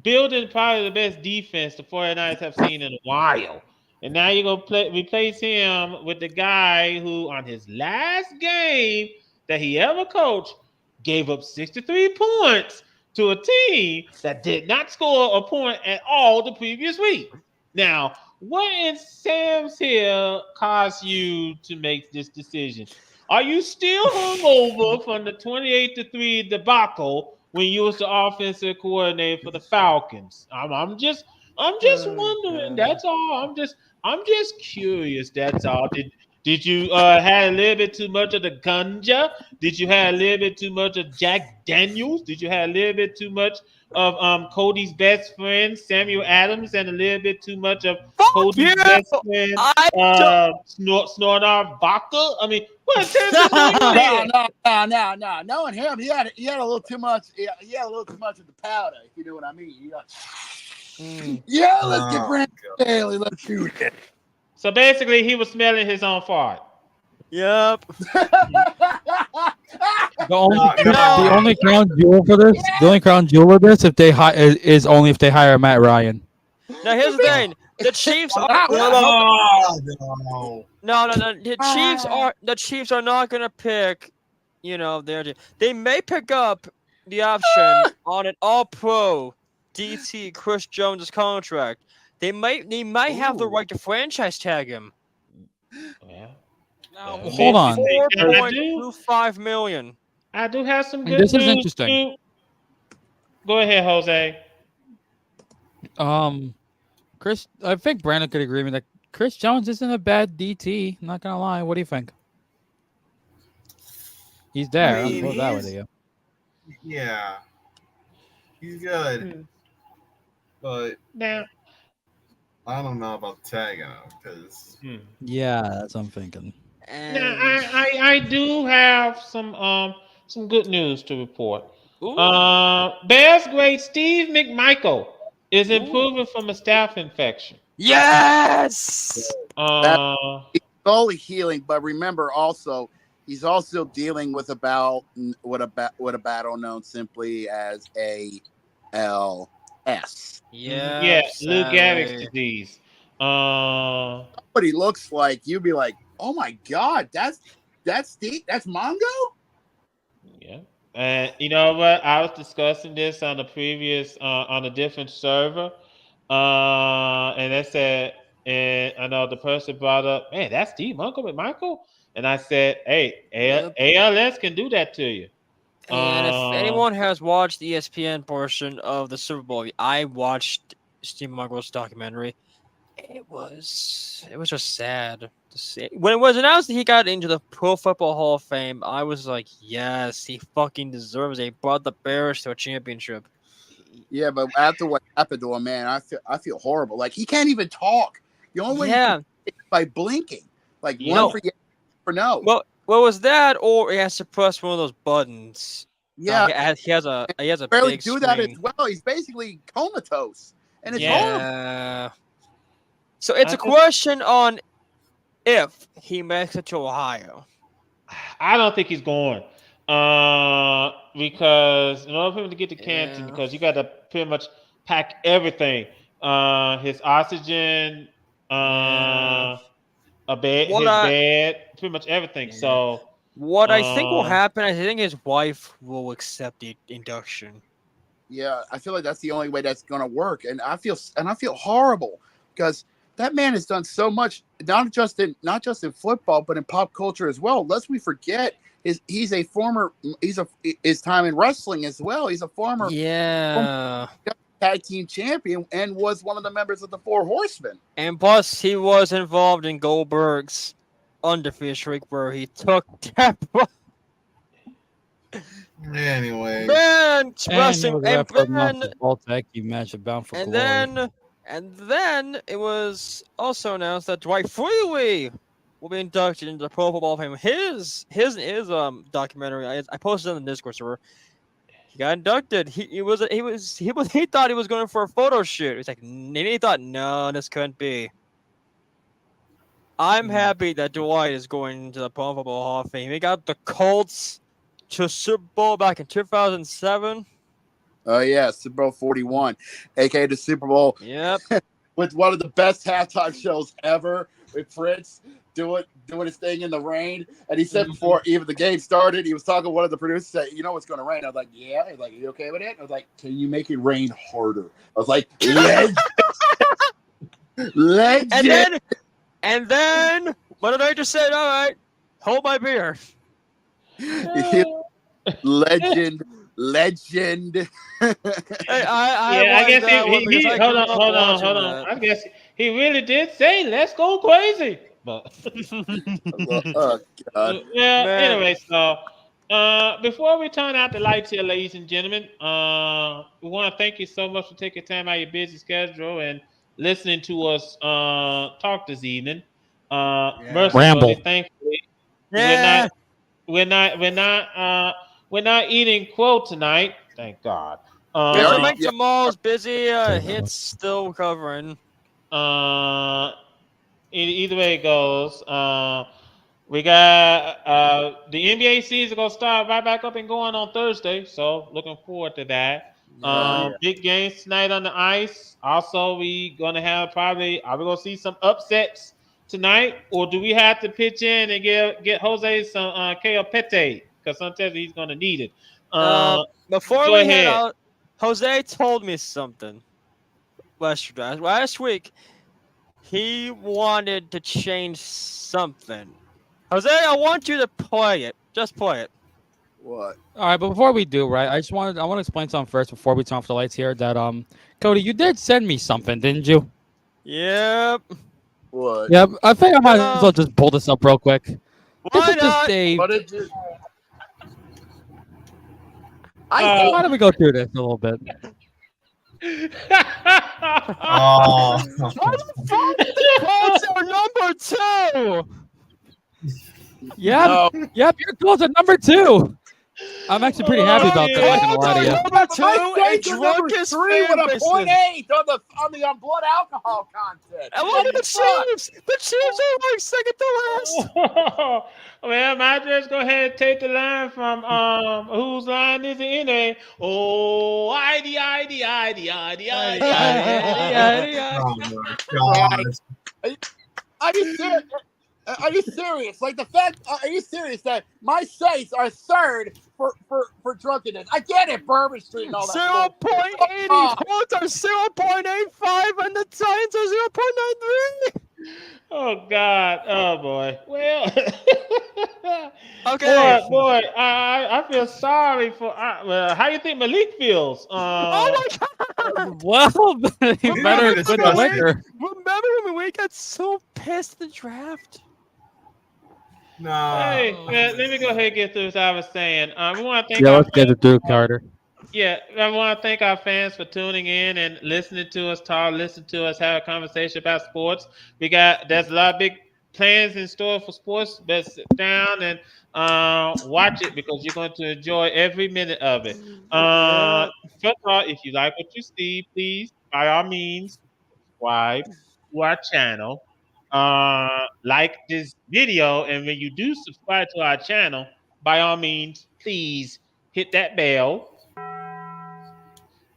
building probably the best defense the 49ers have seen in a while. And now you're going to replace him with the guy who, on his last game that he ever coached, gave up 63 points to a team that did not score a point at all the previous week. Now, what in Sam's Hill caused you to make this decision? Are you still hungover from the 28-3 debacle when you was the offensive coordinator for the Falcons? I'm just wondering. That's all. I'm just curious. That's all. Did you have a little bit too much of the ganja? Did you have a little bit too much of Jack Daniels? Did you have a little bit too much of Cody's best friend Samuel Adams, and a little bit too much of Cody's best friend Snornar Vodka? I mean, What Texas New England? No. Knowing him, he had a little too much. He had a little too much of the powder, if you know what I mean. Yeah, let's get Brandon Staley. Let's do it. So basically, he was smelling his own fart. Yep. The only, No. the only crown jewel for this, the only crown jewel of this, if they is only if they hire Matt Ryan. Now here's the thing: the Chiefs are No. no. The Chiefs are not gonna pick. You know, they may pick up the option on an All-Pro DT Chris Jones' contract. They might have the right to franchise tag him. Yeah. Hold on. $4.25 million. I do have some good This news. is interesting. Go ahead, Jose. Chris, I think Brandon could agree with me that Chris Jones isn't a bad DT. Not gonna lie. What do you think? He's there. I mean, I'll put it that way to you. Yeah. He's good. But Now, I don't know about tagging him because Yeah, that's what I'm thinking. now I do have some good news to report. Bears great Steve McMichael is improving from a staph infection. Yes. He's slowly healing, but remember also he's also dealing with a battle known simply as ALS. Yeah. Lou Gehrig's disease. What he looks like, you'd be like, "Oh my God, that's Steve, that's Mongo." Yeah. And you know what? I was discussing this on the previous on a different server. And they said, and I know the person brought up, man, that's Steve Uncle with Michael. And I said, hey, ALS can do that to you. And if anyone has watched the ESPN portion of the Super Bowl, I watched Steve Mongo's documentary. It was just sad to see. When it was announced that he got into the Pro Football Hall of Fame, I was like, yes, he fucking deserves it. He brought the Bears to a championship. Yeah, but after what happened to him, man, I feel horrible. Like he can't even talk. The only way he can is by blinking. Like one for yes or no. Well, was that, or he has to press one of those buttons? Yeah, he has a barely big do screen. that as well. He's basically comatose, and it's horrible. So it's a question on if he makes it to Ohio. I don't think he's going. Because in order for him to get to Canton, because you got to pretty much pack everything. His oxygen, a bed, bed, pretty much everything. So what I think will happen, I think his wife will accept the induction. Yeah, I feel like that's the only way that's going to work, and I feel horrible because that man has done so much, not just in football, but in pop culture as well. Lest we forget, his time in wrestling as well. He's a former tag team champion and was one of the members of the Four Horsemen. And plus, he was involved in Goldberg's undefeated streak where he took anyway, bench wrestling and then it was also announced that Dwight Freely will be inducted into the Pro Football Hall of Fame. His documentary I posted on the Discord server. He got inducted. He thought he was going for a photo shoot. He's like, and he thought, no, this couldn't be. I'm happy that Dwight is going into the Pro Football Hall of Fame. He got the Colts to Super Bowl back in 2007. Oh yeah, Super Bowl 41, aka the Super Bowl. Yep. With one of the best halftime shows ever, with Prince doing his thing in the rain. And he said before even the game started, he was talking to one of the producers, said, "You know it's going to rain." I was like, "Yeah." He's like, "Are you okay with it?" I was like, "Can you make it rain harder?" I was like, "Legend." Legend. And then Mother Nature said, "All right, hold my beer." Legend. I guess he hold on. I guess he really did say, "Let's go crazy." But oh God. Anyway, so before we turn out the lights here, ladies and gentlemen, we want to thank you so much for taking time out of your busy schedule and listening to us talk this evening. Mercifully, thankfully, Yeah. We're not eating quote tonight. Thank God. Mr. already- Mike yeah. Jamal's busy. Okay, Hits still recovering. Either way it goes, we got the NBA season gonna start right back up and going on Thursday, so looking forward to that. Big games tonight on the ice. Also, we gonna have are we gonna see some upsets tonight, or do we have to pitch in and get Jose some KO Pete because sometimes he's gonna need it. Before Go we head ahead. out, Jose told me something last week. He wanted to change something. Jose, I want you to play it. Just play it. What? All right, but before we do, right, I want to explain something first before we turn off the lights here. That Cody, you did send me something, didn't you? Yep. What? Yeah, I think I might as well just pull this up real quick. This Why is just not? a. What did you? Why don't we go through this a little bit? Oh. Colts are number 2. Yep, No. yep, your goals are number 2. I'm actually pretty happy about that. I'm not gonna lie to you. Number 2, My a Saints are number drunkest 3 with fan a base. .8 on the blood alcohol content. And look at the Chiefs. The Chiefs are like second to last. Well, might just go ahead and take the line from whose line is it in there? Oh, ID. Oh my God. Are you serious? Like the fact? Are you serious that my Saints are third for drunkenness? I get it, Bourbon Street and all that. 0.80. Colts are 0.85, and the Titans are 0.93. Oh God! Oh boy! Well, Okay. boy, I feel sorry for. Well, how you think Malik feels? Oh my God. Well, you better gonna quit the discuss it. liquor. Remember when we got so pissed at the draft? No. Hey, let me go ahead and get through what I was saying. We want to thank Yeah, our let's get it through, Carter. Yeah, I want to thank our fans for tuning in and listening to us talk, listen to us have a conversation about sports. There's a lot of big plans in store for sports. But sit down and watch it because you're going to enjoy every minute of it. First of all, if you like what you see, please, by all means, subscribe to our channel. Like this video, and when you do subscribe to our channel, by all means, please hit that bell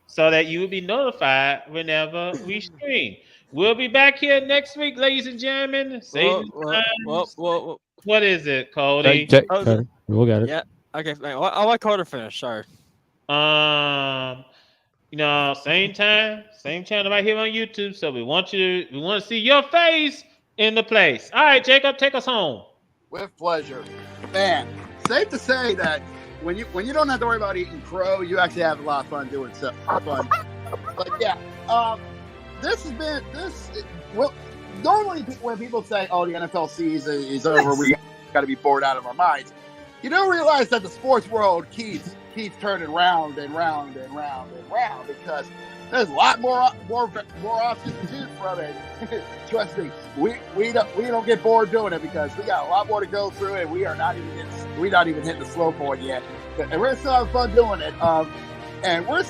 so that you will be notified whenever we stream. We'll be back here next week, ladies and gentlemen. Satan times. What is it, Cody? Carter, we'll get it. Yeah. Okay. I'll let Carter finish. Sorry. Same time, same channel right here on YouTube. So we want to see your face in the place. All right, Jacob, take us home. With pleasure, man. Safe to say that when you don't have to worry about eating crow, you actually have a lot of fun doing stuff. Fun. But yeah, this has been this. Well, normally when people say, "Oh, the NFL season is over," we got to be bored out of our minds. You don't realize that the sports world keeps turning round and round and round and round because there's a lot more options to choose from it. Trust me, we don't get bored doing it because we got a lot more to go through, and we're not even hitting the slow point yet. And we're still having fun doing it. And we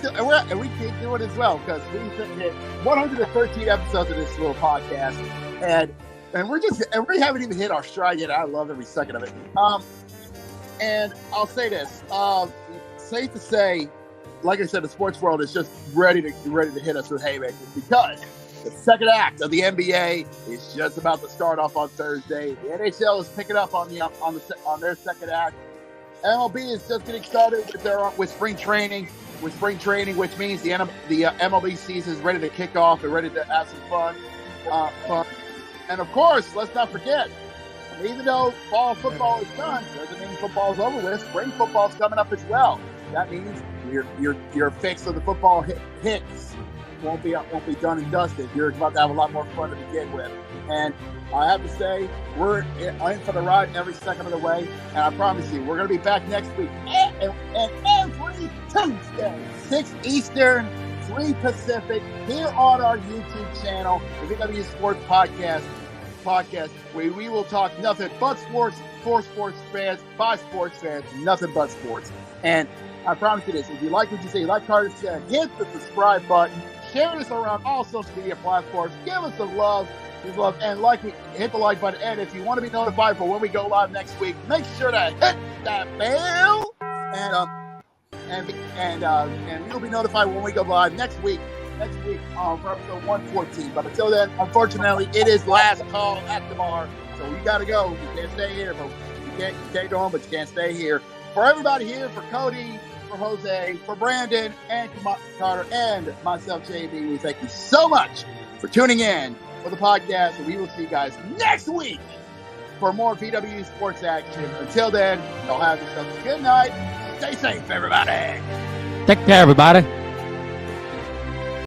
keep doing it as well because we hit 113 episodes of this little podcast, and we haven't even hit our stride yet. I love every second of it. And I'll say this: safe to say, like I said, the sports world is just ready to hit us with haymakers because the second act of the NBA is just about to start off on Thursday. The NHL is picking up on their second act. MLB is just getting started with spring training, which means the MLB season is ready to kick off and ready to have some fun. And of course, let's not forget, even though fall football is done, doesn't mean football's over with. Spring football's coming up as well. That means your fix of the football hits won't be done and dusted. You're about to have a lot more fun to begin with. And I have to say, we're in for the ride every second of the way. And I promise you, we're going to be back next week. And every Tuesday, 6 Eastern, 3 Pacific, here on our YouTube channel, the VWU Sports Podcast, where we will talk nothing but sports for sports fans, by sports fans, nothing but sports. And I promise you this, if you like what you see, like Carter said, hit the subscribe button, share this around all social media platforms, give us some love, and hit the like button. And if you want to be notified for when we go live next week, make sure to hit that bell, and you'll be notified when we go live next week for episode 114. But until then, unfortunately, it is last call at the bar, so you got to go. You can't stay here, but you can't go home, but you can't stay here. For everybody here, for Cody, for Jose, for Brandon, and Carter, and myself, JB, we thank you so much for tuning in for the podcast, and we will see you guys next week for more VWU sports action. Until then, y'all have yourselves a good night. Stay safe, everybody. Take care, everybody.